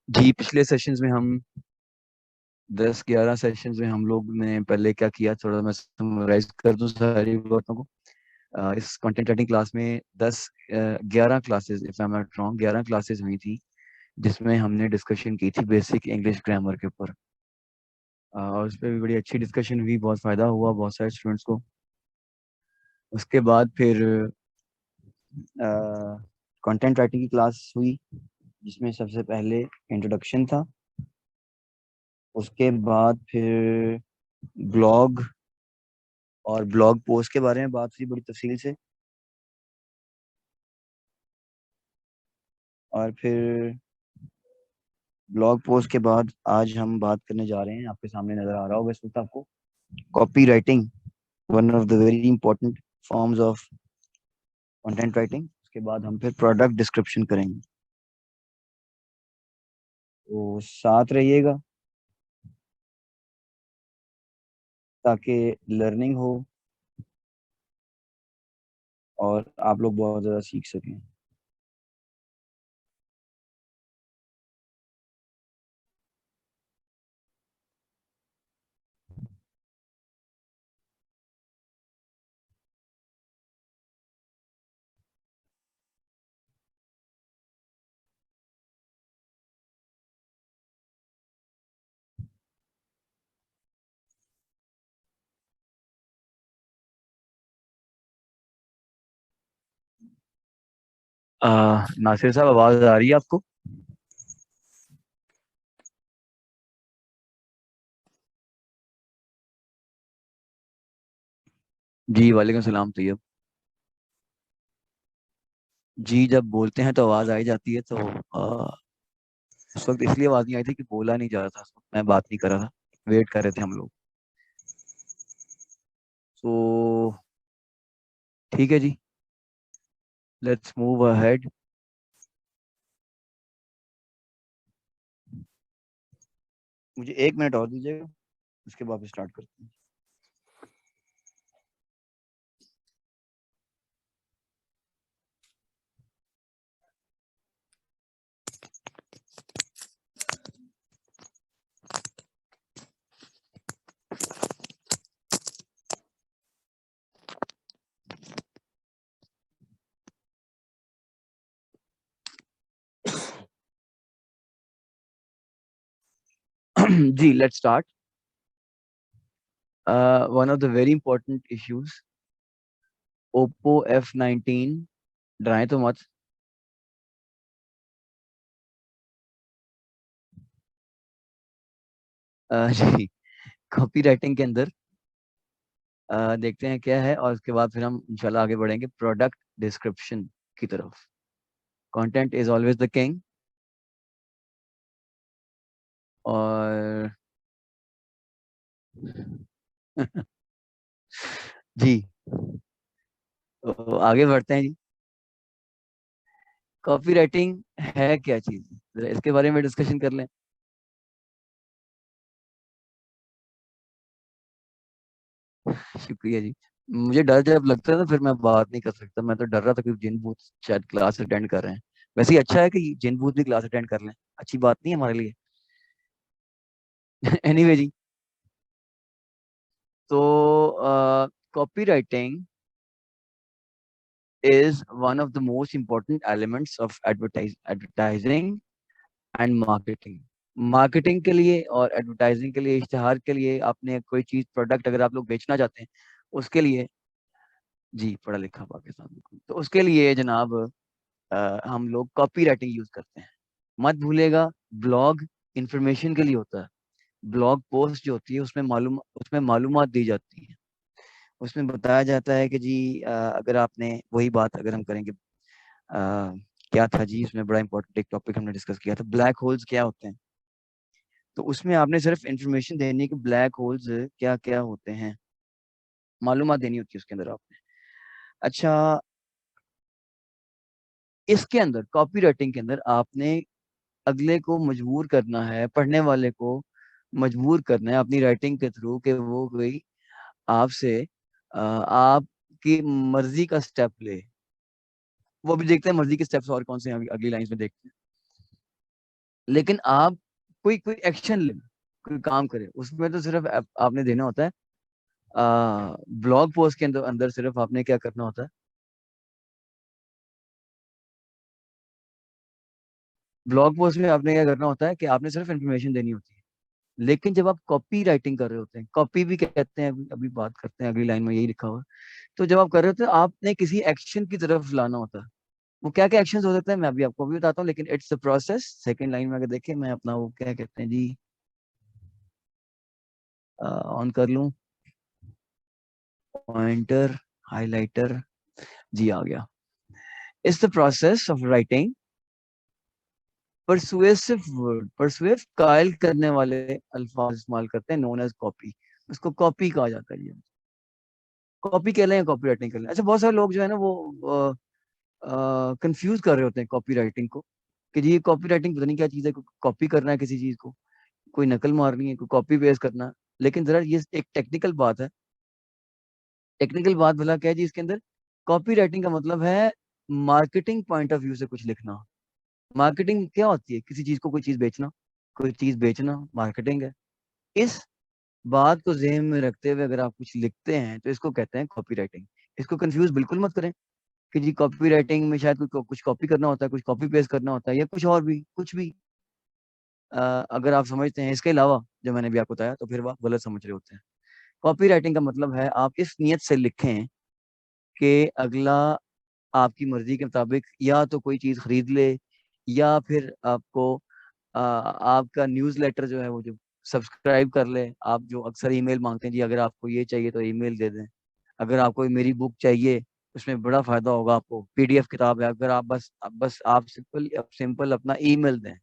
जी, पिछले सेशंस में हम 10-11 सेशंस में हम लोग ने पहले क्या किया, थोड़ा मैं समराइज कर दूं सारी बातों को। इस कंटेंट राइटिंग क्लास में 11 classes, if I am not wrong, 11 classes हुई थी, जिसमें हमने डिस्कशन की थी बेसिक इंग्लिश ग्रामर के ऊपर। और उस पर भी बड़ी अच्छी डिस्कशन हुई, बहुत फ़ायदा हुआ बहुत सारे स्टूडेंट्स को। उसके बाद फिर कंटेंट राइटिंग की क्लास हुई, जिसमें सबसे पहले इंट्रोडक्शन था। उसके बाद फिर ब्लॉग और ब्लॉग पोस्ट के बारे में बात हुई बड़ी तफसील से। और फिर ब्लॉग पोस्ट के बाद आज हम बात करने जा रहे हैं, आपके सामने नजर आ रहा होगा इस वक्त आपको, copy writing, one of the very important forms of content writing. उसके बाद हम फिर प्रोडक्ट डिस्क्रिप्शन करेंगे, तो साथ रहिएगा ताकि लर्निंग हो और आप लोग बहुत ज़्यादा सीख सकें। नासिर साहब, आवाज़ आ रही है आपको? जी, वालेकुम सलाम तैयब। जी, जब बोलते हैं तो आवाज़ आ ही जाती है। तो उस वक्त इसलिए आवाज़ नहीं आई थी कि बोला नहीं जा रहा था, उस वक्त मैं बात नहीं कर रहा था, वेट कर रहे थे हम लोग। तो ठीक है जी, लेट्स मूव अहेड। मुझे 1 मिनट और दीजिएगा, उसके बाद स्टार्ट करते हैं। जी, let's start. One of the very important issues, Oppo F19, डराएं तो मत। जी, कॉपी राइटिंग के अंदर देखते हैं क्या है, और उसके बाद फिर हम इंशाल्लाह आगे बढ़ेंगे प्रोडक्ट डिस्क्रिप्शन की तरफ। Content is always the king. और जी, तो आगे बढ़ते हैं जी। कॉपी राइटिंग है क्या चीज़, जरा इसके बारे में डिस्कशन कर लें। शुक्रिया जी। मुझे डर जब लगता है ना, फिर मैं बात नहीं कर सकता। मैं तो डर रहा था कि जिन बूथ शायद क्लास अटेंड कर रहे हैं। वैसे ही अच्छा है कि जिन बूथ भी क्लास अटेंड कर लें, अच्छी बात नहीं है हमारे लिए। एनीवे जी, तो copy writing is one of the most important elements of advertising and marketing। Marketing के लिए और एडवर्टाइजिंग के लिए, इश्तिहार के लिए, आपने कोई चीज प्रोडक्ट अगर आप लोग बेचना चाहते हैं, उसके लिए, जी पढ़ा लिखा पाकिस्तान, बिल्कुल, तो उसके लिए जनाब हम लोग कॉपी राइटिंग यूज करते हैं। मत भूलेगा, ब्लॉग इंफॉर्मेशन के लिए होता है। ब्लॉग पोस्ट जो होती है उसमें मालूमात दी जाती है। उसमें बताया जाता है कि जी अगर आपने वही बात अगर हम करेंगे, क्या था जी, इसमें बड़ा इंपॉर्टेंट एक टॉपिक हमने डिस्कस किया था, ब्लैक होल्स क्या होते हैं। तो उसमें आपने सिर्फ इंफॉर्मेशन देनी है कि ब्लैक होल्स क्या क्या होते हैं, मालूमात देनी होती है उसके अंदर आपने। अच्छा, इसके अंदर कॉपी राइटिंग के अंदर आपने अगले को मजबूर करना है, पढ़ने वाले को मजबूर करना है अपनी राइटिंग के थ्रू कि वो कोई आपसे आपकी मर्जी का स्टेप ले। वो भी देखते हैं मर्जी के स्टेप्स और कौन से हैं, अगली लाइन में देखते हैं। लेकिन आप कोई कोई एक्शन ले, कोई काम करे, उसमें तो सिर्फ आपने देना होता है। ब्लॉग पोस्ट के अंदर अंदर सिर्फ आपने क्या करना होता है, ब्लॉग पोस्ट में आपने क्या करना होता है कि आपने सिर्फ इन्फॉर्मेशन देनी होती है। लेकिन जब आप कॉपी राइटिंग कर रहे होते हैं, कॉपी भी कहते हैं, अभी अभी बात करते हैं, अगली लाइन में यही लिखा हुआ है। तो जब आप कर रहे होते हैं, आपने किसी एक्शन की तरफ लाना होता है। वो क्या क्या एक्शन हो सकते हैं मैं अभी आपको भी बताता हूँ, लेकिन it's a process. Second line में अगर देखें, मैं अपना वो क्या कहते हैं जी, ऑन कर लूँ, पॉइंटर, हाइलाइटर, जी आ गया। It's the process of writing persuasive word, persuasive कायल करने वाले अल्फाज इस्तेमाल करते हैं, नोन एज कॉपी। उसको कॉपी कहा जाता है। ये कॉपी कह लें, कॉपी राइटिंग कर लें। अच्छा, बहुत सारे लोग जो है ना वो कंफ्यूज कर रहे होते हैं कॉपी राइटिंग को, कि जी ये कॉपी राइटिंग पता नहीं क्या चीज़ है, कॉपी करना है किसी चीज़ को, कोई नकल मारनी है, कोई कॉपी पेस्ट करना है। लेकिन जरा ये एक टेक्निकल बात है। टेक्निकल बात भला क्या है जी इसके अंदर? कॉपी राइटिंग का मतलब है मार्केटिंग पॉइंट ऑफ व्यू से कुछ लिखना। मार्केटिंग क्या होती है? किसी चीज को कोई चीज बेचना, कोई चीज बेचना मार्केटिंग है। इस बात को ज़हन में रखते हुए अगर आप कुछ लिखते हैं तो इसको कहते हैं कॉपी राइटिंग। इसको कंफ्यूज बिल्कुल मत करें कि जी कॉपी राइटिंग में शायद कुछ कॉपी करना होता है, कुछ कॉपी पेस्ट करना होता है, या कुछ और भी कुछ भी। अगर आप समझते हैं इसके अलावा जो मैंने भी आपको बताया, तो फिर वो आप गलत समझ रहे होते हैं। कॉपी राइटिंग का मतलब है आप इस नियत से लिखें कि अगला आपकी मर्जी के मुताबिक या तो कोई चीज खरीद ले, या फिर आपको आपका न्यूज़लेटर जो है वो जो सब्सक्राइब कर ले। आप जो अक्सर ईमेल मांगते हैं जी, अगर आपको ये चाहिए तो ईमेल दे दें। अगर आपको मेरी बुक चाहिए, उसमें बड़ा फायदा होगा आपको, पीडीएफ किताब है, अगर आप बस आप सिंपल अपना ईमेल दें,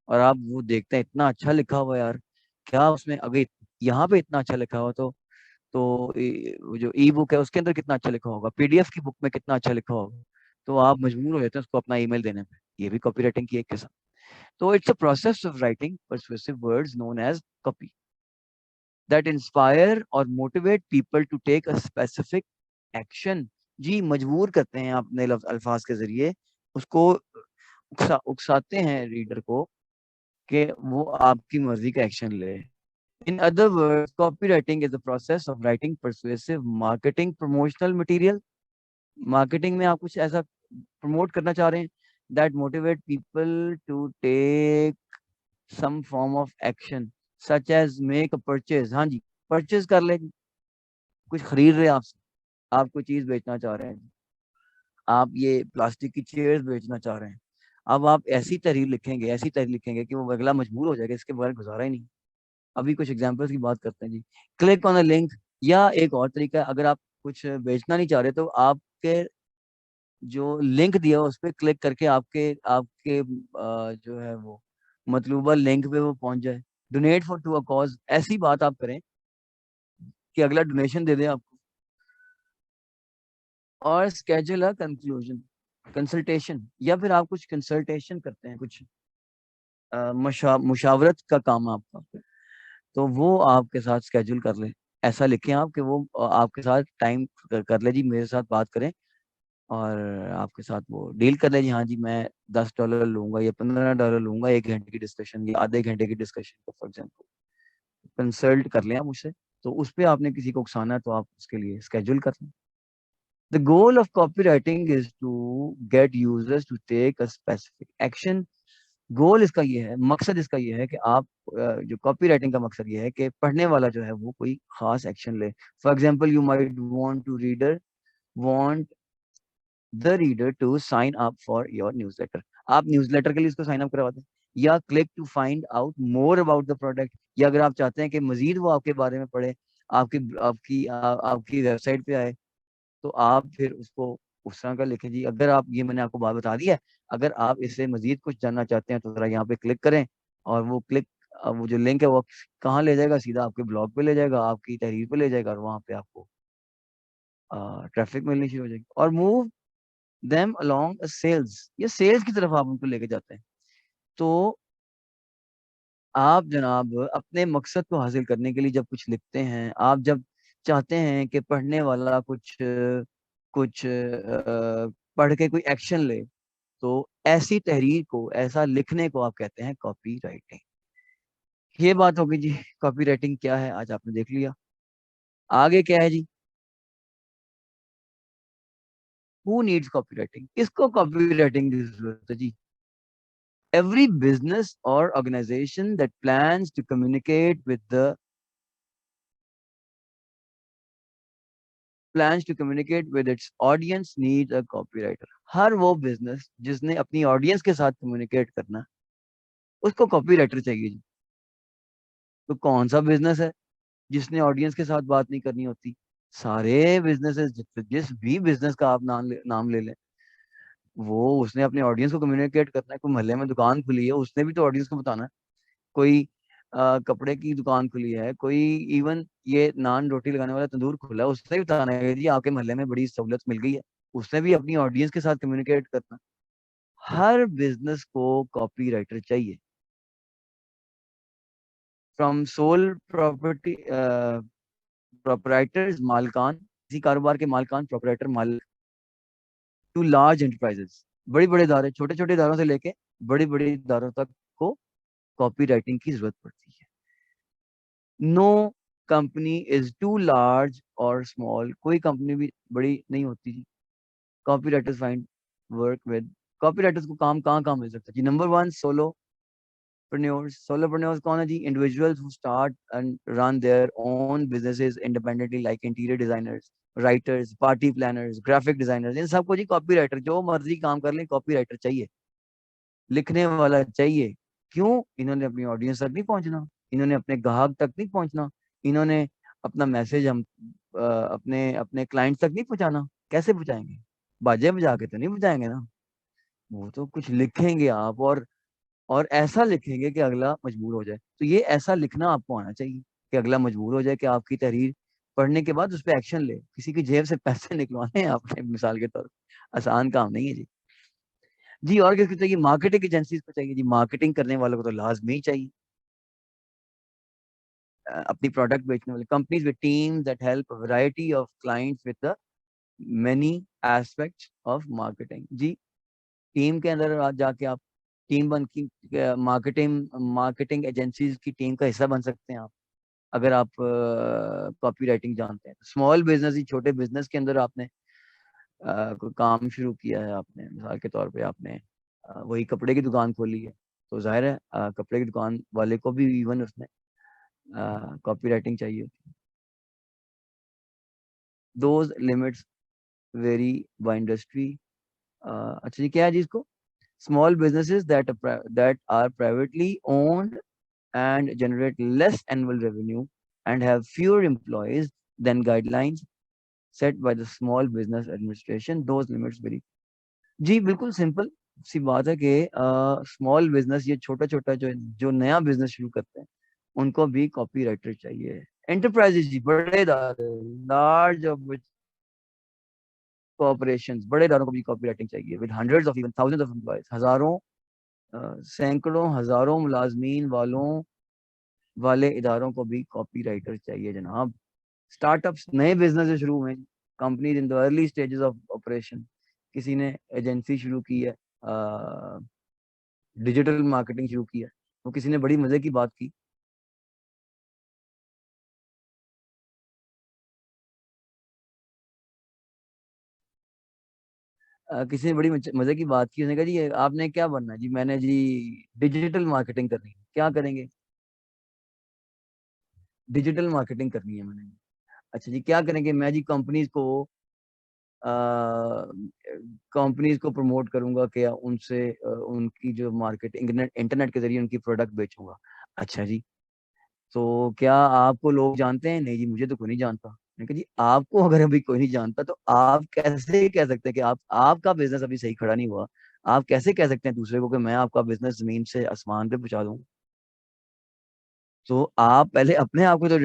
और आप वो देखते हैं इतना अच्छा लिखा हुआ है यार, क्या उसमें अगर यहाँ पे इतना अच्छा लिखा हुआ, तो वो जो ई बुक है उसके अंदर कितना अच्छा लिखा होगा, पीडीएफ की बुक में कितना अच्छा लिखा होगा। तो आप मजबूर हो जाते हैं उसको अपना ईमेल देने में। ये भी कॉपी राइटिंग की एक किस्म। तो it's a process of writing persuasive words known as copy that inspire or motivate people to take a specific action। जी मजबूर करते हैं अपने अल्फाज के जरिए उसको, उकसाते हैं रीडर को कि वो आपकी मर्जी का एक्शन ले। In other words, copywriting is the process of writing persuasive marketing promotional material. Marketing में आप कुछ ऐसा प्रमोट करना चाह रहे हैं that motivate people to take some form of action such as make a purchase। हाँ जी, परचेज कर ले, कुछ खरीद रहे हैं आपसे, आप कोई चीज बेचना चाह रहे हैं, आप ये प्लास्टिक की चेयर्स बेचना चाह रहे हैं। अब आप ऐसी तहरीर लिखेंगे, ऐसी तहरीर लिखेंगे कि वो अगला मजबूर हो जाएगा, इसके बगैर गुजारा ही नहीं। अभी कुछ एग्जांपल्स की बात करते हैं जी। क्लिक ऑन अ लिंक, या एक और तरीका है, अगर आप कुछ बेचना नहीं चाह रहे तो आपके जो लिंक दिया उस पर क्लिक करके आपके आपके जो है वो मतलूबा लिंक पे वो पहुंच जाए। Donate for to a cause, ऐसी बात आप करें कि अगला डोनेशन दे दे आपको। और स्केड्यूल अ कंक्लूजन, कंसल्टेशन, या फिर आप कुछ कंसल्टेशन करते हैं, कुछ मुशावरत का काम है आपका, तो वो आपके साथ स्केड्यूल कर ले। ऐसा लिखें आप कि वो आपके साथ टाइम कर ले जी, मेरे साथ बात करें, और आपके साथ वो डील कर ले जी, हाँ जी मैं $10 लूंगा या $15 लूंगा 1 घंटे की डिस्कशन या आधे घंटे की डिस्कशन को, फॉर एग्जाम्पल कंसल्ट कर लें आप मुझसे। तो उस पर आपने किसी को उकसाना है तो आप उसके लिए स्केड्यूल कर लें। The goal of copywriting is to get users to take a specific action. Goal इसका ये है, मकसद इसका ये है कि आप जो कॉपी राइटिंग का मकसद ये है कि पढ़ने वाला जो है वो कोई खास एक्शन ले। For example you might want to reader want the reader to sign up for your newsletter. आप न्यूज़लेटर के लिए इसको साइन अप करवा दें, या click to find out more about the product, या अगर आप चाहते हैं कि मजीद वो आपके बारे में पढ़े, आपकी वेबसाइट पे आए, तो आप फिर उसको उस तरह का लिखें जी, अगर आप, ये मैंने आपको बात बता दी है, अगर आप इससे मजीद कुछ जानना चाहते हैं तो जरा यहाँ पे क्लिक करें, और वो जो लिंक है वो कहाँ ले जाएगा? सीधा आपके ब्लॉग पे ले जाएगा, आपकी तहरीर पे ले जाएगा, और वहाँ पे आपको ट्रैफिक मिलनी शुरू हो जाएगी। और मूव देम अलोंग सेल्स, ये सेल्स की तरफ आप उनको लेके जाते हैं। तो आप जनाब अपने मकसद को हासिल करने के लिए जब कुछ लिखते हैं, आप जब चाहते हैं कि पढ़ने वाला कुछ कुछ पढ़ के कोई एक्शन ले, तो ऐसी तहरीर को, ऐसा लिखने को आप कहते हैं कॉपी राइटिंग। ये बात होगी जी, कॉपी राइटिंग क्या है, आज आपने देख लिया। आगे क्या है जी, हु नीड्स कॉपी राइटिंग, किसको कॉपी राइटिंग की जरूरत है जी? Every business or organization that plans to communicate with its audience needs a copywriter. हर वो बिजनेस जिसने अपनी ऑडियंस के साथ कम्युनिकेट करना, उसको कॉपीराइटर चाहिए जी। तो कौन सा बिजनेस है जिसने ऑडियंस के साथ बात नहीं करनी होती? सारे बिजनेसेस, जिस भी बिजनेस का आप नाम ले लें, वो उसने अपने ऑडियंस को कम्युनिकेट करना है। कोई मोहल्ले में दुकान खुली है, उसने भी तो ऑडियंस को बताना है। कोई कपड़े की दुकान खुली है, कोई इवन ये नान रोटी लगाने वाला तंदूर खुला है, उसने भी बताना है जी आपके मोहल्ले में बड़ी सहूलत मिल गई है। उसने भी अपनी ऑडियंस के साथ कम्युनिकेट करना। हर बिजनेस को कॉपी राइटर चाहिए। फ्रॉम सोल प्रॉपर्टी प्रोपराइटर्स, मालकान, किसी कारोबार के मालकान, प्रोपराइटर मालिक, टू लार्ज एंटरप्राइजेस, बड़ी बड़े इदारे, छोटे छोटे इदारों से लेके बड़ी बड़ी इदारों तक को कॉपी राइटिंग की जरूरत पड़ती है। No company is too large और स्मॉल, कोई कंपनी भी बड़ी नहीं होती जी। Copy writers find work with, copy writers को काम कहाँ कहाँ मिल सकता है जी? Number one, सोलोप्रेन्योर्स। सोलोप्रेन्योर्स कौन है जी? Individuals who start and run their own businesses independently, like interior designers, writers, party planners, graphic designers, इन सबको जी कॉपी राइटर, जो मर्जी काम कर ले कॉपी राइटर चाहिए, लिखने वाला चाहिए। क्यों? इन्होंने अपनी ऑडियंस तक नहीं पहुंचना, इन्होंने अपने ग्राहक तक नहीं पहुंचना, इन्होंने अपना मैसेज हम अपने अपने क्लाइंट तक नहीं पहुंचाना। कैसे पहुंचाएंगे? बाजे बजा के तो नहीं पहुंचाएंगे ना। वो तो कुछ लिखेंगे आप, और ऐसा लिखेंगे कि अगला मजबूर हो जाए। तो ये ऐसा लिखना आपको आना चाहिए कि अगला मजबूर हो जाए, कि आपकी तहरीर पढ़ने के बाद उस पर एक्शन ले। किसी की जेब से पैसे निकलवाने हैं आपने, मिसाल के तौर पर, आसान काम नहीं है जी। जी और किसको चाहिए? मार्केटिंग एजेंसीज को चाहिए जी। मार्केटिंग करने वालों को तो लाजमी चाहिए। अपनी प्रोडक्ट बेचने वाले companies with team that help variety of clients with the many aspects of marketing जी। टीम के अंदर आज जाके आप टीम बन की मार्केटिंग मार्केटिंग एजेंसीज की टीम का हिस्सा बन सकते हैं आप, अगर आप कॉपी राइटिंग जानते हैं। स्मॉल बिजनेस ही, छोटे बिजनेस के अंदर आपने कोई काम शुरू किया है, आपने मिसाल के तौर पे आपने वही कपड़े की दुकान खोली है, तो जाहिर है कपड़े की दुकान वाले को भी इवन उसने कॉपी राइटिंग चाहिए होती है। Those limits vary by industry. अच्छा जी, क्या है जी इसको? Small businesses that are privately owned and generate less annual revenue and have fewer employees than guidelines set by the Small Business Administration. Those limits vary. जी बिल्कुल simple सी बात है कि स्मॉल बिजनेस, ये छोटा छोटा जो जो नया बिजनेस शुरू करते हैं, उनको भी कॉपी राइटर चाहिए। एंटरप्राइजेज जी, बड़े इदारे, लार्ज कॉर्पोरेशन, बड़े इदारों को भी कॉपी राइटिंग चाहिए, with hundreds of even thousands of employees, हजारों सैकड़ों हजारों मुलाजमीन वालों वाले इदारों को भी कॉपी राइटर चाहिए जनाब। स्टार्टअप्स, नए बिजनेस शुरू हुए, companies in the early stages of operation, किसी ने एजेंसी शुरू की है, डिजिटल मार्केटिंग शुरू की है, तो किसी ने बड़ी मजे की बात की। किसी ने बड़ी मजे की बात की, उसने कहा जी आपने क्या बनना है जी? मैंने जी डिजिटल मार्केटिंग करनी है। क्या करेंगे? डिजिटल मार्केटिंग करनी है मैंने। अच्छा जी, क्या करेंगे? मैं जी कंपनीज को प्रमोट करूंगा, कि उनसे उनकी जो मार्केट, इंटरनेट के जरिए उनकी प्रोडक्ट बेचूंगा। अच्छा जी, तो क्या आपको लोग जानते हैं? नहीं जी, मुझे तो कोई नहीं जानता। मैंने कहा जी, आपको अगर अभी कोई नहीं जानता, तो आप कैसे कह सकते हैं कि आपका बिजनेस अभी सही खड़ा नहीं हुआ? आप कैसे कह सकते हैं दूसरे को कि मैं आपका बिजनेस जमीन से आसमान पे पहुंचा दूं? तो आप पहले अपने आप को तो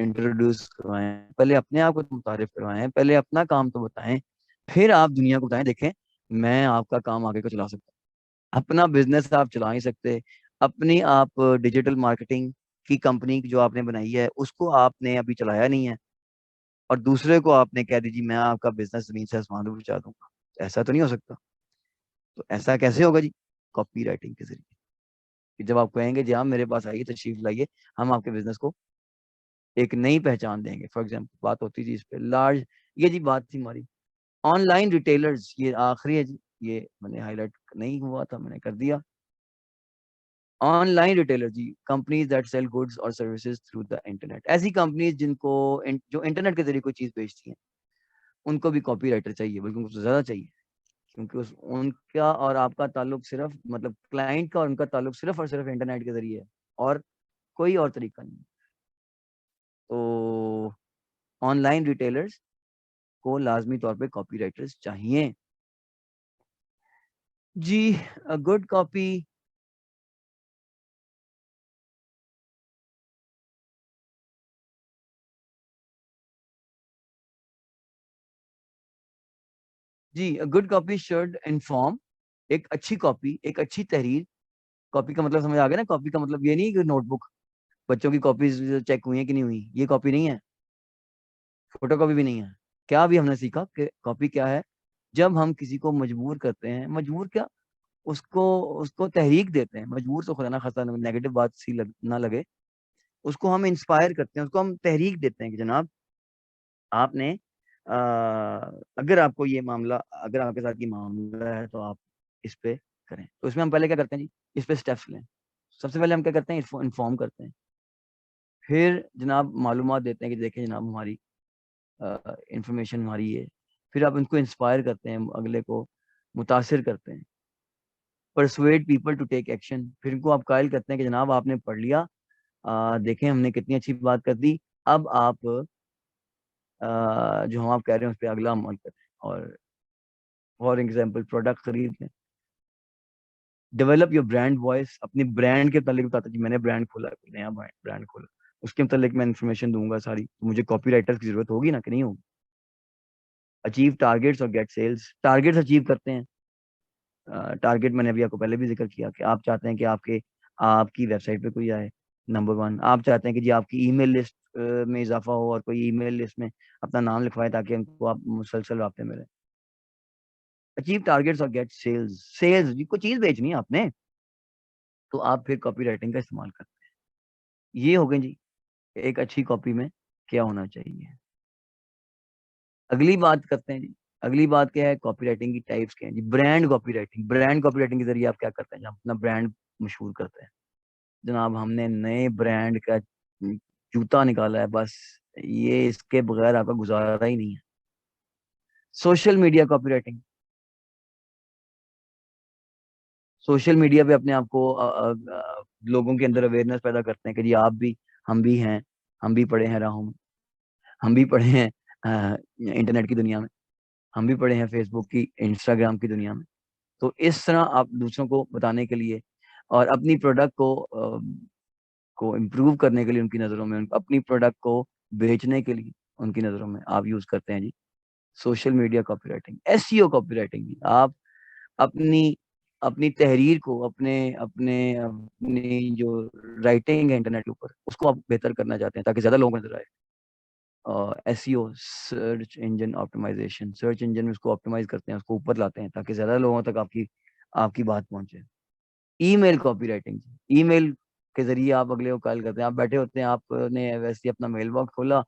इंट्रोड्यूस करवाएं, पहले अपने आप को तो मुतारिफ करवाएं, पहले अपना काम तो बताएं, फिर आप दुनिया को बताएं, देखें मैं आपका काम आगे को चला सकता हूं। अपना बिजनेस आप चला ही सकते, अपनी आप डिजिटल मार्केटिंग की कंपनी जो आपने बनाई है, उसको आपने अभी चलाया नहीं है, और दूसरे को आपने कह दीजिए मैं आपका बिजनेस जमीन से आसमान पे पहुंचा दूंगा। ऐसा तो नहीं हो सकता। तो ऐसा कैसे होगा जी? कॉपी राइटिंग के जरिए, कि जब आप कहेंगे जी हाँ मेरे पास आइए, तशरीफ लाइए, हम आपके बिजनेस को एक नई पहचान देंगे। फॉर एग्जाम्पल बात होती थी इस पे लार्ज, ये जी बात थी हमारी ऑनलाइन रिटेलर्स, ये आखिरी है जी, ये मैंने हाईलाइट नहीं हुआ था, मैंने कर दिया। ऑनलाइन रिटेलर जी, कंपनीज दैट सेल गुड्स और सर्विसेज थ्रू द इंटरनेट, ऐसी कंपनीज जिनको जो इंटरनेट के जरिए कोई चीज बेचती हैं, उनको भी कॉपी राइटर चाहिए, बल्कि उनको ज्यादा चाहिए, क्योंकि उस उनका और आपका ताल्लुक सिर्फ, मतलब क्लाइंट का और उनका ताल्लुक सिर्फ और सिर्फ इंटरनेट के जरिए है, और कोई और तरीका नहीं। तो ऑनलाइन रिटेलर्स को लाजमी तौर पे कॉपी राइटर्स चाहिए जी। गुड कॉपी, जी गुड कॉपी शुड इन्फॉर्म, एक अच्छी कॉपी, एक अच्छी तहरीर, कॉपी का मतलब समझ आ गया ना? कॉपी का मतलब ये नहीं कि नोटबुक, बच्चों की कॉपीज चेक हुई है कि नहीं हुई, ये कॉपी नहीं है, फोटो कॉपी भी नहीं है। क्या अभी हमने सीखा कि कॉपी क्या है? जब हम किसी को मजबूर करते हैं, मजबूर क्या, उसको उसको तहरीक देते हैं, मजबूर तो खुदा ना खासा नेगेटिव बात सी ना लगे, उसको हम इंस्पायर करते हैं, उसको हम तहरीक देते हैं कि जनाब आपने अगर आपको ये मामला, अगर आपके साथ ये मामला है तो आप इस पे करें। तो इसमें हम पहले क्या करते हैं जी, इस पे स्टेप्स लें। सबसे पहले हम क्या करते हैं, इन्फॉर्म करते हैं, फिर जनाब मालूमात देते हैं कि देखें जनाब हमारी इंफॉर्मेशन हमारी है। फिर आप उनको इंस्पायर करते हैं, अगले को मुतासिर करते हैं, persuade people to take action. फिर इनको आप कायल करते हैं कि जनाब आपने पढ़ लिया, देखें हमने कितनी अच्छी बात कर दी, अब आप जो हम आप कह रहे हैं उस पर अगला अमल करें। और फॉर एग्जाम्पल प्रोडक्ट खरीद लें, डेवलप योर ब्रांड वॉइस, अपनी ब्रांड के मतलब बताता जी मैंने ब्रांड खोला, कोई नया ब्रांड खोला, उसके मतलब मैं इन्फॉर्मेशन दूंगा सारी, तो मुझे कॉपी राइटर की जरूरत होगी ना, कि नहीं होगी? अचीव टारगेट्स और गेट सेल्स, टारगेट्स अचीव करते हैं। टारगेट मैंने अभी आपको पहले भी जिक्र किया कि आप चाहते हैं कि आपके आपकी वेबसाइट पे कोई आए, नंबर वन। आप चाहते हैं कि जी आपकी ईमेल लिस्ट में इजाफा हो, और कोई ईमेल लिस्ट में अपना नाम लिखवाए ताकि हमको आप मुसलसल राब्ते में रहें। अचीव टारगेट्स और गेट सेल्स, सेल्स जी कोई चीज बेचनी है आपने, तो आप फिर कॉपी राइटिंग का इस्तेमाल करते हैं। ये हो गए जी एक अच्छी कॉपी में क्या होना चाहिए। अगली बात करते हैं जी, अगली बात क्या है, कॉपी राइटिंग की टाइप्स क्या है जी? Brand copy writing, brand copy writing के जरिए आप क्या करते हैं, जब अपना ब्रांड मशहूर करते हैं, जनाब हमने नए ब्रांड का जूता निकाला है, बस ये इसके बगैर आपका गुजारा ही नहीं है। Social media copy writing, social media पे अपने आप को लोगों के अंदर अवेयरनेस पैदा करते हैं कि जी आप भी, हम भी हैं, हम भी पढ़े हैं राहों में, हम भी पढ़े हैं इंटरनेट की दुनिया में, हम भी पढ़े हैं फेसबुक की, इंस्टाग्राम की दुनिया में। तो इस तरह आप दूसरों को बताने के लिए और अपनी प्रोडक्ट को इम्प्रूव करने के लिए उनकी नज़रों में, अपनी प्रोडक्ट को बेचने के लिए उनकी नज़रों में आप यूज़ करते हैं जी social media copywriting. SEO copywriting भी, आप अपनी अपनी तहरीर को, अपने अपने अपनी जो राइटिंग है इंटरनेट के ऊपर, उसको आप बेहतर करना चाहते हैं ताकि ज़्यादा लोगों को नजर आए। SEO, search engine optimisation, search engine में उसको ऑप्टिमाइज करते हैं, उसको ऊपर लाते हैं ताकि ज़्यादा लोगों तक आपकी आपकी बात पहुंचे। ईमेल कॉपीराइटिंग, ईमेल के जरिए आप अगले को कॉल करते हैं, आप बैठे होते हैं, आपने वैसे ही अपना मेल बॉक्स खोला,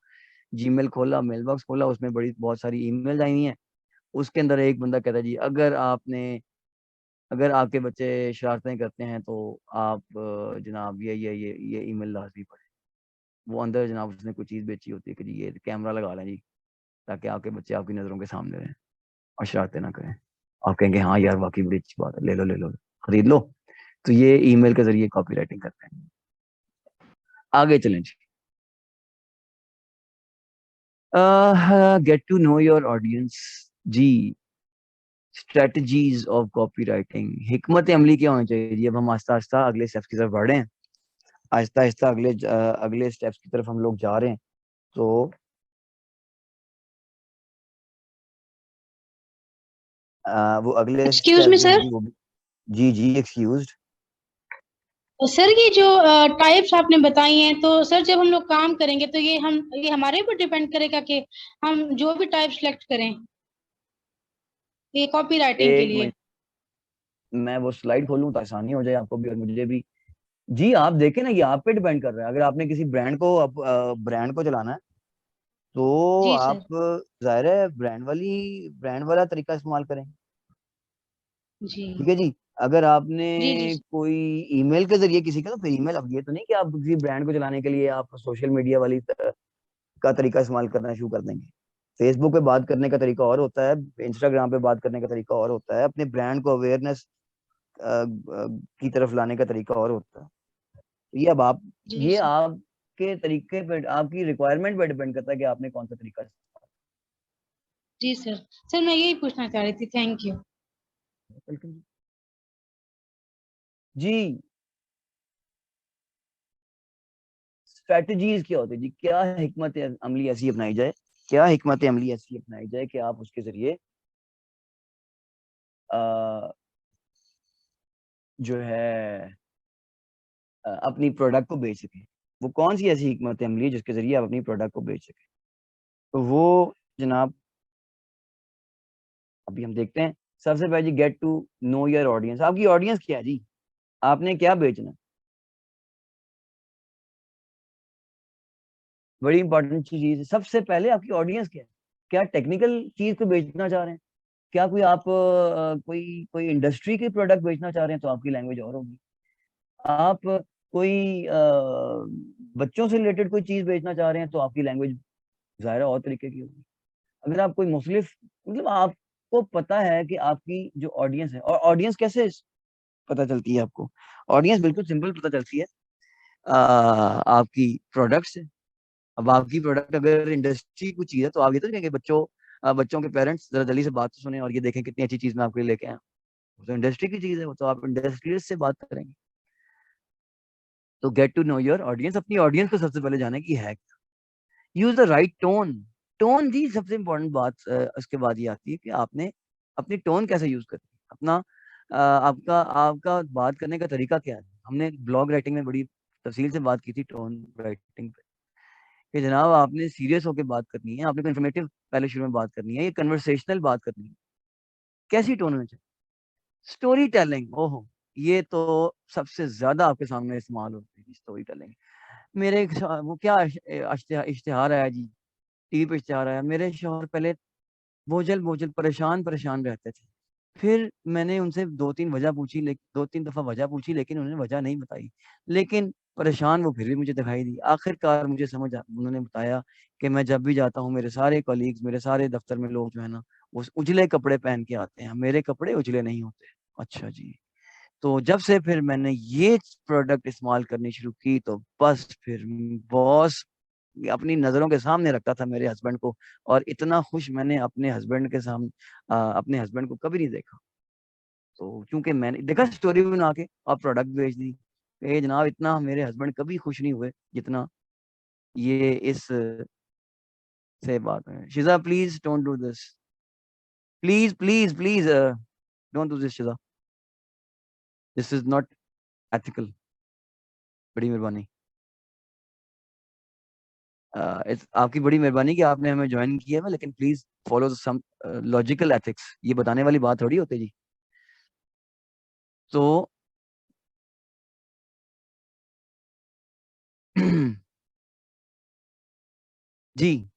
जीमेल खोला, मेल बॉक्स खोला, उसमें बड़ी बहुत सारी ईमेल आई हुई हैं। उसके अंदर एक बंदा कहता है जी अगर आपके बच्चे शरारतें करते हैं तो आप जनाब ये ईमेल लाजमी पढ़ें। वो अंदर जनाब उसने कोई चीज़ बेची होती है कि जी ये कैमरा लगा लें जी, ताकि आपके बच्चे आपकी नज़रों के सामने रहें और शरारतें ना करें। आप कहेंगे हाँ यार वाकई बड़ी अच्छी बात है, ले लो खरीद लो। तो ये ईमेल के जरिए कॉपी राइटिंग करते हैं। आगे चलें जी, get to know your audience जी, स्ट्रेटजीज ऑफ कॉपी राइटिंग, हिकमत अमली क्या होनी चाहिए जी? अब हम आहिस्ता आहिस्ता अगले स्टेप्स की तरफ बढ़ रहे हैं, आहिस्ता आहिस्ता अगले स्टेप्स की तरफ हम लोग जा रहे हैं। तो वो अगले एक्सक्यूज स्टेप मी जो है सर। जी वो जी जी एक्सक्यूज। सर ये जो टाइप्स आपने बताई हैं, तो सर जब हम लोग काम करेंगे तो ये हमारे ऊपर डिपेंड करेगा कि हम जो भी टाइप सेलेक्ट करें ये कॉपी राइटिंग के एक लिए। मिनट, मैं वो स्लाइड खोलूं तो आसानी हो जाए आपको भी और मुझे भी। जी आप देखें ना, ये आप पे डिपेंड कर रहा है। अगर आपने किसी ब्रांड को चलाना है तो जी आप सर। जाहिर है ब्रांड वाला तरीका इस्तेमाल करें। जी ठीक है जी। अगर आपने जी जी कोई ईमेल के जरिए किसी का, तो फिर ईमेल, अब ये तो नहीं कि आप किसी ब्रांड को चलाने के लिए आप सोशल मीडिया का तरीका इस्तेमाल करना शुरू कर देंगे। फेसबुक पे बात करने का तरीका और होता है, इंस्टाग्राम पे बात करने का तरीका और होता है, अपने ब्रांड को अवेयरनेस की तरफ लाने का तरीका और होता है। ये अब आप, जी ये सर। आपके तरीके पे, आपकी रिक्वायरमेंट पे डिपेंड करता है कि आपने कौन सा तरीका। जी सर। सर मैं यही पूछना चाह रही थी, थैंक यू। वेलकम जी। स्ट्रेटजीज क्या होती है जी, क्या हिकमत अमली ऐसी अपनाई जाए, क्या हिकमत अमली ऐसी अपनाई जाए कि आप उसके जरिए अ, जो है अपनी प्रोडक्ट को बेच सकें। वो कौन सी ऐसी हिकमत अमली है जिसके जरिए आप अपनी प्रोडक्ट को बेच सकें? तो वो जनाब अभी हम देखते हैं। सबसे पहले जी, get to know your audience. आपकी ऑडियंस क्या है जी, आपने क्या बेचना है? बड़ी इंपॉर्टेंट चीज है। सबसे पहले आपकी ऑडियंस क्या है? क्या टेक्निकल चीज को बेचना चाह रहे हैं? क्या कोई आप कोई कोई इंडस्ट्री के प्रोडक्ट बेचना चाह रहे हैं तो आपकी लैंग्वेज और होगी। आप कोई बच्चों से रिलेटेड कोई चीज बेचना चाह रहे हैं तो आपकी लैंग्वेज ज़ाहिर है और तरीके की होगी। अगर आप कोई मुख्तलिफ, मतलब आपको पता है कि आपकी जो ऑडियंस है, और ऑडियंस कैसे पता चलती है आपको? ऑडियंस बिल्कुल सिंपल पता चलती है आपकी प्रोडक्ट से। अब आपकी प्रोडक्ट अगर इंडस्ट्री की चीज है तो आप ये तो नहीं कहेंगे बच्चों के पेरेंट्स जरा जल्दी से बात तो सुने और ये देखें कितनी अच्छी चीज मैं आपके लिए लेके आया हूं। वो तो इंडस्ट्री की चीज है, वो तो आप इंडस्ट्रियलिस्ट से बात करेंगे। तो get to know your audience, अपनी ऑडियंस को सबसे पहले जाने की है। Use the right tone. Tone जी सबसे इंपॉर्टेंट बात। उसके बाद ये आती है कि आपने अपनी टोन कैसे यूज करनी है, अपना आपका आपका बात करने का तरीका क्या है। हमने ब्लॉग राइटिंग में बड़ी तफसील से बात की थी टोन राइटिंग पे, कि जनाब आपने सीरियस होकर बात करनी है, आपने इन्फॉर्मेटिव पहले शुरू में बात करनी है, ये कन्वर्सेशनल बात करनी है। कैसी टोन में चाहिए? स्टोरी टेलिंग, ओहो, ये तो सबसे ज्यादा आपके सामने इस्तेमाल होती है स्टोरी टेलिंग। वो क्या इश्तिहार आया जी, टीवी पे इश्तिहार आया, मेरे शौहर पहले बोझल बोझल परेशान परेशान रहते थे। फिर मैंने उनसे दो तीन वजह पूछी, लेकिन दो तीन दफा वजह पूछी लेकिन उन्होंने वजह नहीं बताई। लेकिन परेशान वो फिर भी मुझे दिखाई दी। आखिरकार मुझे उन्होंने बताया कि मैं जब भी जाता हूँ, मेरे सारे कलीग्स, मेरे सारे दफ्तर में लोग जो है ना, वो उजले कपड़े पहन के आते हैं, मेरे कपड़े उजले नहीं होते। अच्छा जी। तो जब से फिर मैंने ये प्रोडक्ट इस्तेमाल करनी शुरू की तो बस फिर बॉस अपनी नजरों के सामने रखता था मेरे हस्बैंड को, और इतना खुश मैंने अपने हस्बैंड को कभी नहीं देखा। तो क्योंकि मैंने देखा स्टोरी बना के और प्रोडक्ट बेच दी, ये जनाब इतना मेरे हस्बैंड कभी खुश नहीं हुए जितना ये इस से बात है। Shiza please don't do this, please please please don't do this Shiza, this is not ethical. बड़ी मेहरबानी, आपकी बड़ी मेहरबानी कि आपने हमें ज्वाइन किया है, लेकिन please follow some logical ethics. ये बताने वाली बात थोड़ी होती जी। तो जी,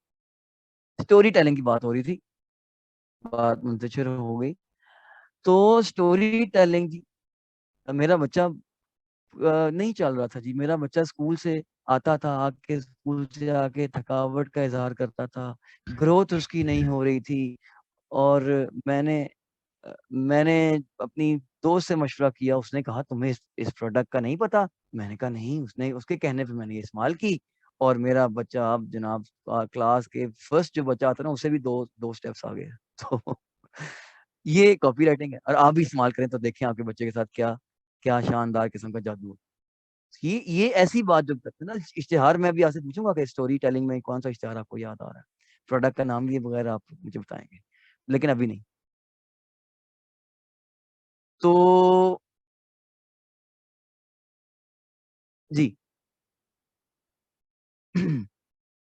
स्टोरी टेलिंग की बात हो रही थी, बात मुंतशिर हो गई। तो स्टोरी टेलिंग जी, मेरा बच्चा नहीं चल रहा था जी। मेरा बच्चा स्कूल से आता था, आके स्कूल से आके थकावट का इजहार करता था, ग्रोथ उसकी नहीं हो रही थी। और मैंने अपनी दोस्त से मशवरा किया, उसने कहा तुम्हें इस प्रोडक्ट का नहीं पता। मैंने कहा नहीं, उसने उसके कहने पे मैंने ये इस्तेमाल की, और मेरा बच्चा अब जनाब क्लास के फर्स्ट जो बच्चा आता है ना, उसे भी दो दो स्टेप्स आ गए। तो ये कॉपी राइटिंग है, और आप भी इस्तेमाल करें तो देखें आपके बच्चे के साथ क्या क्या शानदार किस्म का जादू है। ये ऐसी बात जब करते हैं ना, इश्तिहार में भी आपसे पूछूंगा कि स्टोरी टेलिंग में कौन सा इश्तिहार आपको याद आ रहा है, प्रोडक्ट का नाम लिए बगैर आप मुझे बताएंगे, लेकिन अभी नहीं। तो जी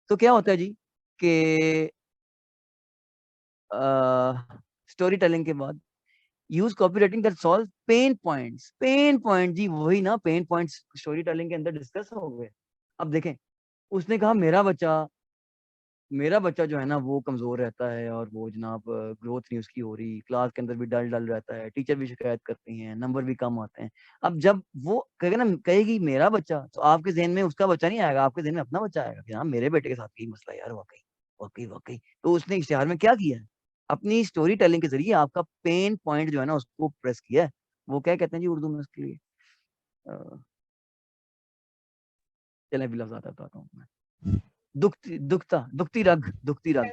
तो क्या होता है जी कि स्टोरी टेलिंग के बाद use copy writing that solve pain points. Pain point जी, वही ना पेन पॉइंट्स स्टोरी टेलिंग के अंदर डिस्कस हो गए। अब देखें, उसने कहा मेरा बच्चा जो है ना वो कमजोर रहता है और वो जनाब ग्रोथ नहीं उसकी हो रही, क्लास के अंदर भी डल डल रहता है, टीचर भी शिकायत करती हैं, नंबर भी कम आते हैं। अब जब वो कहेगा ना, कहेगी मेरा बच्चा, तो आपके जहन में उसका बच्चा नहीं आएगा, आपके जहन में अपना बच्चा आएगा कि हाँ मेरे बेटे के साथ यही मसला है यार, वाकई वाकई वाकई। तो उसने इश्तिहार में क्या किया है, अपनी स्टोरी टेलिंग के जरिए आपका पेन पॉइंट जो है ना उसको प्रेस किया है। वो क्या कहते हैं जी उर्दू में उसके लिए, चले भी लफ्ज आता हूँ मैं, दुखती रग।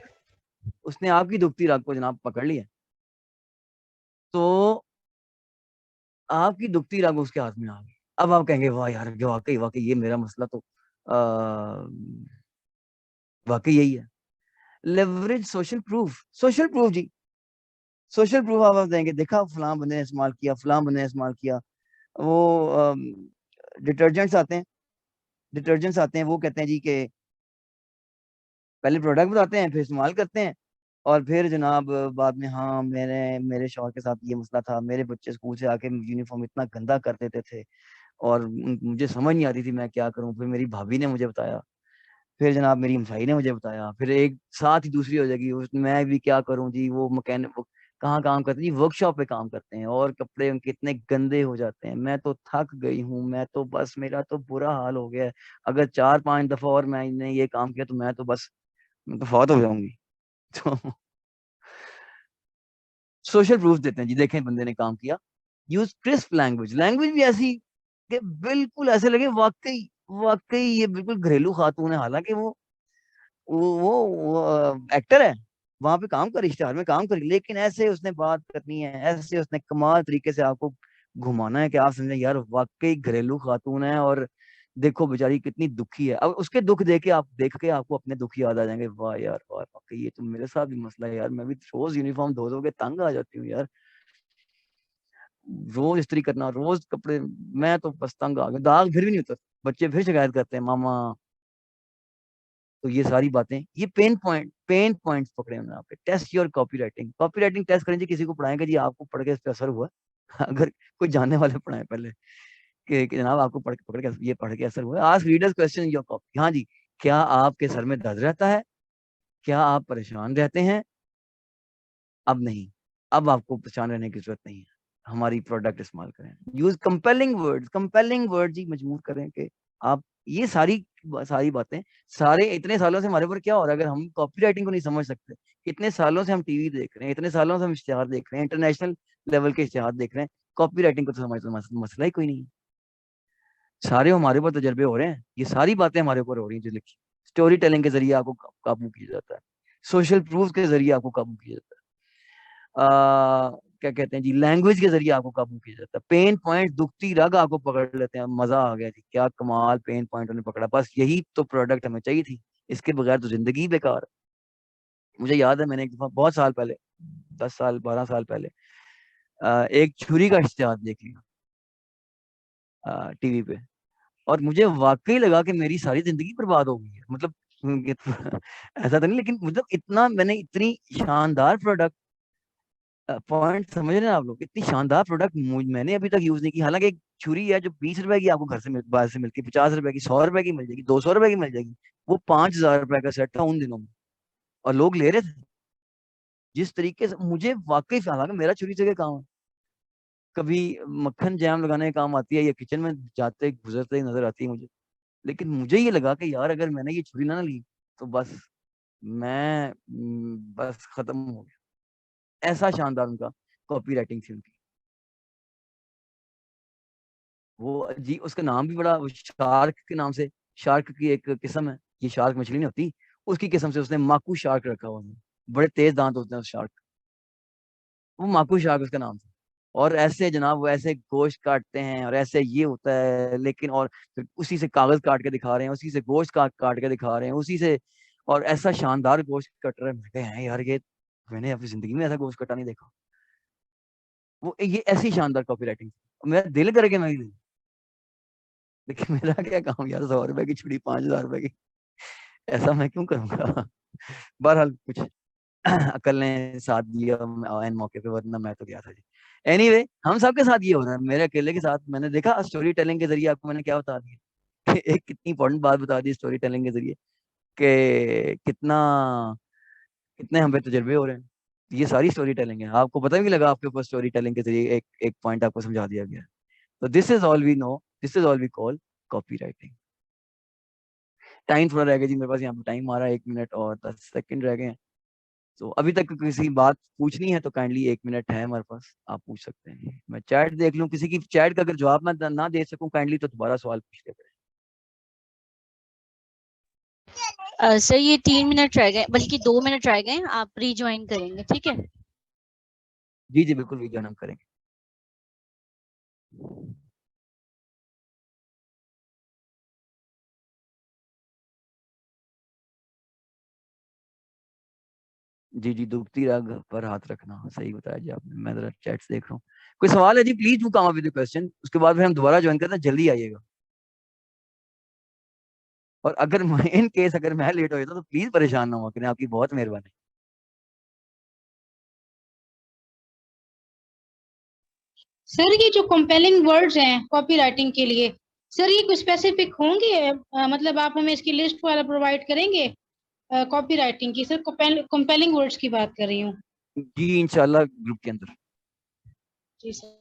उसने आपकी दुखती रग को जनाब पकड़ लिया, तो आपकी दुखती रग उसके हाथ में आ गई। अब आप कहेंगे वाह यार, जो वाकई वाकई ये मेरा मसला तो वाकई यही है। Leverage social proof. Social proof social, सोशल प्रूफ आप देंगे, देखा फलां बंदे ने इस्तेमाल किया, फलां बंदे ने इस्तेमाल किया। वो डिटर्जेंट्स आते हैं, वो कहते हैं जी कि पहले प्रोडक्ट बताते हैं, फिर इस्तेमाल करते हैं, और फिर जनाब बाद में, हाँ मेरे शौहर के साथ ये मसला था, मेरे बच्चे स्कूल से आके यूनिफॉर्म इतना गंदा कर देते थे और मुझे समझ नहीं आती थी मैं क्या करूं। फिर मेरी भाभी ने मुझे बताया, फिर जनाब मेरी भाई ने मुझे बताया, फिर एक साथ ही दूसरी हो जाएगी, मैं भी क्या करूं जी। वो मैकेनिक कहाँ काम करते हैं जी, वर्कशॉप पे काम करते हैं, और कपड़े उनके इतने गंदे हो जाते हैं। मैं तो थक गई हूँ, मैं तो बस, मेरा तो बुरा हाल हो गया है। अगर 4-5 दफा और मैंने ये काम किया तो मैं तो फौत हो जाऊंगी। तो सोशल प्रूफ देते हैं जी, देखें बंदे ने काम किया। यूज क्रिस्प लैंग्वेज, लैंग्वेज भी ऐसी कि बिल्कुल ऐसे लगे वाकई वाकई ये बिल्कुल घरेलू खातून है, हालांकि वो एक्टर है, वहां पे काम कर, इश्तेहार में काम करी, लेकिन ऐसे उसने बात करनी है, ऐसे उसने कमाल तरीके से आपको घुमाना है कि आप समझे यार वाकई घरेलू खातून है, और देखो बेचारी कितनी दुखी है। अब उसके दुख देख के आपको अपने दुख याद आ जाएंगे, वाह यार वाह, वाकई ये तो मेरे साथ भी मसला है यार, मैं भी रोज यूनिफॉर्म धो धो के तंग आ जाती हूँ यार, रोज इस्त्री करना, रोज कपड़े, मैं तो बस तंग आ गया, दाग फिर भी नहीं उतर, बच्चे फिर शिकायत करते हैं मामा। तो ये सारी बातें, ये पेन पॉइंट्स पकड़े हमने यहाँ पे। Test your copywriting test करें जी, किसी को पढ़ाएंगे जी आपको पढ़ के इस पे असर हुआ अगर कोई जानने वाले पढ़ाए पहले कि जनाब आपको पढ़ के ये पढ़ के असर हुआ, ask readers question your copy. हाँ जी, क्या आपके सर में दर्द रहता है, क्या आप परेशान रहते हैं? अब नहीं, अब आपको परेशान रहने की जरूरत नहीं है, हमारी प्रोडक्ट इस्तेमाल करें। यूज कंपेलिंग वर्ड जी, मजबूर करें कि आप, ये सारी सारी बातें, सारे इतने सालों से हमारे ऊपर क्या हो रहा है, अगर हम कॉपी राइटिंग को नहीं समझ सकते, इतने सालों से हम टीवी देख रहे हैं, इतने सालों से हम इश्तेहार देख रहे हैं, इंटरनेशनल लेवल के इश्तेहार देख रहे हैं, कॉपी राइटिंग को तो समझ मसला ही कोई नहीं है। सारे हमारे ऊपर तजर्बे हो रहे हैं, ये सारी बातें हमारे ऊपर हो रही हैं जो लिखी। स्टोरी टेलिंग के जरिए आपको काबू किया जाता है, सोशल प्रूफ के जरिए आपको काबू किया जाता है, क्या कहते हैं जी, लैंग्वेज के जरिए आपको काबू किया जाता है, पेन पॉइंट दुखती रग आपको पकड़ लेते हैं। मजा आ गया जी, क्या कमाल पेन पॉइंट उन्होंने पकड़ा, बस यही तो प्रोडक्ट हमें चाहिए थी, इसके बगैर तो जिंदगी बेकार है। मुझे याद है मैंने एक दफा बहुत साल पहले, 10 साल 12 साल पहले, एक छुरी का इश्तेहार देख लिया टीवी पे, और मुझे वाकई लगा कि मेरी सारी जिंदगी बर्बाद हो गई है, मतलब ऐसा तो नहीं, लेकिन मतलब इतना मैंने, इतनी शानदार प्रोडक्ट, पॉइंट समझ रहे हैं आप लोग, इतनी शानदार प्रोडक्ट मैंने अभी तक यूज नहीं की। हालांकि एक छुरी है जो 20 रुपए की आपको घर से बाहर से मिलती है, 50 रुपए की, 100 रुपए की मिल जाएगी, 200 रुपए की मिल जाएगी, वो 5,000 रुपए का सेट था उन दिनों में, और लोग ले रहे थे। जिस तरीके से मुझे वाकई, हालांकि मेरा छुरी से क्या काम है, कभी मक्खन जैम लगाने का काम आती है, या किचन में जाते गुजरते ही नजर आती है मुझे, लेकिन मुझे ये लगा कि यार अगर मैंने ये छुरी ना ली तो बस मैं बस खत्म हो गया। ऐसा शानदार उनका कॉपी राइटिंग थी उनकी। वो जी, उसका नाम भी बड़ा, शार्क के नाम से, शार्क की एक किस्म है, ये शार्क मछली नहीं होती, उसकी किस्म से उसने माकू शार्क रखा हुआ है। बड़े तेज दांत होते हैं उस शार्क, वो माकू शार्क उसका नाम था। और ऐसे जनाब वो ऐसे गोश्त काटते हैं, और ऐसे ये होता है, लेकिन और फिर उसी से कागज काट के दिखा रहे हैं, उसी से गोश्त काट काट के दिखा रहे हैं, उसी से, और ऐसा शानदार गोश्त कट रहा है। मैं कहा हैं यार, ये मैंने अपनी जिंदगी में ऐसा गोश्त कटा नहीं देखा। वो ये ऐसी शानदार कॉपी राइटिंग, मेरा दिल करके मैं भी, लेकिन मेरा क्या काम यार, 100 रुपए की छुड़ी 5,000 रुपए की, ऐसा मैं क्यों करूंगा। बहरहाल कुछ अकल ने साथ दिया एन मौके पे, वरना मैं तो गया था जी। एनीवे हम सबके साथ ये हो रहा है, मेरे अकेले के साथ। मैंने देखा स्टोरी टेलिंग के जरिए आपको मैंने क्या बता दिया एक कितनी इंपॉर्टेंट बात बता दी स्टोरी टेलिंग के जरिए, कि कितने हम पे तजर्बे हो रहे हैं। ये सारी स्टोरी टेलिंग है, आपको पता भी नहीं लगा, आपके ऊपर स्टोरी टेलिंग के जरिए एक एक पॉइंट आपको समझा दिया गया है। तो this is all we know, this is all we call copywriting. Time थोड़ा रह गया जी मेरे पास, यहाँ पे टाइम आ रहा है 1 मिनट और 10 सेकंड रह गए हैं। तो अभी तक किसी बात पूछनी है तो काइंडली 1 मिनट है हमारे पास, आप पूछ सकते हैं। मैं चैट देख लूँ, किसी की चैट का अगर जवाब मैं ना दे सकूं काइंडली तो दोबारा सवाल पूछ लेते हैं। सर ये 3 मिनट रह गए, बल्कि 2 मिनट रह गए, आप रीज्वाइन करेंगे, ठीक है? जी जी बिल्कुल, वीडियो हम करेंगे। जी जी, दुखती राग पर हाथ रखना, सही बताया जी आपने। मैं जरा चैट्स देख रहा हूँ। कोई सवाल है जी? Please do come up with question, उसके बाद फिर हम दोबारा ज्वाइन करते हैं, जल्दी आइएगा। और अगर इन केस अगर मैं लेट हो जाता तो प्लीज परेशान ना हो, आपकी बहुत मेहरबानी। सर ये जो कंपेलिंग वर्ड्स हैं कॉपी राइटिंग के लिए, सर ये कुछ स्पेसिफिक होंगे? मतलब आप हमें इसकी लिस्ट वाला प्रोवाइड करेंगे कॉपी राइटिंग की? सर कंपेलिंग वर्ड्स की बात कर रही हूँ। जी इंशाल्लाह ग्रुप के अंदर। जी सर।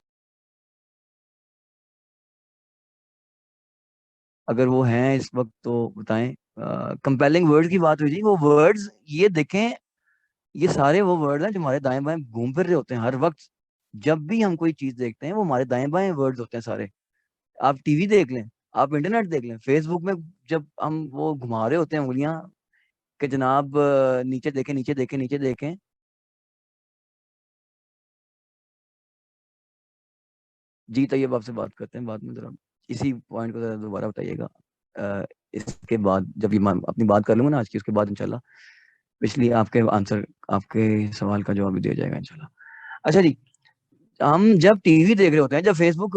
अगर वो हैं इस वक्त तो बताएं। कंपेलिंग वर्ड्स की बात हुई जी, वो वर्ड्स ये देखें, ये सारे वो वर्ड हैं जो हमारे दाएं बाएं घूम फिर रहे होते हैं हर वक्त। जब भी हम कोई चीज देखते हैं वो हमारे दाएं बाएं वर्ड्स होते हैं सारे। आप टीवी देख लें, आप इंटरनेट देख लें, फेसबुक में जब हम वो घुमा रहे होते हैं उंगलियां कि जनाब नीचे देखें, नीचे देखें, नीचे देखें। जी तैयब आपसे बात करते हैं बाद में, जरा इसी पॉइंट को जरा दोबारा बताइएगा। इसके बाद जब ये मैं अपनी बात कर लूंगा ना आज की, उसके बाद इंशाल्लाह पिछली आपके आंसर, आपके सवाल का जवाब भी दिया जाएगा इंशाल्लाह। अच्छा जी, हम जब टीवी देख रहे होते हैं, जब फेसबुक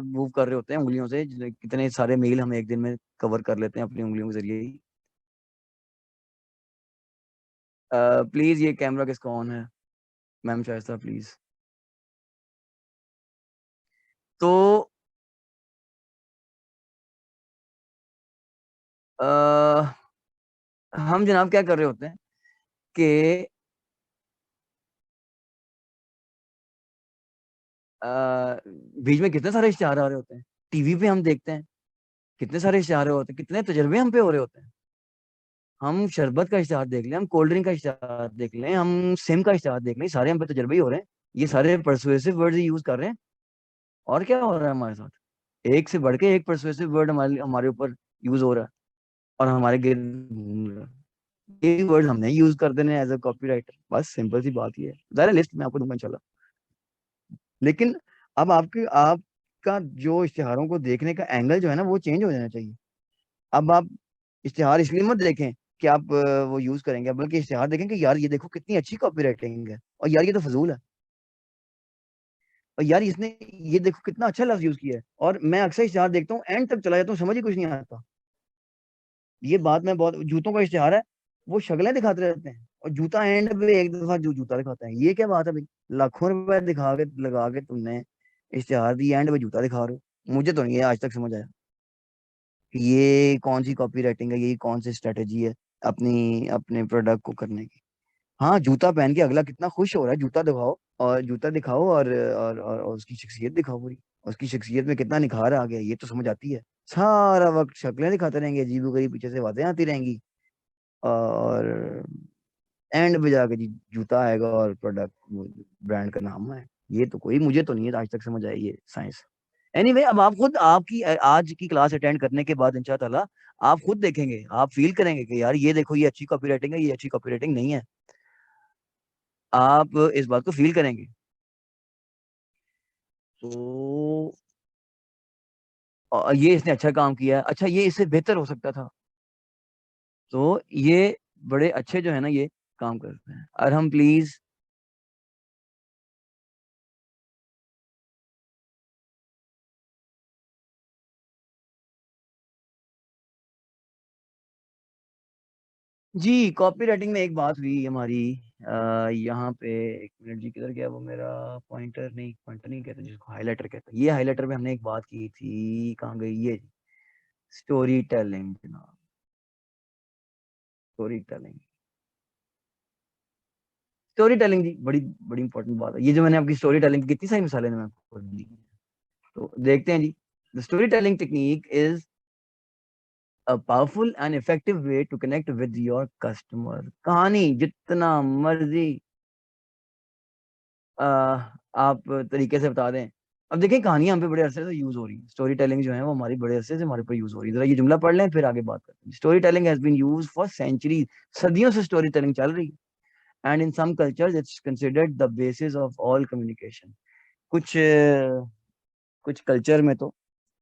मूव कर रहे होते हैं उंगलियों से, कितने सारे मेल हम एक दिन में कवर कर लेते हैं अपनी उंगलियों के जरिए ही। प्लीज ये कैमरा किसका ऑन है? Ma'am Shaista please. तो आ, हम जनाब क्या कर रहे होते हैं कि बीच में कितने सारे इश्तिहार आ रहे होते हैं, टीवी पे हम देखते हैं कितने सारे इश्तिहार होते हैं, कितने तजर्बे हम पे हो रहे होते हैं। हम शरबत का इश्तिहार देख लें, हम कोल्ड ड्रिंक का इश्तिहार देख लें, हम सिम का इश्तिहार देख लें, सारे हम पे तजर्बे ही हो रहे हैं। ये सारे परसुएसिव वर्ड्स यूज कर रहे हैं। और क्या हो रहा है हमारे साथ? एक से बढ़ के एक परसुएसिव वर्ड हमारे हमारे ऊपर यूज हो रहा है और हमारे गिर्द घूम रहा है। ये वर्ड हमने यूज कर देने एज अ कॉपी राइटर, बस सिंपल सी बात ये है। ज़रा लिस्ट में आपको दूंगा इंशाल्लाह। लेकिन अब आपका जो इश्तिहारों को देखने का एंगल जो है ना वो चेंज हो जाना चाहिए। अब आप इश्तिहार इसलिए मत देखें कि आप वो यूज करेंगे, बल्कि इश्तिहार देखें कि यार ये देखो कितनी अच्छी कॉपी राइटिंग है, और यार ये तो फजूल है, और यार इसने ये देखो कितना अच्छा लफ्ज यूज किया है। और मैं अक्सर इश्तिहार देखता हूँ एंड तक चला जाता हूँ, समझ ही कुछ नहीं आता। ये बात मैं बहुत, जूतों का इश्तिहार है, वो शक्लें दिखाते रहते हैं और जूता एंड पे एक दफा जो जूता दिखाता है, ये क्या बात है भाई? लाखों रुपए दिखा के लगा के तुमने इश्तिहार दी, एंड पे जूता दिखा रहे हो। मुझे तो नहीं है आज तक समझ आया कि ये कौन सी कॉपी राइटिंग है, ये कौन सी स्ट्रेटेजी है अपनी अपने प्रोडक्ट को करने की। हाँ जूता पहन के अगला कितना खुश हो रहा है, जूता दिखाओ, और जूता दिखाओ और उसकी शख्सियत दिखाओ पूरी, उसकी शख्सियत में कितना निखार आ गया ये तो समझ आती है। सारा वक्त शक्लें दिखाते रहेंगे, अजीब गरीब पीछे से बातें आती रहेंगी, और एंड पे जाके जी जूता आएगा और प्रोडक्ट ब्रांड का नाम है। ये तो कोई, मुझे तो नहीं है आज तक समझ आई ये साइंस। एनीवे अब आप खुद, आपकी आज की क्लास अटेंड करने के बाद इंशाल्लाह आप खुद देखेंगे, आप फील करेंगे कि यार ये देखो ये अच्छी कॉपी राइटिंग है, ये अच्छी कॉपी राइटिंग नहीं है। आप इस बात को फील करेंगे। तो ये इसने अच्छा काम किया है, अच्छा ये इससे बेहतर हो सकता था। तो ये बड़े अच्छे जो है ना ये काम करते हैं। और हम प्लीज, जी कॉपी राइटिंग में एक बात हुई हमारी, यहाँ पे एक मिनट जी, किधर गया वो मेरा पॉइंटर? नहीं, पॉइंटर नहीं कहते जिसको, हाइलाइटर कहते हैं। ये हाइलाइटर पे हमने एक बात की थी, कहाँ गई ये? स्टोरी टेलिंग जनाब, स्टोरी टेलिंग। स्टोरी टेलिंग जी बड़ी बड़ी इंपॉर्टेंट बात है। ये जो मैंने आपकी स्टोरी टेलिंग की कितनी सारी मिसालें मैं आपको दी, तो देखते हैं जी। The story telling technique is a powerful and effective way to connect with your customer। कहानी जितना मर्जी आप तरीके से बता दें। अब देखें, कहानियां हम पे बड़े अरसे से यूज हो रही है, स्टोरी टेलिंग जो है वो हमारी बड़े अरसे से हमारे पर यूज हो रही है। जरा ये जुमला पढ़ लें फिर आगे बात करते हैं। Storytelling has been used for centuries, सदियों से स्टोरी टेलिंग चल रही है। And in some cultures it's considered the basis of all communication. कुछ कल्चर में तो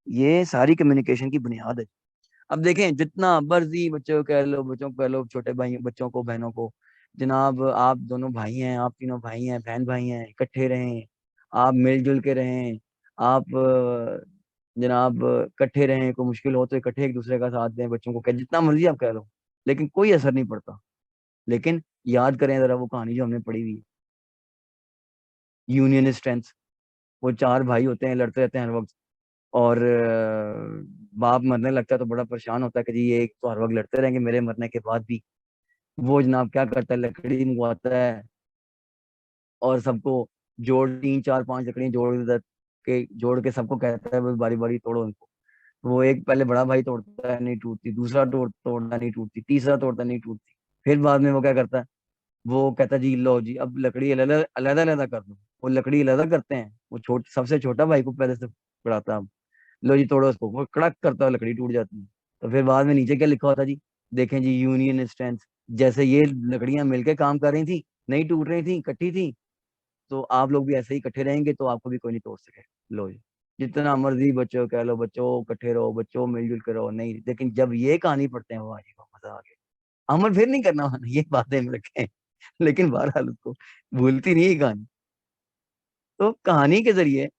ये सारी कम्युनिकेशन की बुनियाद है। अब देखें, जितना मर्जी बच्चों को कह लो, बच्चों को कह लो, छोटे भाई बच्चों को, बहनों को, जनाब आप दोनों भाई हैं, आप तीनों भाई हैं, बहन भाई हैं, इकट्ठे रहें, आप मिलजुल के रहें, आप जनाब इकट्ठे रहें, कोई मुश्किल हो तो इकट्ठे एक दूसरे का साथ दें। बच्चों को कह, जितना मर्जी आप कह लो, लेकिन कोई असर नहीं पड़ता। लेकिन याद करें जरा वो कहानी जो हमने पढ़ी हुई है, यूनियन स्ट्रेंथ। वो चार भाई होते हैं, लड़ते रहते हैं हर वक्त, और बाप मरने लगता है तो बड़ा परेशान होता है कि जी ये एक तो हर वक्त लड़ते रहेंगे मेरे मरने के बाद भी। वो जनाब क्या करता है, लकड़ी मंगवाता है और सबको जोड़, तीन चार पांच लकड़ी जोड़ के सबको कहता है बारी बारी तोड़ो उनको। वो एक पहले बड़ा भाई तोड़ता है, नहीं टूटती, दूसरा तोड़ता नहीं टूटती, तीसरा तोड़ता नहीं टूटती। फिर बाद में वो क्या करता है, वो कहता है जी लो जी अब लकड़ी अलग अलग अलग कर दो। वो लकड़ी अलग करते हैं, वो सबसे छोटा भाई को पहले से पढ़ाता है, लो जी तोड़ो उसको। वो कड़क करता है, लकड़ी टूट जाती है। तो फिर बाद में नीचे क्या लिखा होता जी, देखें जी, यूनियन स्ट्रेंथ। जैसे ये लकड़ियां मिलके काम कर रही थी, नहीं टूट रही थी, इकट्ठी थी, तो आप लोग भी ऐसे ही इकट्ठे रहेंगे तो आपको भी कोई नहीं तोड़ सके। लो जी, जितना मर्जी बच्चों कह लो, बच्चों इकट्ठे रहो, बच्चों मिलजुल के रहो, नहीं। लेकिन जब ये कहानी पढ़ते हैं, वाह जी वाह, मजा आ गया। अमल फिर नहीं करना, ये बातें हम रखें। लेकिन बहरहाल उसको भूलती नहीं है कहानी। तो कहानी के जरिए,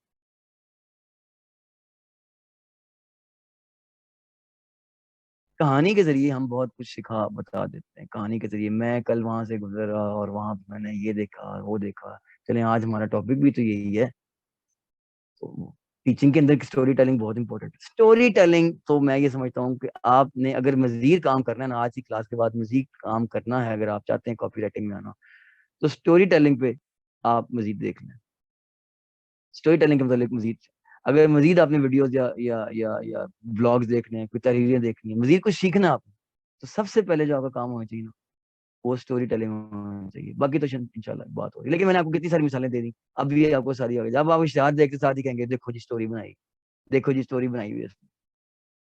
कहानी के जरिए हम बहुत कुछ सिखा बता देते हैं। कहानी के जरिए, मैं कल वहां से गुजरा और वहां मैंने ये देखा वो देखा। चले आज हमारा टॉपिक भी तो यही है। तो टीचिंग के अंदर स्टोरी टेलिंग बहुत इंपॉर्टेंट है। स्टोरी टेलिंग तो मैं ये समझता हूँ कि आपने अगर मजीद काम करना है ना, आज की क्लास के बाद मजीद काम करना है, अगर आप चाहते हैं कॉपी राइटिंग में आना, तो स्टोरी टेलिंग पे आप मजीद देख लें। स्टोरी टेलिंग के मतलब मजीद, अगर मजीद आपने वीडियोस या ब्लॉग्स देखने हैं, कोई तहरीरें देखनी है, मजीद कुछ सीखना है आपने, तो सबसे पहले जो आपका काम होना चाहिए ना, वो स्टोरी टेलिंग होना चाहिए। बाकी तो इंशाल्लाह बात होगी। लेकिन मैंने आपको कितनी सारी मिसालें दे दी, अब ये आपको सारी आ गई। जब आप इश्तिहार देखते साथ ही कहेंगे देखो जी स्टोरी बनाई, देखो जी स्टोरी बनाई हुई है इसने,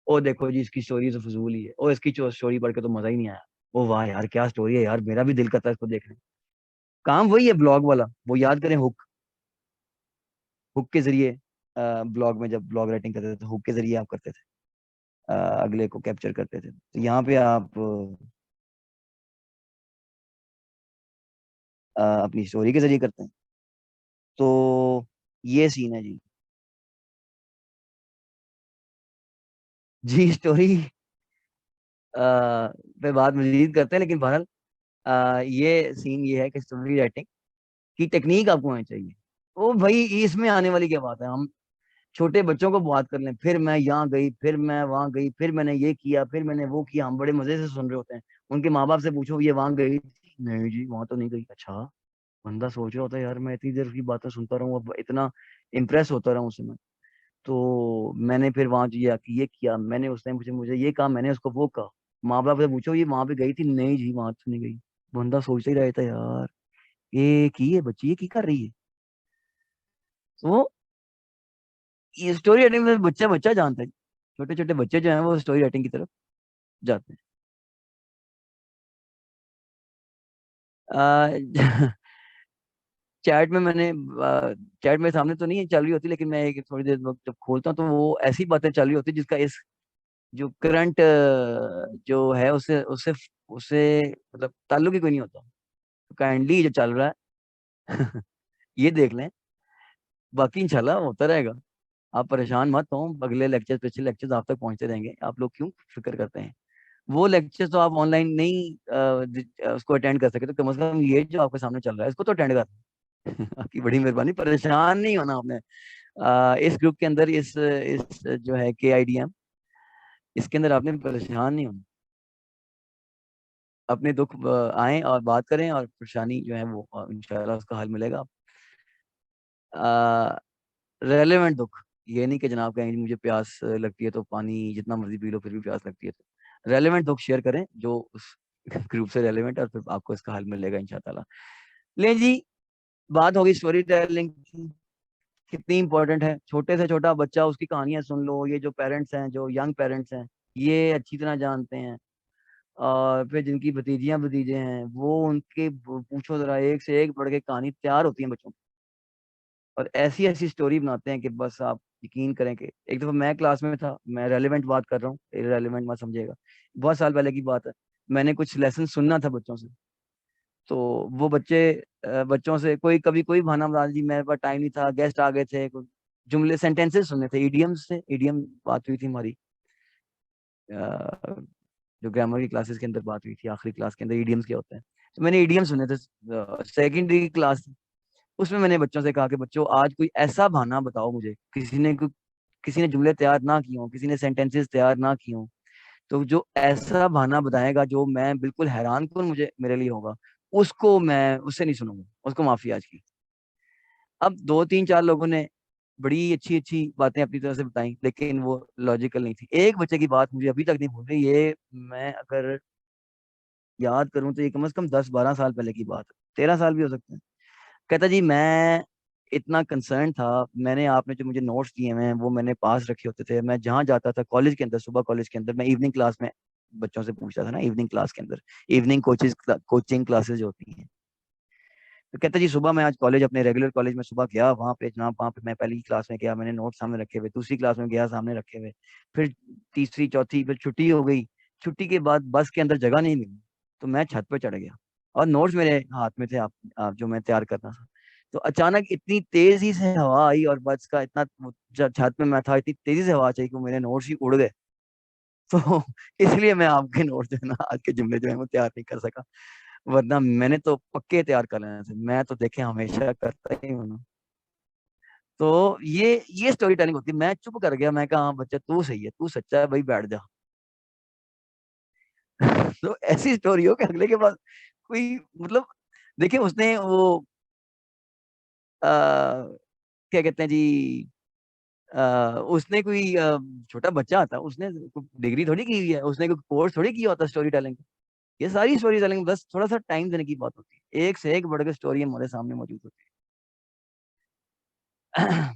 ओ देखो जी इसकी स्टोरी तो फजूल ही है, ओ इसकी स्टोरी पढ़ के तो मजा ही नहीं आया, ओ वाह यार क्या स्टोरी है यार, मेरा भी दिल करता है इसको देखने। काम वही है ब्लॉग वाला, वो याद करें हुक। हुक के जरिए ब्लॉग में जब ब्लॉग राइटिंग करते थे तो हुक के जरिए आप करते थे, अगले को कैप्चर करते थे। तो यहाँ पे आप अपनी स्टोरी के जरिए करते हैं। तो ये सीन है जी। जी स्टोरी पे बात मजीद करते हैं, लेकिन बहरहाल ये सीन ये है कि स्टोरी राइटिंग की टेक्निक आपको आनी चाहिए। ओ भाई इसमें आने वाली क्या बात है, हम छोटे बच्चों को बात कर लें, फिर मैं यहाँ गई, फिर मैं वहां गई, फिर मैंने ये किया, फिर मैंने वो किया, हम बड़े मजे से सुन रहे होते हैं। उनके माँ बाप से पूछो ये वहां गई थी? नहीं जी वहां तो नहीं गई। अच्छा, बंदा सोच रहा होता है यार मैं इतनी देर की बातें सुनता रहूँ, अब इतना इम्प्रेस होता रहूँ उससे मैं। तो मैंने फिर वहां ये किया, मैंने उसने मुझे मुझे ये कहा, मैंने उसको वो कहा। माँ बाप से पूछो ये वहां पे गई थी? नहीं जी वहां तो नहीं गई। बंदा सोचता ही रहता है यार, ये की है बच्ची, ये की कर रही है। तो ये स्टोरी राइटिंग में बच्चा बच्चा जानता है, छोटे छोटे बच्चे जो हैं वो स्टोरी राइटिंग की तरफ जाते हैं। चैट में मैंने चैट मेरे सामने तो नहीं चल रही होती, लेकिन मैं एक थोड़ी देर वक्त जब खोलता हूँ तो वो ऐसी बातें चल रही होती है जिसका इस जो करंट जो है उससे उससे उससे मतलब ताल्लुक ही कोई नहीं होता। तो काइंडली जो चल रहा है ये देख लें, बाकी इंशाल्लाह होता रहेगा। आप परेशान मत हो, अगले लेक्चर पिछले लेक्चर आप तक पहुंचते रहेंगे। आप लोग क्यों फिक्र करते हैं? वो लेक्चर तो आप ऑनलाइन नहीं उसको अटेंड कर सके, तो कम से कम ये जो आपके सामने चल रहा है इसको तो अटेंड कर। आपकी बड़ी मेहरबानी, परेशान नहीं होना आपने। इस ग्रुप के अंदर इस जो है KIDM, इसके अंदर आपने परेशान नहीं होना। अपने दुख आए और बात करें, और परेशानी जो है वो इंशाल्लाह उसका हल मिलेगा। रेलेवेंट दुख, ये नहीं कि जनाब कहेंगे मुझे प्यास लगती है तो पानी जितना मर्जी पी लो फिर भी प्यास लगती है। तो रेलेवेंट दुख शेयर करें जो उस ग्रुप से रेलेवेंट, और फिर आपको इसका हल मिलेगा इंशाल्लाह। ले जी, बात होगी स्टोरी टेलिंग की, कितनी इंपॉर्टेंट है। छोटे से छोटा बच्चा, उसकी कहानियां सुन लो। ये जो पेरेंट्स हैं, जो यंग पेरेंट्स हैं, ये अच्छी तरह जानते हैं। और फिर जिनकी भतीजियां भतीजे हैं, वो उनके पूछो जरा, एक से एक बढ़ के कहानी तैयार होती है बच्चों की। और ऐसी ऐसी स्टोरी बनाते हैं कि बस आप यकीन करें कि एक दफा मैं क्लास में था, मैं रेलेवेंट बात कर रहा हूँ, रेलेवेंट मत समझिएगा, बहुत साल पहले की बात है। मैंने कुछ लेसन सुनना था बच्चों से। तो वो बच्चों से कोई कभी कोई बहाना बता जी, मेरे पास टाइम नहीं था, गेस्ट आ गए थे, कुछ जुमले सेंटेंसेस सुनने थे, इडियम्स से, इडियम बात हुई थी हमारी। जो ग्रामर की क्लासेस के अंदर बात हुई थी, आखिरी क्लास के अंदर इडियम्स क्या होते हैं। तो मैंने इडियम सुने थे, सेकेंडरी की क्लास। उसमें मैंने बच्चों से कहा कि बच्चों आज कोई ऐसा बहाना बताओ मुझे, किसी ने जुमले तैयार ना किए हों, किसी ने सेंटेंसेस तैयार ना किए हों, तो जो ऐसा बहाना बताएगा जो मैं बिल्कुल हैरान कौन मुझे मेरे लिए होगा, उसको मैं उससे नहीं सुनूंगा, उसको माफी आज की। अब दो तीन चार लोगों ने बड़ी अच्छी अच्छी बातें अपनी तरफ से बताई, लेकिन वो लॉजिकल नहीं थी। एक बच्चे की बात मुझे अभी तक नहीं भूल रही, ये मैं अगर याद करूं तो ये कम से कम 10-12 साल पहले की बात है, 13 साल भी हो सकते हैं। कहता जी मैं इतना कंसर्न था, मैंने आपने जो मुझे नोट्स दिए हैं वो मैंने पास रखे होते थे, मैं जहाँ जाता था कॉलेज के अंदर, सुबह कॉलेज के अंदर, मैं इवनिंग क्लास में बच्चों से पूछता था ना, इवनिंग क्लास के अंदर, इवनिंग कोचिंग क्लासेस जो होती हैं। तो कहता जी सुबह मैं आज कॉलेज, अपने रेगुलर कॉलेज में सुबह गया, वहाँ पे जनाब, वहाँ पे मैं पहली क्लास में गया, मैंने नोट सामने रखे हुए, दूसरी क्लास में गया सामने रखे हुए, फिर तीसरी चौथी, फिर छुट्टी हो गई। छुट्टी के बाद बस के अंदर जगह नहीं मिली, तो मैं छत पे चढ़ गया, और नोट्स मेरे हाथ में थे, आप जो मैं तैयार करना था। तो अचानक इतनी तेजी से हवा आई, और बस का इतना, जब छत में मैं था, इतनी तेजी से हवा चाहिए कि मेरे नोट्स ही उड़ गए। तो इसलिए मैं आपके नोट्स जो है ना, आज के जुमले जो है वो तैयार नहीं कर सका, वरना मैंने तो पक्के तैयार कर लेने थे। मैं तो देखे हमेशा करता ही हूँ ना। तो ये स्टोरी टेलिंग होती है। मैं चुप कर गया, मैं कहा हाँ बच्चा तू सही है, तू सच्चा है भाई, बैठ जा। तो ऐसी स्टोरी हो कि अगले के पास कोई, मतलब देखिए उसने वो क्या कहते हैं जी, उसने कोई छोटा बच्चा था, उसने डिग्री थोड़ी की हुई है, उसने कोई कोर्स थोड़ी किया होता स्टोरी टेलिंग। ये सारी स्टोरी टेलिंग बस थोड़ा सा टाइम देने की बात होती है, एक से एक बढ़कर स्टोरी हमारे सामने मौजूद होती है।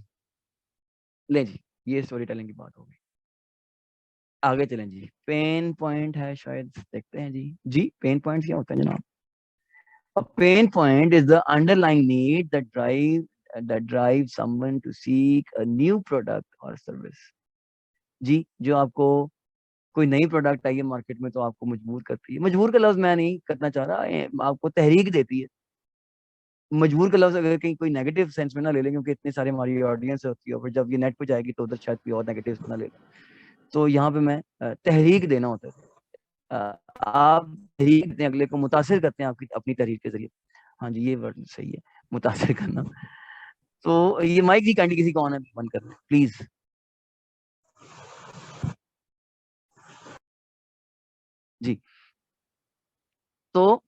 ले जी, ये स्टोरी टेलिंग की बात होगी। आगे चलें जी, पेन पॉइंट है शायद, देखते हैं जी। जी पेन पॉइंट क्या होता है जनाब? A pain point is the underlying need that drives someone to seek a new product or service. जी, जो आपको कोई नई प्रोडक्ट आई है मार्केट में तो आपको मजबूर करती है। मजबूर का लफ्ज मैं नहीं करना चाह रहा, आपको तहरीक देती है। मजबूर का लफ्ज अगर कहीं कोई नेगेटिव सेंस में ना ले लें, क्योंकि इतनी सारी हमारी ऑडियंस होती है, और फिर जब ये नेट पे जाएगी तो उधर शायद कोई और नेगेटिव ना ले लें। तो यहाँ पे मैं तहरीक देना होता है। आप तहरीक दें, अगले को मुतासिर करते हैं आपकी अपनी तहरीक के जरिए। हाँ जी, ये वर्ड सही है, मुतासिर करना। तो ये माइक भी काइंडली किसी को ऑन है बंद कर प्लीज। जी, तो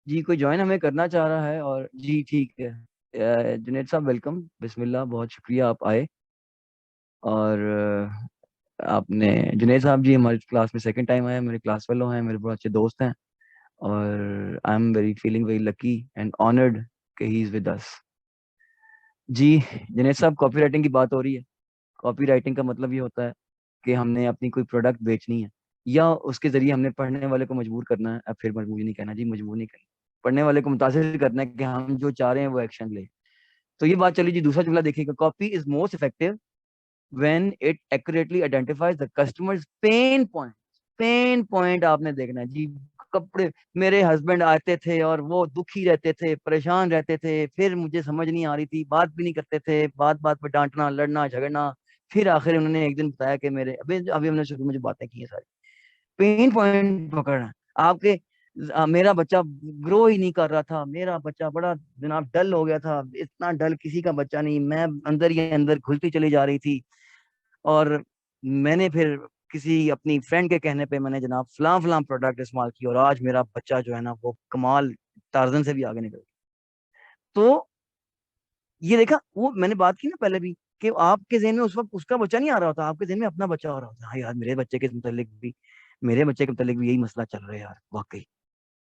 जी कोई ज्वाइन हमें करना चाह रहा है, और जी ठीक है। जुनेद साहब वेलकम, बिस्मिल्लाह, बहुत शुक्रिया आप आए। और आपने, जुनेद साहब जी हमारी क्लास में सेकंड टाइम आए, मेरे क्लास फेलो हैं, मेरे बहुत अच्छे दोस्त हैं, और I am very feeling very lucky and honoured कि ही इज विद अस। जी जुनेद साहब, कॉपी राइटिंग की बात हो रही है। कॉपी राइटिंग का मतलब ये होता है कि हमने अपनी कोई प्रोडक्ट बेचनी है, या उसके जरिए हमने पढ़ने वाले को मजबूर करना है। अब फिर मजबूर नहीं कहना जी, मजबूर नहीं करना, पढ़ने वाले को मुतासिर करना है कि हम जो चाह रहे हैं वो एक्शन ले। तो ये बात चली जी। दूसरा जुमला देखिएगा, copy is most effective when it accurately identifies the customer's pain point. Pain point आपने देखना है जी। कपड़े, मेरे हस्बैंड आते थे और वो दुखी रहते थे, परेशान रहते थे, फिर मुझे समझ नहीं आ रही थी, बात भी नहीं करते थे, बात बात पर डांटना, लड़ना, झगड़ना। फिर आखिर उन्होंने एक दिन बताया कि मेरे अभी अभी हमने शुरू में जो बातें की हैं सारी, पेन पॉइंट पकड़ना आपके। मेरा बच्चा ग्रो ही नहीं कर रहा था, मेरा बच्चा बड़ा जनाब डल हो गया था, इतना डल किसी का बच्चा नहीं, मैं अंदर ही अंदर घुलती चली जा रही थी। और मैंने फिर किसी अपनी फ्रेंड के कहने पे मैंने जनाब फलां फलां प्रोडक्ट इस्तेमाल किया और आज मेरा बच्चा जो है ना वो कमाल, टार्जन से भी आगे निकल गया। तो ये देखा, वो मैंने बात की ना पहले भी कि आपके ज़हन में उस वक्त उसका बच्चा नहीं आ रहा होता, आपके ज़हन में अपना बच्चा आ रहा होता है। हाँ यार, मेरे बच्चे के मुतालिक भी यही मसला चल रहा है यार, वाकई।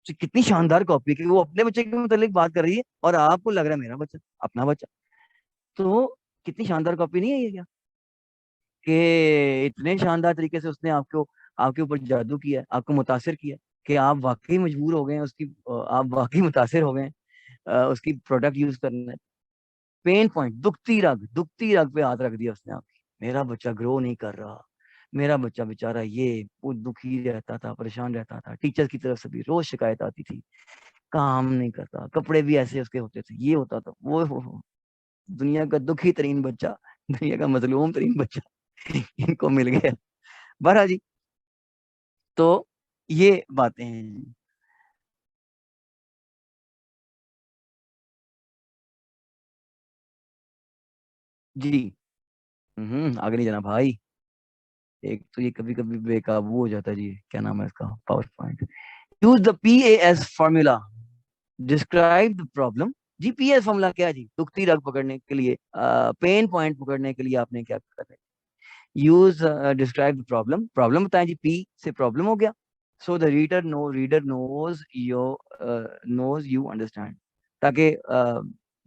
तो कितनी शानदार कॉपी है कि वो अपने बच्चे के मुतालिक बात कर रही है और आपको लग रहा है मेरा बच्चा, अपना बच्चा। तो कितनी शानदार कॉपी नहीं है ये क्या, कि इतने शानदार तरीके से उसने आपको, आपके ऊपर जादू किया है, आपको मुतासिर किया कि आप वाकई मजबूर हो गए हैं उसकी, आप वाकई मुतासिर हो गए हैं उसकी प्रोडक्ट यूज करने। पेन पॉइंट, दुखती रग पे हाथ रख दिया उसने आपकी। मेरा बच्चा ग्रो नहीं कर रहा, मेरा बच्चा बेचारा ये वो दुखी रहता था, परेशान रहता था, टीचर की तरफ से भी रोज शिकायत आती थी, काम नहीं करता, कपड़े भी ऐसे उसके होते थे, ये होता था वो हो। दुनिया का दुखी तरीन बच्चा, दुनिया का मजलूम तरीन बच्चा इनको मिल गया। बहरहाल जी, तो ये बातें हैं जी। आगे नहीं जाना भाई। एक तो ये कभी कभी बेकाबू हो जाता है जी, क्या नाम है इसका, PowerPoint. Use the PAS formula, describe the problem. जी PAS फॉर्मूला क्या है जी, दुखती रग पकड़ने के लिए, पेन पॉइंट पकड़ने के लिए आपने क्या करना है, use describe the problem, problem बताएं जी, P से प्रॉब्लम हो गया। So the reader knows your knows you understand, ताकि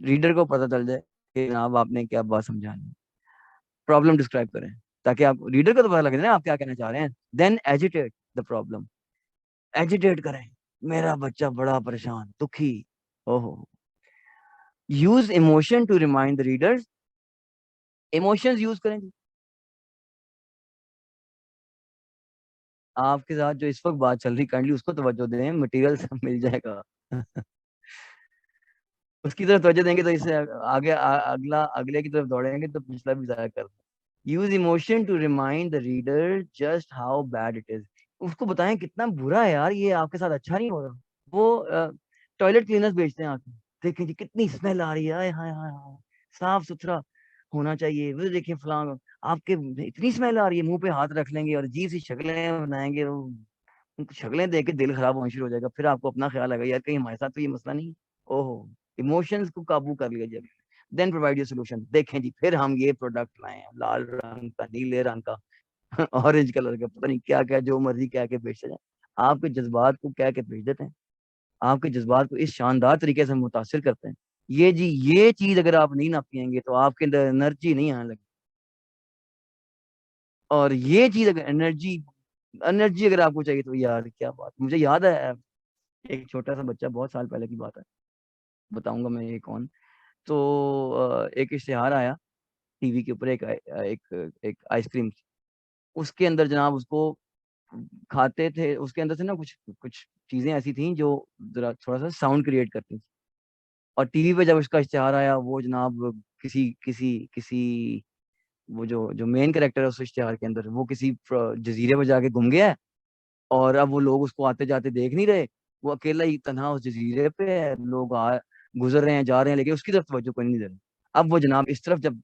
रीडर को पता चल जाए कि जनाब आपने क्या बात समझानी है। प्रॉब्लम डिस्क्राइब करें ताकि आप रीडर को तो पता लगे ना आप क्या कहना चाह रहे हैं। Then agitate the problem, agitate करें, मेरा बच्चा बड़ा परेशान दुखी, ओहो। Use emotion to remind the readers, emotions use करें। आपके साथ जो इस वक्त बात चल रही, काइंडली उसको तवज्जो दें, मटेरियल सब मिल जाएगा उसकी तरफ तवज्जो देंगे तो इससे आगे अगला, अगले की तरफ दौड़ेंगे तो पिछला भी जाया कर। Use emotion to remind the reader just how bad it is, उसको बताएं कितना बुरा है यार ये, आपके साथ अच्छा नहीं हो रहा। वो टॉयलेट क्लीनर्स बेचते हैं आके, देखें जी कितनी स्मेल आ रही है, हाय हाय हाय हाय, साफ सुथरा होना चाहिए, वो देखिए फलां, आपके इतनी स्मेल आ रही है, मुंह पे हाथ रख लेंगे और अजीब सी शक्लें बनाएंगे, वो उनको शक्लें देख के दिल खराब होना शुरू हो जाएगा, फिर आपको अपना ख्याल आएगा यार कहीं हमारे साथ तो ये मसला नहीं है। ओहो, इमोशंस को काबू कर लिया जब, देन प्रोवाइड योर सोल्यूशन। देखें जी फिर हम ये प्रोडक्ट लाए हैं, लाल रंग का, नीले रंग का ऑरेंज कलर का, पता नहीं क्या क्या जो मर्जी क्या के बेचते हैं, आपके जज्बात को क्या के बेच देते हैं, आपके जज्बात को इस शानदार तरीके से मुतासिर करते हैं। ये जी, ये चीज अगर आप नहीं ना पियेंगे तो आपके अंदर एनर्जी नहीं आने लगी। और ये चीज अगर एनर्जी, एनर्जी अगर आपको चाहिए तो यार क्या बात, मुझे याद है एक छोटा सा बच्चा, बहुत साल पहले की बात है, बताऊंगा मैं ये कौन। तो एक इश्तिहार आया टीवी के ऊपर, एक आइसक्रीम, उसके अंदर जनाब उसको खाते थे, उसके अंदर से ना कुछ कुछ चीजें ऐसी थी जो जरा थोड़ा सा साउंड क्रिएट करती थी। और टीवी पे जब उसका इश्तिहार आया, वो जनाब किसी किसी किसी वो जो जो मेन कैरेक्टर है उस इश्तिहार के अंदर, वो किसी जजीरे पे जाके घूम गया है। और अब वो लोग उसको आते जाते देख नहीं रहे, वो अकेला ही तनहा उस जजीरे पे है, लोग गुजर रहे हैं, जा रहे हैं, लेकिन उसकी तरफ तवज्जो कोई नहीं दे रहा। अब वो जनाब इस तरफ जब,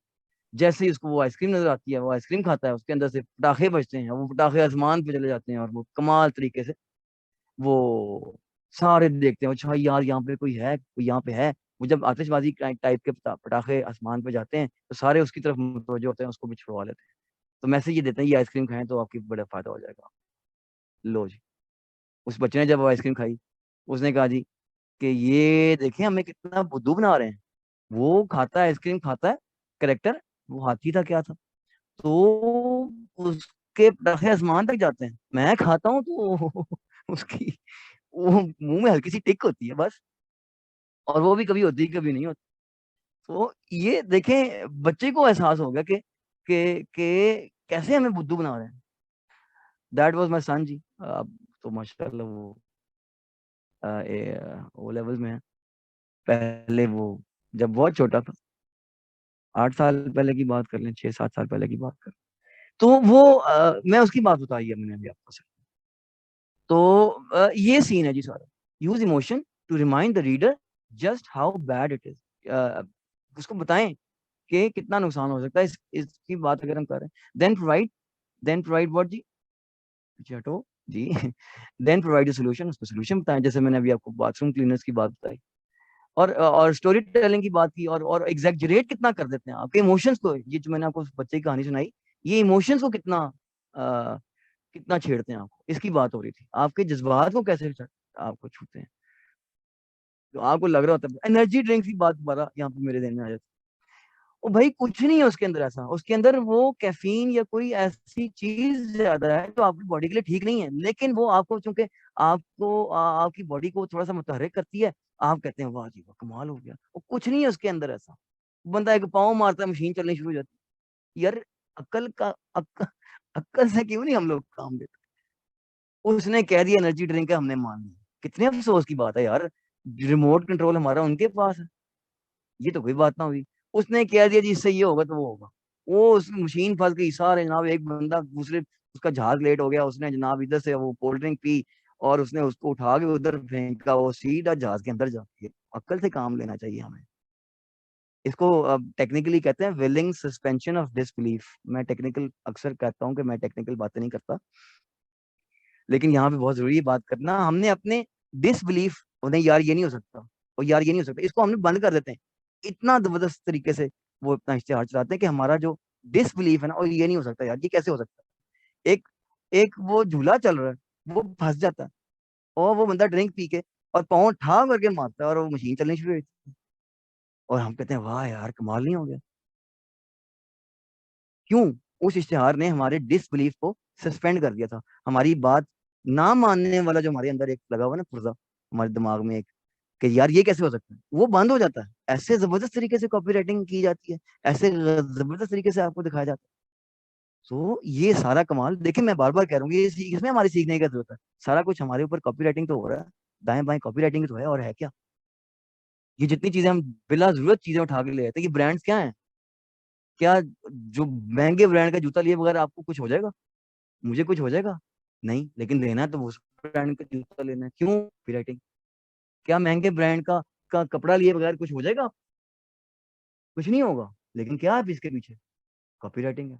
जैसे ही उसको वो आइसक्रीम नजर आती है, वो आइसक्रीम खाता है, उसके अंदर से पटाखे बजते हैं, वो पटाखे आसमान पे चले जाते हैं और वो कमाल तरीके से वो सारे देखते हैं, अच्छा यार यहाँ पे कोई है, कोई यहाँ पे है। वो जब आतिशबाजी टाइप के पटाखे आसमान पे जाते हैं तो सारे उसकी तरफ मुतवज्जो होते हैं, उसको भी छुड़वा लेते हैं। तो मैसेज ये देते हैं, ये आइसक्रीम खाएं तो आपकी बड़ा फायदा हो जाएगा। लो जी, उस बच्चे ने जब वो आइसक्रीम खाई, उसने कहा जी कि ये देखें हमें कितना बुद्धू बना रहे हैं, वो खाता है आइसक्रीम खाता है करेक्टर, वो हाथी था क्या था, तो उसके पटाखे आसमान तक जाते हैं, मैं खाता हूँ तो उसकी वो मुंह में हल्की सी टिक होती है बस, और वो भी कभी होती है कभी नहीं होती। तो ये देखें बच्चे को एहसास हो गया कि के कैसे हमें बुद्धू बना रहे हैं। दैट वाज माय सन जी। अब तो माशाल्लाह वो ओ लेवल में है। पहले वो जब बहुत छोटा था, 8 साल पहले की बात कर लें, 6-7 साल पहले की बात कर, तो वो मैं उसकी बात बताई है मैंने अभी आपको सर। तो ये सीन है जी सारा। Use emotion to remind the reader just how bad it is. उसको बताएं कि कितना नुकसान हो सकता है इसकी बात अगर हम कर रहे हैं। देन प्रोवाइड व्हाट जी, पीछे हटो जी। देन प्रोवाइड अ सोल्यूशन, उसको सोल्यूशन बताएं। जैसे मैंने अभी आपको बाथरूम क्लीनर्स की बात बताई, और स्टोरी टेलिंग की बात की, और एग्जैजरेट कितना कर देते हैं आपके इमोशंस को। ये जो मैंने आपको बच्चे की कहानी सुनाई, ये इमोशंस को अ, कितना छेड़ते हैं आपको, इसकी बात हो रही थी। आपके जज्बात को कैसे आपको छूते हैं, तो आपको लग रहा होता है। एनर्जी ड्रिंक की बात दोबारा यहाँ पे मेरे ध्यान में आ जाती है। ओ भाई कुछ नहीं है उसके अंदर ऐसा, उसके अंदर वो कैफीन या कोई ऐसी चीज ज्यादा है जो आपकी बॉडी के लिए ठीक नहीं है, लेकिन वो आपको चूंकि आपकी बॉडी को थोड़ा सा मुतहरिक करती है, आप कहते हैं वाह जी वाह कमाल हो गया। वो कुछ नहीं है उसके अंदर ऐसा। बंदा एक पाँव मारता है, मशीन चलनी शुरू हो जाती है। यार अक्ल का अक्ल से क्यों नहीं हम लोग काम लेते। उसने कह दिया एनर्जी ड्रिंक है, हमने मान लिया। कितने अफसोस की बात है यार, रिमोट कंट्रोल हमारा उनके पास है। ये तो कोई बात ना हुई। उसने कह दिया जी इससे ये होगा तो वो होगा। वो उस मशीन फंस गई सारे जनाब। एक बंदा दूसरे, उसका जहाज लेट हो गया, उसने जनाब इधर से वो कोल्ड ड्रिंक पी और उसने उसको उठा के उधर फेंका, वो सीधा जहाज के अंदर जाती है। अक्ल से काम लेना चाहिए हमें। इसको अब टेक्निकली कहते हैं विलिंग सस्पेंशन ऑफ डिसबिलीफ। मैं टेक्निकल अक्सर कहता हूँ कि मैं टेक्निकल बातें नहीं करता, लेकिन यहाँ पे बहुत जरूरी है बात करना। हमने अपने डिसबिलीफ, नहीं यार ये नहीं हो सकता, और यार ये नहीं हो सकता, इसको हमने बंद कर देते हैं। इतना जबरदस्त तरीके से वो अपना इश्तेहार चलाते हैं कि हमारा जो डिसबिलीफ है ना, और ये नहीं हो सकता यार, ये कैसे हो सकता है। एक एक वो झूला चल रहा है, वो फंस जाता है, और वो बंदा ड्रिंक पी के और पाँव ठा करके मारता है, और वो मशीन चलनी शुरू हुई, और हम कहते हैं वाह यार कमाल नहीं हो गया। क्यों? उस इश्तेहार ने हमारे डिसबिलीफ को सस्पेंड कर दिया था। हमारी बात ना मानने वाला जो हमारे अंदर एक लगा हुआ ना पुर्जा, हमारे दिमाग में एक, कि यार ये कैसे हो सकता है, वो बंद हो जाता है। ऐसे जबरदस्त तरीके से कॉपी राइटिंग की जाती है, ऐसे जबरदस्त तरीके से आपको दिखाया जाता है। तो ये सारा कमाल देखिए, मैं बार बार कह रहा हूँ, ये इसमें हमारी सीखने की जरूरत है। सारा कुछ हमारे ऊपर कॉपी राइटिंग तो हो रहा है, दाएं बाएं कॉपी राइटिंग तो है, और है क्या। ये जितनी चीजें हम बिला जरूरत चीजें उठा के ले आते हैं, ये ब्रांड्स क्या है, क्या जो महंगे ब्रांड का जूता लिए बगैर आपको कुछ हो जाएगा, मुझे कुछ हो जाएगा? नहीं, लेकिन लेना है तो उस ब्रांड का जूता लेना है। क्यों? Copy writing. क्या महंगे ब्रांड का कपड़ा लिए बगैर कुछ हो जाएगा? कुछ नहीं होगा, लेकिन क्या है इसके पीछे? कॉपी राइटिंग है।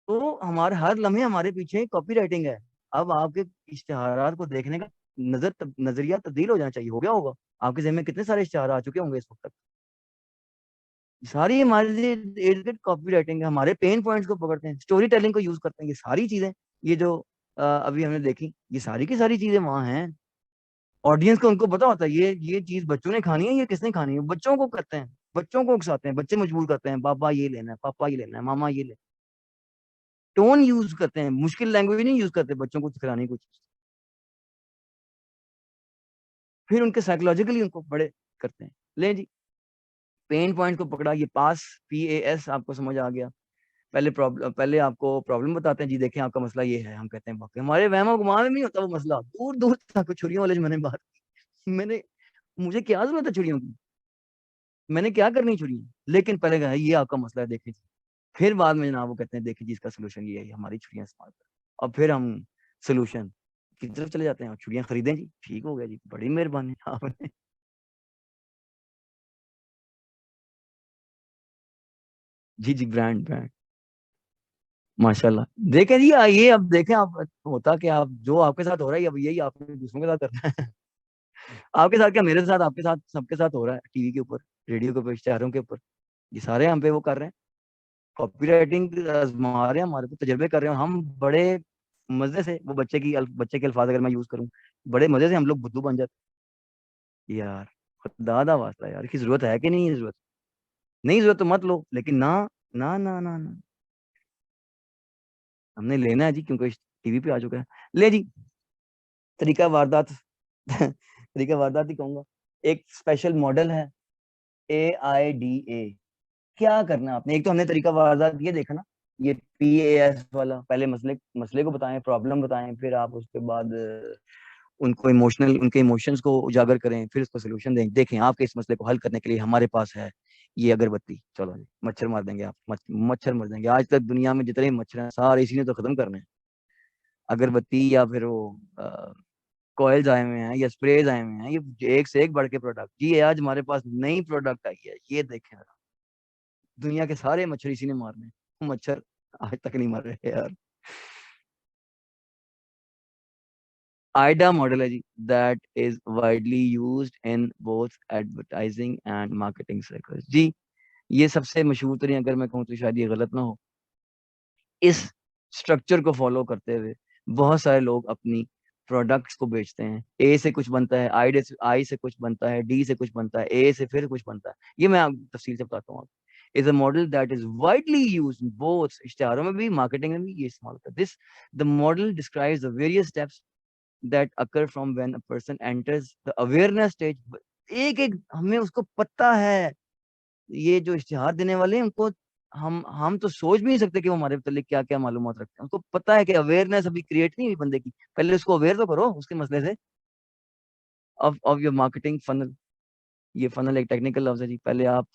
तो हमारे हर लम्हे हमारे पीछे कॉपी राइटिंग है। अब आपके इश्तेहारात को देखने का नजरिया तब्दील हो जाना चाहिए। हो गया होगा आपके ज़हन में कितने सारे इश्तेहार आ चुके होंगे इस वक्त तक। सारी हमारे इर्द गिर्द कॉपी राइटिंग है। हमारे पेन पॉइंट्स को पकड़ते हैं, स्टोरी टेलिंग को यूज करते हैं। ये सारी चीजें, ये जो अभी हमने देखी, ये सारी की सारी चीजें वहां हैं। ऑडियंस को उनको पता होता है ये चीज बच्चों ने खानी है, ये किसने खानी है। बच्चों को करते हैं, बच्चों को उकसाते हैं, बच्चे मजबूर करते हैं, पापा ये लेना है, पापा ये लेना है, मामा ये लेना है। टोन यूज करते हैं, मुश्किल लैंग्वेज नहीं यूज करते बच्चों को सिखाने की कुछ। फिर उनके साइकोलॉजिकली उनको बड़े करते हैं। ले जी, पेन पॉइंट को पकड़ा, ये PAS आपको समझ आ गया। पहले आपको प्रॉब्लम बताते हैं जी, देखें आपका मसला ये है। हम कहते हैं बाकी हमारे वहम गुमान में नहीं होता वो मसला, दूर दूर तक छुरियों वाले जो मैंने बात की। मुझे क्या जरूरत है छुरियों की, मैंने क्या करनी छुरी। लेकिन पहले कहा ये आपका मसला है, देखें। फिर बाद में जनाब वो कहते हैं देखिए जी इसका सोल्यूशन ये है, हमारी छुरियां इस्तेमाल करें। और फिर हम सोल्यूशन की तरफ चले जाते हैं, और छुरियां खरीदें जी, ठीक हो गया जी, बड़ी मेहरबानी आपने। जी जी, ब्रांड ब्रांड, माशाल्लाह। देखें जी, ये अब देखें आप, होता कि आप जो आपके साथ हो रहा है अब यही आपने दूसरों के साथ करना है। आपके साथ क्या, मेरे साथ, आपके साथ, सबके साथ हो रहा है। टीवी के ऊपर, रेडियो के ऊपर, इश्तेहारों के ऊपर, ये सारे हम पे वो कर रहे हैं, कॉपी राइटिंग आजमा रहे हैं, हमारे को तजर्बे कर रहे हैं। हम बड़े मजे से, वो बच्चे के अल्फाज अगर मैं यूज करूं, बड़े मजे से हम लोग बुद्धू बन जाते हैं। यार खुदा दा वास्ता यार, इसकी जरूरत है कि नहीं है जरूरत? नहीं जरूरत तो मत लो, लेकिन ना ना ना ना ना, हमने लेना है जी, क्योंकि टीवी पे आ चुका है। ले जी, तरीका वारदात। तरीका वारदात ही कहूंगा। एक स्पेशल मॉडल है AIDA, क्या करना है आपने। एक तो हमने तरीका वाज़ा ये देखा ना, ये PAS वाला, पहले मसले मसले को बताएं, प्रॉब्लम बताएं, फिर आप उसके बाद उनको इमोशनल, उनके इमोशंस को उजागर करें, फिर उसको सोल्यूशन दें। देखें आपके इस मसले को हल करने के लिए हमारे पास है ये अगरबत्ती, चलो जी मच्छर मार देंगे आप, मच्छर मर जाएंगे। आज तक दुनिया में जितने मच्छर हैं सारे इसी ने तो खत्म करने हैं। अगरबत्ती या फिर वो कॉइल्स आए हुए हैं या स्प्रेज आए हुए हैं, ये एक से एक बढ़ के प्रोडक्ट। जी आज हमारे पास नई प्रोडक्ट आई है, ये देखें जरा। दुनिया के सारे मच्छर इसी ने मारने हैं। मच्छर आज तक नहीं मर रहे यार। आइडा मॉडल है जी, that is widely used in both advertising and marketing circles. जी ये सबसे मशहूर तरीन, अगर मैं कहूँ तो शायद ये गलत ना हो, इस स्ट्रक्चर को फॉलो करते हुए बहुत सारे लोग अपनी प्रोडक्ट्स को बेचते हैं। ए से कुछ बनता है, आई से कुछ बनता है, डी से कुछ बनता है, ए से फिर कुछ बनता है। ये मैं आपको तफसील से बताता हूँ। Is a model that is widely used in both, इश्तिहारों में भी मार्केटिंग में भी ये इस्तेमाल होता है। This the model describes the various steps that occur from when a person enters the awareness stage। एक एक हमें उसको पता है। ये जो इश्तिहार देने वाले हैं उनको हम तो सोच भी नहीं सकते कि वो हमारे मतलब क्या क्या मालूमात रखते हैं। उनको पता है कि अवेयरनेस अभी क्रिएट नहीं हुई बंदे की, पहले उसको अवेयर तो करो उसके मसले से। Of your marketing funnel. ये फनल एक टेक्निकल लफ्ज है जी। पहले आप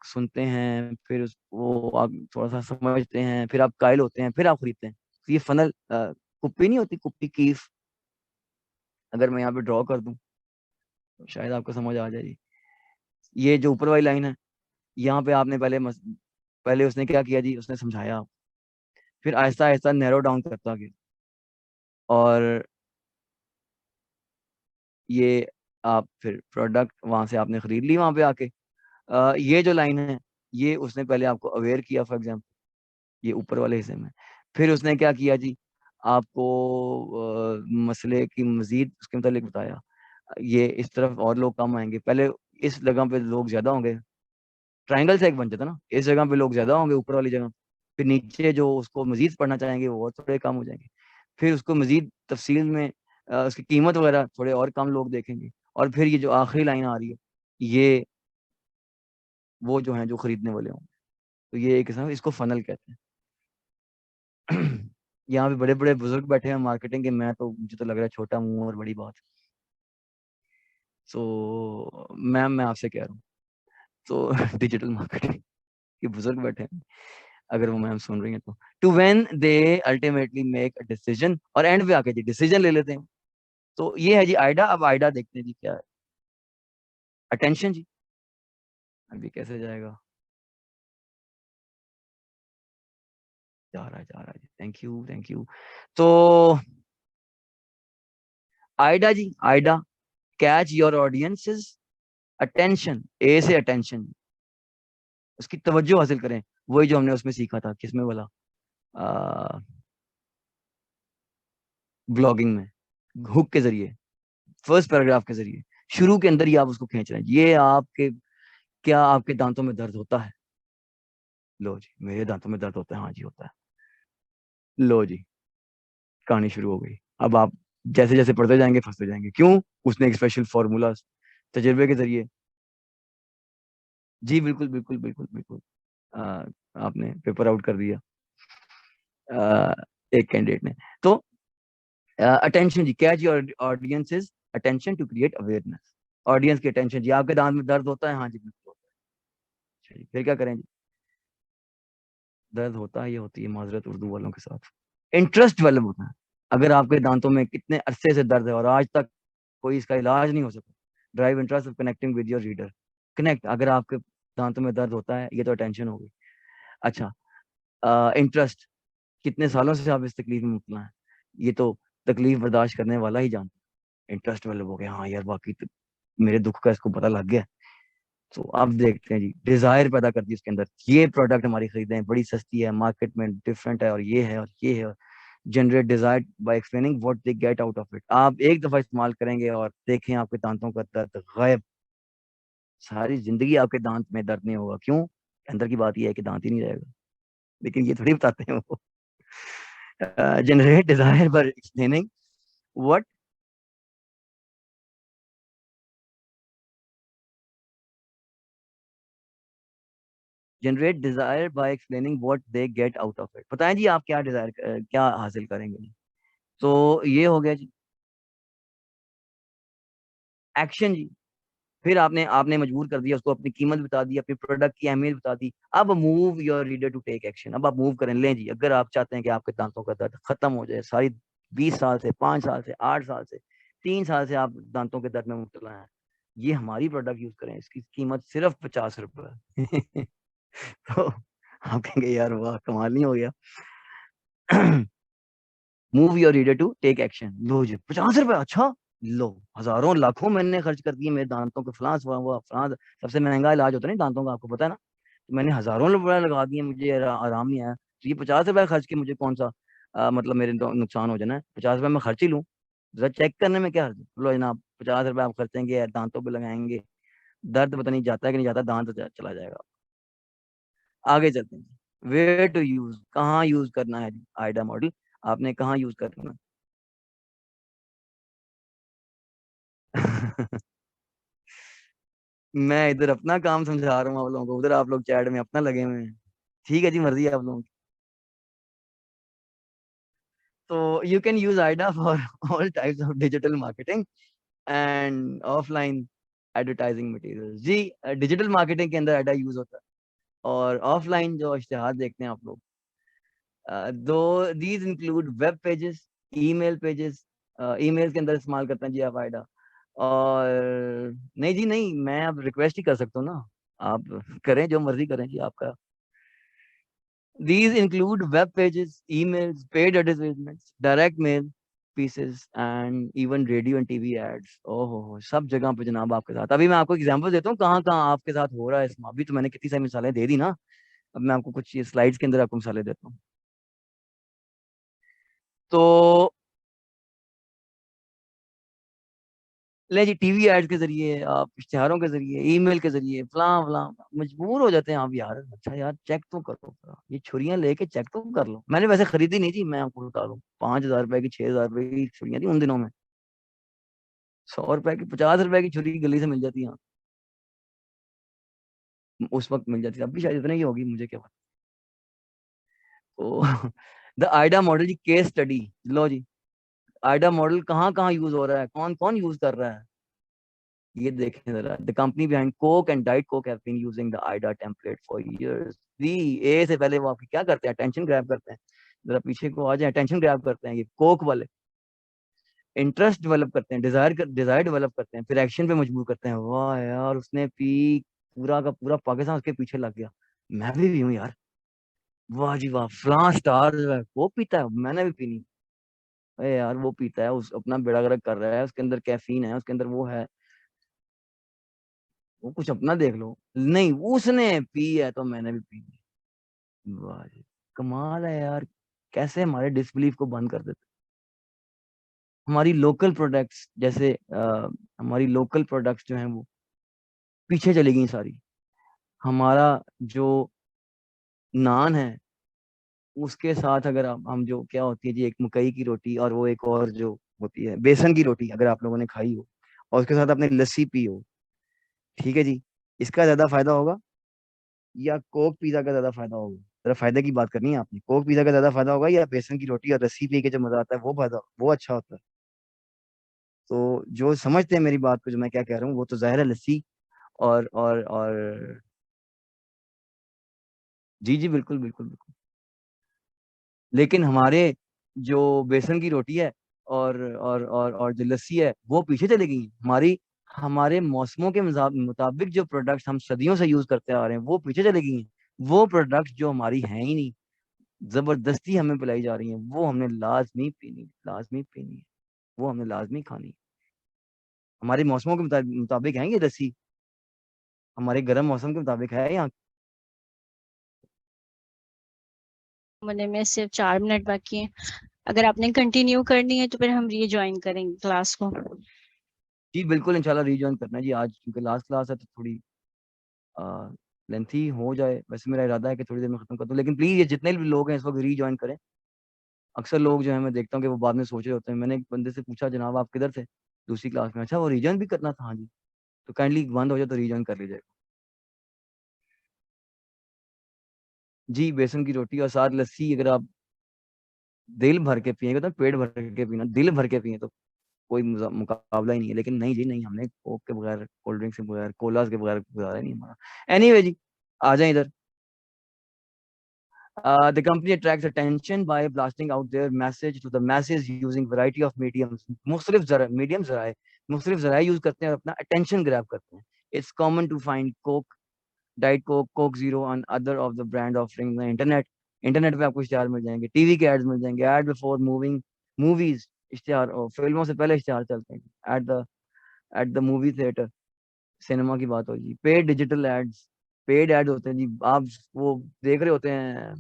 सुनते हैं, फिर वो आप थोड़ा सा समझते हैं, फिर आप कायल होते हैं, फिर आप खरीदते हैं। तो ये फनल कुप्पी नहीं होती, कुप्पी कीफ। अगर मैं यहाँ पे ड्रॉ कर दूं तो शायद आपको समझ आ जाए। ये जो ऊपर वाली लाइन है, यहाँ पे आपने पहले उसने क्या किया जी, उसने समझाया, फिर आहिस्ता आहिस्ता नैरो डाउन करता गया, और ये आप फिर प्रोडक्ट वहां से आपने खरीद ली वहां पे आके। ये जो लाइन है, ये उसने पहले आपको अवेयर किया फॉर एग्जाम्पल, ये ऊपर वाले हिस्से में। फिर उसने क्या किया जी, आपको मसले की मजीद उसके मुतालिक बताया। ये इस तरफ और लोग कम आएंगे, पहले इस जगह पे लोग ज्यादा होंगे, ट्राइंगल से एक बन जाता ना, इस जगह पे लोग ज्यादा होंगे ऊपर वाली जगह। फिर नीचे जो उसको मजीद पढ़ना चाहेंगे वो और थोड़े कम हो जाएंगे। फिर उसको मजीद तफसील में उसकी कीमत वगैरह थोड़े और कम लोग देखेंगे। और फिर ये जो आखिरी लाइन आ रही है, ये वो जो हैं जो खरीदने वाले होंगे। तो ये एक किस्म, इसको फनल कहते हैं। यहाँ पे बड़े बड़े बुजुर्ग बैठे हैं मार्केटिंग के, मैं तो मुझे तो लग रहा है छोटा मुंह और बड़ी बात। तो मैम मैं आपसे कह रहा हूँ, तो डिजिटल मार्केटिंग के बुजुर्ग बैठे हैं, अगर वो मैम सुन रही हैं तो, to when they ultimately make a decision, और एंड पे आके जी डिसीजन ले लेते हैं। तो ये है जी आइडा। अब आइडा देखते हैं जी क्या है। अटेंशन जी, अभी कैसे जाएगा, जा रहा है जी, थैंक यू थैंक यू। तो आइडा जी, AIDA catch your audience's attention, A से अटेंशन, उसकी तवज्जो हासिल करें। वही जो हमने उसमें सीखा था, किसमें बोला, ब्लॉगिंग में, हुक के जरिए, फर्स्ट पैराग्राफ के जरिए, शुरू के अंदर ही आप उसको खींच रहे हैं। ये आपके, क्या आपके दांतों में दर्द होता है? लो जी मेरे दांतों में दर्द होता है, हाँ जी होता है। लो जी कहानी शुरू हो गई। अब आप जैसे जैसे पढ़ते जाएंगे फंसते जाएंगे। क्यों? उसने एक स्पेशल फॉर्मूला तजुर्बे के जरिए। जी बिल्कुल बिल्कुल बिल्कुल बिल्कुल। आ, आपने पेपर आउट कर दिया एक कैंडिडेट ने। तो अटेंशन जी, catch your audience's attention to create awareness. Audience की अटेंशन जी, आपके दांत में दर्द होता है, हाँ जी बिल्कुल होता है। अच्छा जी, फिर क्या करें जी? दर्द होता है, ये होती है माजरत उर्दू वालों के साथ, इंटरेस्ट डेवलप होता है। अगर आपके दांतों में कितने अरसे से दर्द है और आज तक कोई इसका इलाज नहीं हो सका, drive interest of connecting with your reader. Connect, अगर आपके दांतों में दर्द होता है, ये तो अटेंशन हो गई। अच्छा, इंटरेस्ट, कितने सालों से आप इस तकलीफ में मुब्तला हैं, ये तो तकलीफ बर्दाश्त करने वाला ही जानता है। इंटरेस्ट डेवलप हो गया, हाँ यार बाकी तो मेरे दुख का इसको पता लग गया। तो अब देखते हैं जी, डिजायर पैदा करती है उसके अंदर, ये प्रोडक्ट हमारी खरीदें, बड़ी सस्ती है, मार्केट में डिफरेंट है, और ये है और ये है। Generate desire by explaining what they get out of it. आप एक दफा इस्तेमाल करेंगे और देखें आपके दांतों का दर्द गायब। सारी जिंदगी आपके दांत में दर्द नहीं होगा। क्यों? अंदर की बात यह है कि दांत ही नहीं रहेगा, लेकिन ये थोड़ी बताते हैं वो। Generate desire by explaining what generate desire by explaining what they get out of it. बताएं जी आप क्या डिजायर क्या हासिल करेंगे। तो ये हो गया जी एक्शन जी। फिर आपने आपने मजबूर कर दिया उसको, अपनी कीमत बता दी, अपने प्रोडक्ट की अहमियत बता दी। अब move your reader to take action. अब आप मूव करें। लें जी, अगर आप चाहते हैं कि आपके दांतों का दर्द खत्म हो जाए, सारी 20 साल से, 5 साल से, 8 साल से, 3 साल से आप दांतों के दर्द में मुब्तला हैं, ये हमारी प्रोडक्ट यूज करें, इसकी कीमत सिर्फ 50 रुपए। तो आप कहेंगे यार वाह कमाल नहीं हो गया। Move your reader to take action. लो जी 50 रुपए, अच्छा लो, हजारों लाखों मैंने खर्च कर दिए मेरे दांतों के फलां हुआ फलां, सबसे महंगा इलाज होता है ना दांतों का, आपको पता है ना। तो मैंने हजारों रुपए लगा दिए, मुझे आराम नहीं आया, तो ये 50 रुपए खर्च के मुझे कौन सा मतलब मेरे नुकसान हो जाना है। 50 रुपए मैं खर्च ही लूँ, जरा चेक करने में क्या हर्ज है। लो जनाब 50 रुपए आप खर्चेंगे, दांतों पे लगाएंगे, दर्द पता नहीं जाता है कि नहीं जाता, दांत चला जाएगा। आगे चलते हैं। वेयर टू यूज, कहाँ यूज करना है आइडा मॉडल, आपने कहाँ यूज करना है। मैं इधर अपना काम समझा रहा हूँ आप लोगों को, उधर आप लोग चैट में अपना लगे हुए हैं। ठीक है जी, मर्जी है आप लोगों की। तो you can use AIDA for all types of digital marketing and offline advertising material जी। डिजिटल मार्केटिंग के अंदर आइडा यूज होता है, और ऑफलाइन जो इश्तेहार देखते हैं आप लोग, दो these include web pages, email pages, email के अंदर इस्तेमाल करते हैं जी आप आइडा। और नहीं जी नहीं, मैं अब रिक्वेस्ट ही कर सकता हूँ ना, आप करें जो मर्जी करें जी आपका। These include web pages, emails, paid advertisements, direct mail pieces and even radio and TV ads। ओहो सब जगह पे जनाब आपके साथ। अभी मैं आपको एग्जांपल देता हूँ कहाँ कहाँ आपके साथ हो रहा है इसमें। अभी तो मैंने कितनी सारी मिसालें दे दी ना, अब मैं आपको कुछ स्लाइड्स के अंदर आपको मिसालें देता हूँ। तो ले जी, टीवी एड्स के जरिए, आप इश्तेहारों के जरिए, ईमेल के जरिए, फलां फलां, मजबूर हो जाते हैं आप यार। अच्छा यार चेक तो करो, ये छुरियां लेके चेक तो कर लो। मैंने वैसे खरीदी नहीं थी, मैं आपको बता दूं, 5,000 रुपए की, 6,000 रुपए की छुरियां थी उन दिनों में। 100 रुपए की, 50 रुपए की छुरी गली से मिल जाती है, उस वक्त मिल जाती थी, अब भी शायद इतने की होगी, मुझे क्या पता। तो द आइडा मॉडल जी केस स्टडी। लो जी, आइडा मॉडल कहाँ कहाँ यूज हो रहा है, कौन कौन यूज कर रहा है, ये देखें जरा। The company behind Coke and Diet Coke have been using the AIDA template for years. दी ए से पहले वो आपकी क्या करते हैं, अटेंशन ग्रैब करते हैं। जरा पीछे को आ जाए, अटेंशन ग्रैब करते हैं ये कोक वाले, इंटरेस्ट डेवलप करते हैं, डिजायर डेवलप करते हैं, फिर एक्शन पे मजबूर करते हैं। वाह यार उसने पी, पूरा का पूरा पाकिस्तान उसके पीछे लग गया, मैं भी हूँ यार। वाह जी वाह, फ्लां स्टार जो है वो पीता है, मैंने भी पीनी। अरे यार वो पीता है, उस अपना बेड़ा गर्क कर रहा है, उसके अंदर कैफीन है, उसके अंदर वो है, वो कुछ अपना देख लो। नहीं उसने पी है तो मैंने भी पी। वाह जी, कमाल है यार, कैसे हमारे डिसबिलीफ को बंद कर देते। हमारी लोकल प्रोडक्ट्स जैसे हमारी लोकल प्रोडक्ट्स जो हैं वो पीछे चली गई सारी। हमारा जो नान है उसके साथ अगर हम जो क्या होती है जी, एक मकई की रोटी और वो एक और जो होती है बेसन की रोटी, अगर आप लोगों ने खाई हो और उसके साथ आपने लस्सी पी हो, ठीक है जी, इसका ज्यादा फायदा होगा या कोक पिज्जा का ज्यादा फायदा होगा। जरा फायदे की बात करनी है आपने, कोक पिज्जा का ज्यादा फायदा होगा या बेसन की रोटी और लस्सी पी के जो मजा आता है वो फायदा, वो अच्छा होता है। तो जो समझते हैं मेरी बात को, जो मैं क्या कह रहा हूँ, वो तो जाहिर है लस्सी और जी जी बिल्कुल बिल्कुल बिल्कुल। लेकिन हमारे जो बेसन की रोटी है और जो लस्सी है वो पीछे चली गई हैं। हमारी हमारे मौसमों के मुताबिक जो प्रोडक्ट्स हम सदियों से यूज करते आ रहे हैं वो पीछे चली गई हैं। वो प्रोडक्ट्स जो हमारी हैं ही नहीं, जबरदस्ती हमें पिलाई जा रही हैं, वो हमने लाजमी पीनी, लाजमी पीनी है, वो हमने लाजमी खानी है। हमारे मौसमों के मुताबिक है ये लस्सी, हमारे गर्म मौसम के मुताबिक है यहाँ। होने में सिर्फ 4 मिनट बाकी हैं। अगर आपने कंटिन्यू करनी है तो फिर हम रीज्वाइन करेंगे क्लास को। जी बिल्कुल इंशाल्लाह रीजॉइन करना है जी आज, क्योंकि लास्ट क्लास है तो थोड़ी लेंथी हो जाए। वैसे मेरा इरादा है कि थोड़ी देर में खत्म कर दूं, लेकिन प्लीज ये जितने भी लोग हैं इस वक्त रीजॉइन करें। अक्सर लोग जो है मैं देखता हूँ कि वो बाद में सोच रहे होते हैं। मैंने एक बंदे से पूछा जनाब आप किधर थे दूसरी क्लास में, अच्छा वो रीजॉइन भी करना था, हाँ जी। तो काइंडली बंद हो जाए तो रीजॉइन कर लीजिएगा। जी बेसन की रोटी और साथ लस्सी, अगर आप दिल भर के पिएंगे तो पेट भर के पीना, दिल भर के पिए तो कोई मुकाबला ही नहीं है। लेकिन नहीं जी नहीं, हमने कोक के बगैर, कोल्ड ड्रिंक्स के बगैर, कोलास के बगैर गुजारा ही नहीं हमारा। एनीवे जी, आ जाए इधर। The company attracts attention by blasting out their message to the masses using variety of mediums. मुख्तलिफ जरा मीडियम जराए, मुख्तलिफ जराए यूज करते हैं और अपना अटेंशन ग्रैब करते हैं। It's common to find Coke, Diet Coke, Coke Zero and other of the brand offering the internet. Internet पे आपको इश्तेहार मिल जाएंगे, टीवी के एड्स मिल जाएंगे, एड बिफोर मूविंग मूवीज, इश्तेहार और फिल्मों से पहले इश्तेहार चलते हैं at the movie theater. Cinema की बात हो जी, paid digital ads, paid ad होते हैं जी। आप वो देख रहे होते हैं,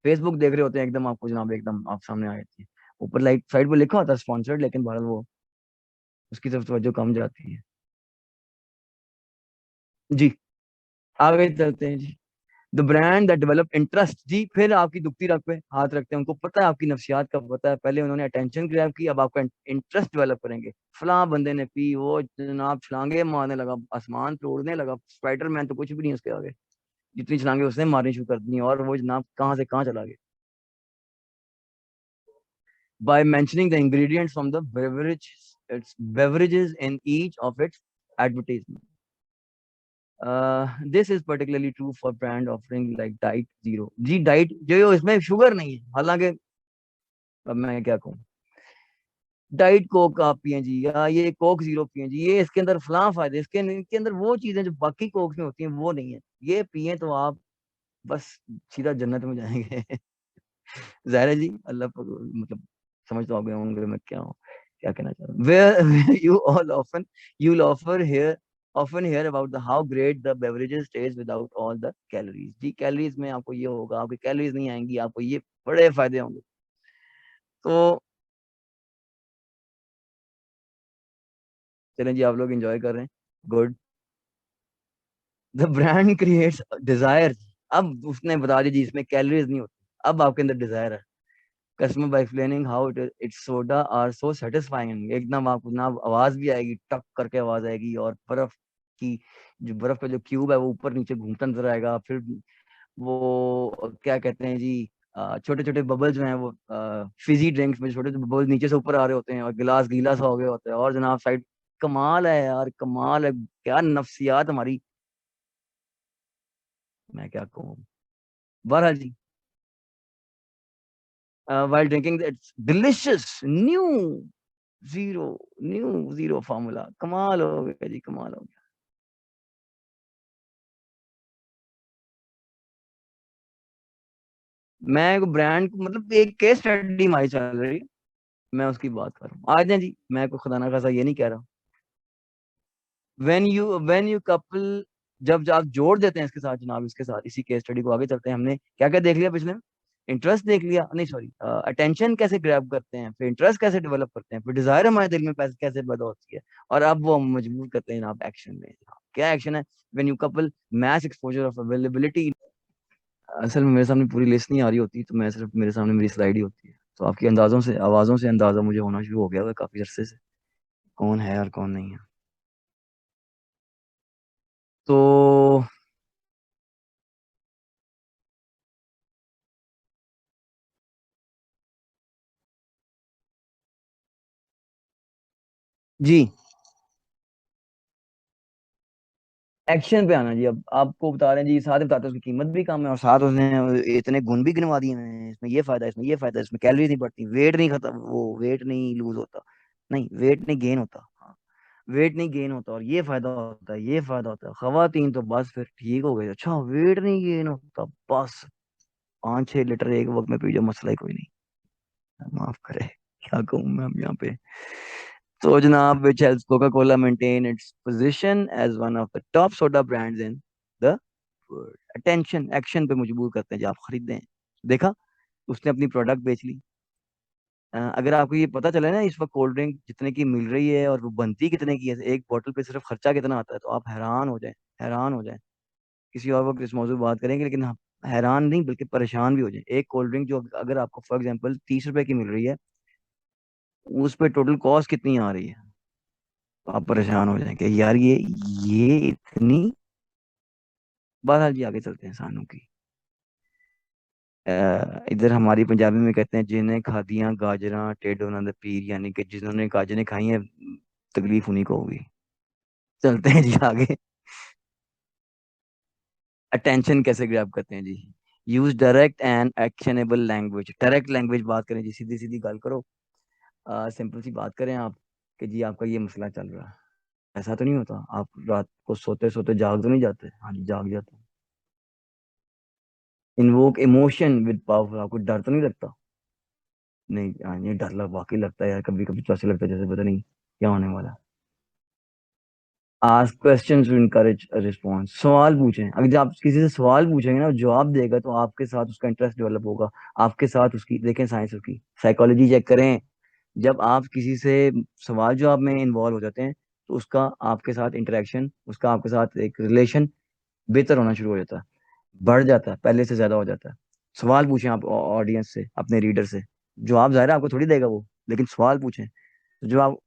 फेसबुक देख रहे होते हैं, एकदम आपको जनाब एकदम आप सामने आ जाती है, ऊपर लाइक साइड पे लिखा होता है स्पॉन्सर्ड, लेकिन बहरहाल वो उसकी तरफ तवज्जो कम जाती है। जी आगे चलते हैं जी। The brand that develop interest, जी फिर आपकी दुखती रग पे हाथ रखते हैं, उनको पता है आपकी नफ्सियात का पता है, पहले उन्होंने अटेंशन ग्रैब की, अब आपका इंटरेस्ट डेवलप करेंगे। फलां बंदे ने पी, वो जनाब छलांगे मारने लगा, आसमान तोड़ने लगा, स्पाइडरमैन तो कुछ भी नहीं उसके आगे, जितनी छलांगे उसने मारनी शुरू कर दी और वो जनाब कहाँ से कहाँ चला गया। By mentioning the ingredients from the its beverages in each of its advertisement. This is particularly true for brand offering like Diet Zero. Ji diet जो इसमें शुगर नहीं है, हालांकि अब मैं क्या कहूँ, डाइट कोक आप पिए जी, या ये कोक जीरो पिए जी, ये इसके अंदर फलां फायदे, इनके अंदर वो चीजें जो बाकी कोक में होती हैं वो नहीं है, ये पिए तो आप बस सीधा जन्नत में जाएंगे। ज़ाहिर है जी, अल्लाह मतलब समझ तो आ गए होंगे मैं क्या कहना चाह रहा हूँ। Where you all you'll often hear about the how great the beverages taste without all the calories। जी कैलोरीज में आपको ये होगा, आपकी कैलोरीज नहीं आएंगी, आपको ये बड़े फायदे होंगे। तो चलें जी, आप लोग एंजॉय कर रहे हैं, good. The brand creates desire, अब उसने बता दी जी इसमें कैलोरीज नहीं होती, अब आपके अंदर डिजायर है। Customer by explaining how its soda are so satisfying, एकदम आपको ना आवाज भी आएगी, टक करके आवाज आएगी, और बर्फ की जो बर्फ का जो क्यूब है वो ऊपर नीचे घूमता नजर आएगा। फिर वो क्या कहते हैं जी, छोटे छोटे बबल्स जो हैं वो फिजी ड्रिंक्स में छोटे छोटे बबल्स नीचे से ऊपर आ रहे होते हैं, और गिलास गीला सा हो गया होता है, और जनाब साइड कमाल है यार, कमाल है, क्या नफ्सियात हमारी, मैं क्या कहूँ। बहरहाल जी, while drinking it's delicious zero mu zero formula, कमाल हो गया जी, कमाल हो गया। मैं ब्रांड को मतलब एक केस स्टडी हमारी चल रही है, मैं उसकी बात कर रहा हूँ। आज जी मैं कोई खुदा ना खासा ये नहीं कह रहा। व्हेन यू कपल, जब आप जोड़ देते हैं इसके साथ जनाब, इसके साथ इसी केस स्टडी को आगे चलते हैं। हमने क्या क्या देख लिया पिछले में, इंटरेस्ट देख लिया, नहीं सॉरी, अटेंशन कैसे ग्रैब करते हैं, फिर इंटरेस्ट कैसे डेवलप करते हैं, फिर डिजायर हमारे दिल में कैसे पैदा होती है, और अब वो हम मजबूर करते हैं जनाब एक्शन में। क्या एक्शन है, when you couple mass exposure of availability. असल में मेरे सामने पूरी लिस्ट नहीं आ रही होती, तो मैं सिर्फ मेरे सामने मेरी स्लाइड ही होती है, तो आपकी अंदाजों से आवाजों से अंदाजा मुझे होना शुरू हो गया है काफी अरसे से, कौन है और कौन नहीं है। तो जी एक्शन पे आना जी। अब आपको बता रहे हैं जी, साथ ही बताते हैं उसकी कीमत भी कम है, और साथ उसने इतने गुण भी गिनवा दिए हैं, इसमें ये फायदा है, इसमें ये फायदा है, इसमें कैलोरी नहीं बढ़ती, वेट नहीं खत्म, वो वेट नहीं लूज होता, नहीं वेट नहीं गेन होता, हाँ वेट नहीं गेन होता, और ये फायदा होता है, ये फायदा होता है। खवातीन तो बस फिर ठीक हो गए, अच्छा वेट नहीं गेन होता, बस 5-6 लीटर एक वक्त में पी जाओ, मसला ही कोई नहीं, माफ करे, क्या कहूँ मैं अब यहाँ पे। तो जनाब, which helps Coca-Cola maintain its position as one of the top soda brands in the world। Attention action पे मजबूर करते हैं जी, आप खरीदें। देखा, उसने अपनी प्रोडक्ट बेच ली। अगर आपको ये पता चले ना इस वक्त कोल्ड ड्रिंक जितने की मिल रही है और वो बनती कितने की है, एक बोतल पे सिर्फ खर्चा कितना आता है, तो आप हैरान हो जाए, हैरान हो जाए। किसी और वक्त इस मौजूद पर बात करेंगे, लेकिन आप हैरान नहीं बल्कि परेशान भी हो जाए। एक कोल्ड ड्रिंक जो अगर आपको फॉर एग्जाम्पल 30 रुपए की मिल रही है, उस पे टोटल कॉस्ट कितनी आ रही है, तो आप परेशान हो जाएंगे यार, ये इतनी। बहरहाल जी आगे चलते हैं इंसानों की। इधर हमारी पंजाबी में कहते हैं जिन्हें खादियां गाजरां टेढ़ों ना द पीर, यानी कि जिन्होंने गाजरें खाई हैं तकलीफ उन्हीं को होगी। चलते हैं जी आगे। अटेंशन कैसे ग्रैब करते हैं जी? Use direct and actionable language. Direct language बात करें जी, सीधी सीधी गल करो। सिंपल सी बात करें आप कि जी आपका ये मसला चल रहा है। ऐसा तो नहीं होता आप रात को सोते सोते जाग तो नहीं जाते? हाँ जी जाग जाते हैं। Invoke emotion with power. आपको डर तो नहीं लगता? नहीं, हाँ ये डर लग वाकई लगता है यार, कभी कभी तो ऐसे लगता है जैसे पता नहीं क्या होने वाला है। Ask questions to encourage response. सवाल पूछें। अगर जब आप किसी से सवाल पूछेंगे ना, जवाब देगा तो आपके साथ उसका इंटरेस्ट डेवलप होगा। आपके साथ उसकी देखें साइंस, उसकी साइकोलॉजी चेक करें। जब आप किसी से सवाल जवाब में इन्वॉल्व हो जाते हैं तो उसका आपके साथ इंटरेक्शन, उसका आपके साथ एक रिलेशन बेहतर होना शुरू हो जाता है, बढ़ जाता है, पहले से ज्यादा हो जाता है। सवाल पूछें आप ऑडियंस से, अपने रीडर से। जवाब जाहिर है आपको थोड़ी देगा वो, लेकिन सवाल पूछें। तो जो आप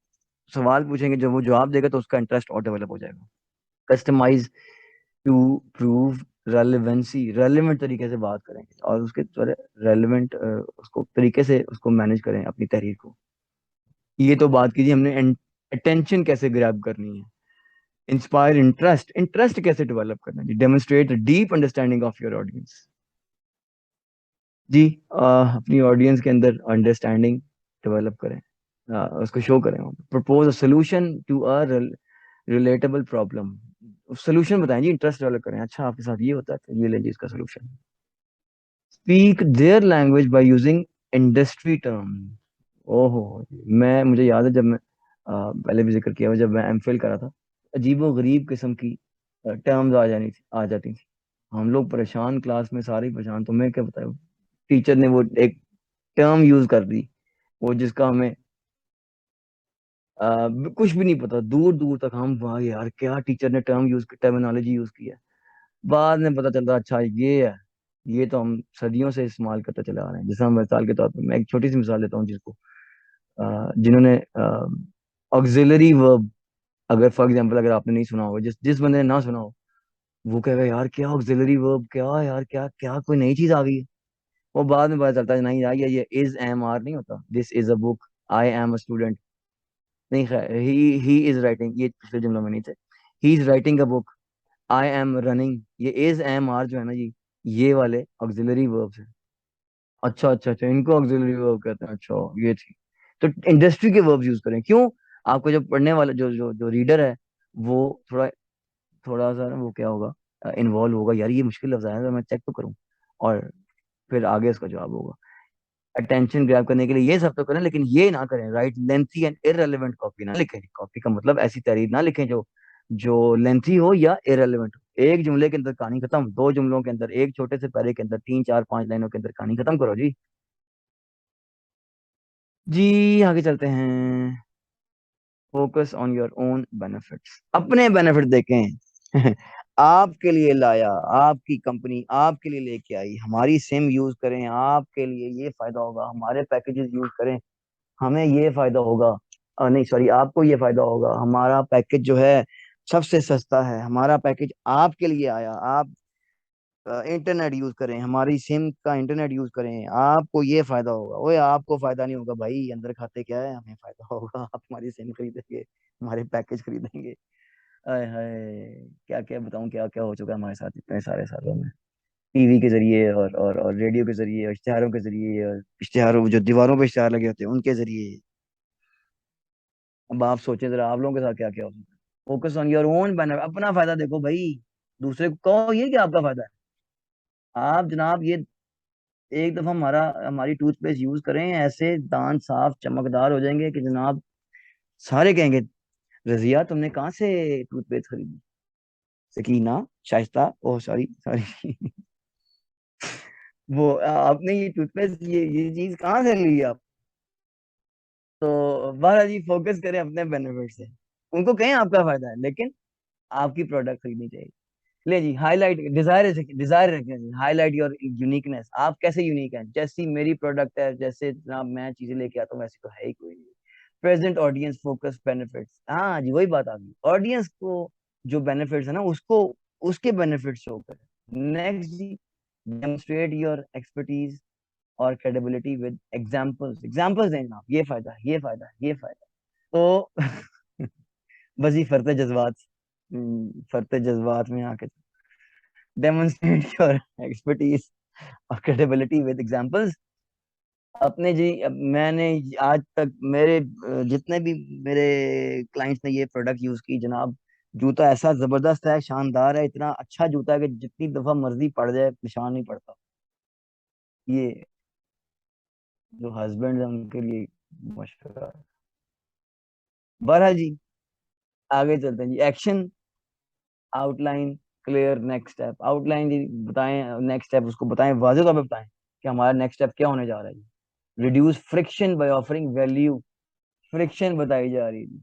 सवाल पूछेंगे, जब वो जवाब देगा तो उसका इंटरेस्ट और डेवलप हो जाएगा। Customize to prove relevancy. Relevant तरीके से बात करेंगे और उसके रेलिवेंट उसको तरीके से उसको मैनेज करें अपनी तहरीर को। ये तो बात कीजिए हमने अटेंशन कैसे ग्रैब करनी है। Inspire interest. इंटरेस्ट कैसे डेवलप करना है जी? Demonstrate deep understanding of your audience. जी अपनी ऑडियंस के अंदर अंडरस्टैंडिंग डेवलप करें, उसको शो करें। Propose a solution to a relatable problem. Solution बताएं जी, इंटरेस्ट डेवलप करें। अच्छा आपके साथ ये होता है तो ये लेंगे इसका solution. Speak their language by using industry term. ओहो, मैं मुझे याद है जब मैं पहले भी जिक्र किया हुआ, जब मैं एमफिल करा था, अजीबो गरीब किस्म की टर्म्स आ जाती थी। हम लोग परेशान, क्लास में सारे ही परेशान। तो मैं क्या बताया, टीचर ने वो एक टर्म यूज कर दी, वो जिसका हमें कुछ भी नहीं पता। दूर दूर तक हम वहाँ यार क्या टीचर ने टर्मिनोलॉजी यूज की है। बाद में पता चलता अच्छा ये है। ये तो हम सदियों से इस्तेमाल करते चले आ रहे हैं। जैसे हम मिसाल के तौर पर, मैं एक छोटी सी मिसाल देता हूँ जिसको जिन्होंने ऑक्सिलरी वर्ब, अगर फॉर एग्जांपल अगर आपने नहीं सुना हो, जिस जिस बंदे ने ना सुना हो वो कहेगा यार क्या ऑक्सिलरी वर्ब, क्या यार क्या क्या कोई नई चीज आ गई है। वो बाद में पता चलता है नहीं यार ये इज एम आर नहीं होता, this is a book, I am a student. नहीं खैर, ही इज राइटिंग, ये पिछले जुमलों में नहीं थे। He is writing a book, I am running. ये इज एम आर जो है ना जी, ये वाले ऑक्सिलरी वर्ब्स हैं। अच्छा अच्छा अच्छा, इनको ऑक्सिलरी वर्ब कहते हैं। अच्छा ये थी। तो इंडस्ट्री के वर्ब्स यूज करें। क्यों? आपको जो पढ़ने वाला जो जो जो रीडर है वो थोड़ा थोड़ा सा ना वो क्या होगा, इन्वॉल्व होगा। यार ये मुश्किल लफ्ज है तो मैं चेक तो करूँ, और फिर आगे उसका जवाब होगा। अटेंशन ग्रैब करने के लिए ये सब तो करें, लेकिन ये ना करें right lengthy and irrelevant copy ना लिखें। कॉपी का मतलब ऐसी तहरीर ना लिखें जो जो लेंथी हो या इररेलेवेंट हो। एक जुमले के अंदर कहानी खत्म, दो जुमलों के अंदर, एक छोटे से पैरे के अंदर, तीन चार पांच लाइनों के अंदर कहानी खत्म करो जी। जी आगे चलते हैं। Focus on your own benefits. अपने बेनिफिट देखें। आपके लिए लाया, आपकी कंपनी आपके लिए लेके आई, हमारी सिम यूज करें, आपके लिए ये फायदा होगा। हमारे पैकेजेस यूज करें, हमें ये फायदा होगा। नहीं सॉरी, आपको ये फायदा होगा। हमारा पैकेज जो है सबसे सस्ता है, हमारा पैकेज आपके लिए आया। आप इंटरनेट यूज करें, हमारी सिम का इंटरनेट यूज करें, आपको ये फायदा होगा। ओए आपको फायदा नहीं होगा भाई, अंदर खाते क्या है, हमें फायदा होगा। आप हमारी सिम खरीदेंगे, हमारे पैकेज खरीदेंगे। आय हाय, क्या क्या बताऊं क्या क्या हो चुका है हमारे साथ इतने सारे सालों में। टीवी के जरिए और रेडियो के जरिए और इश्तेहारों के जरिए, और इश्तेहारों जो दीवारों पे इश्तेहार लगे होते हैं उनके जरिए। अब आप सोचें जरा आप लोगों के साथ क्या क्या हो सकता है। Focus on your own benefit. अपना फायदा देखो भाई, दूसरे को कहो ये क्या आपका फायदा है। आप जनाब ये एक दफा हमारी टूथपेस्ट यूज करें, ऐसे दांत साफ चमकदार हो जाएंगे कि जनाब सारे कहेंगे रजिया तुमने कहाँ से टूथपेस्ट खरीदी? Sakina, Shaista, oh sorry sorry. वो आपने ये टूथपेस्ट ये चीज कहाँ से ली आप? तो बहरहाल जी फोकस करें अपने बेनिफिट से। उनको कहें आपका फायदा है, लेकिन आपकी प्रोडक्ट खरीदनी चाहिए। ले जी हाईलाइट डिजायर, डिजायर रखें जी। Highlight your uniqueness. आप कैसे यूनिक हैं? जैसी मेरी प्रोडक्ट है, जैसे जनाब मैं चीजें लेके आता हूँ वैसे तो है ही कोई नहीं। Present audience focus benefits. हाँ जी वही बात आ गई, ऑडियंस को जो बेनिफिट्स है ना उसको, उसके बेनिफिट्स शो करें। नेक्स्ट जी, डेमोन्स्ट्रेट योर एक्सपर्टीज और क्रेडिबिलिटी विद एग्जांपल्स, एग्जांपल्स देना आप, ये फायदा है, ये फायदा है, ये फायदा है। तो बस ये फरते जज्बात में आके डेमोन्स्ट्रेट योर एक्सपर्टीज और क्रेडिबिलिटी विद एग्जांपल्स। अपने जी मैंने आज तक मेरे जितने भी मेरे क्लाइंट्स ने ये प्रोडक्ट यूज की जनाब, जूता ऐसा जबरदस्त है, शानदार है, इतना अच्छा जूता है कि जितनी दफा मर्जी पड़ जाए निशान नहीं पड़ता। ये जो हस्बैंड है उनके लिए मशवरा है। बहरहाल जी आगे चलते हैं जी। Action, outline, clear, next step. Outline जी बताएं, नेक्स्ट स्टेप उसको बताएं, वाज़ेह तौर पे बताएं कि हमारा नेक्स्ट स्टेप क्या होने जा रहा है जी। Reduce friction by offering value. Friction बताई जा रही है जी।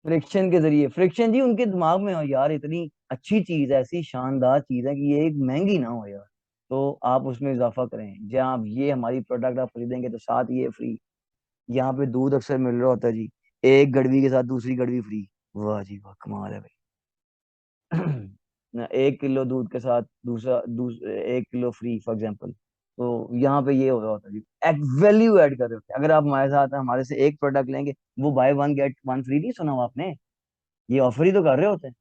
फ्रिक्शन के जरिए, फ्रिक्शन जी उनके दिमाग में हो यार इतनी अच्छी चीज है, ऐसी शानदार चीज है कि ये एक महंगी ना हो यार, तो आप उसमें इजाफा करें। जहाँ आप ये हमारी प्रोडक्ट आप खरीदेंगे तो साथ ये फ्री। यहाँ पे दूध अक्सर मिल रहा होता है जी, एक गड़वी के साथ दूसरी गड़वी फ्री। वाह जी वाह, कमाल है भाई। ना 1 किलो दूध के साथ दूसरा 1 किलो फ्री फॉर एग्जाम्पल। तो यहाँ पे ये हो रहा होता है जी, वैल्यू ऐड कर रहे होते हैं। अगर आप हमारे साथ हमारे से एक प्रोडक्ट लेंगे, वो by one get one free, नहीं सुना हुआ आपने? ये ऑफर ही तो कर रहे होते हैं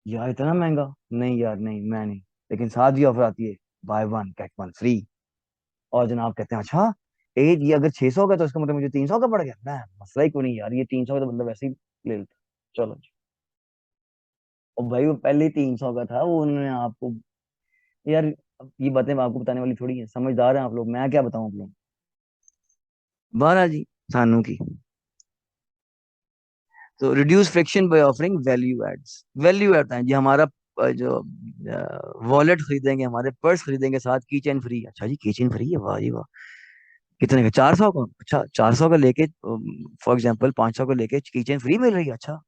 यार, इतना महंगा नहीं यार, नहीं मैं नहीं। लेकिन साथ ही ऑफर आती है, by one get one free. और जनाब कहते हैं अच्छा, एक ये अगर 600 का तो इसका मतलब मुझे 300 का पड़ गया। मैं मसला ही कोई नहीं यार, ये 300 का तो मतलब वैसे ही ले लेता। चलो जी। और भाई वो पहले ही 300 का था, वो उन्होंने आपको यार, अब ये बातें मैं आपको बताने वाली थोड़ी है, समझदार हैं आप लोग, मैं क्या बताऊं आप लोग। बारह जी सानू की। तो reduce friction by offering value adds. Value add है जी हमारा जो वॉलेट खरीदेंगे, हमारे पर्स खरीदेंगे, साथ की चेन फ्री। अच्छा जी की चेन फ्री है, वाह जी वाह। कितने का? 400 का? अच्छा 400 का लेके फॉर एग्जांपल 500 का लेके की चेन फ्री मिल रही है। अच्छा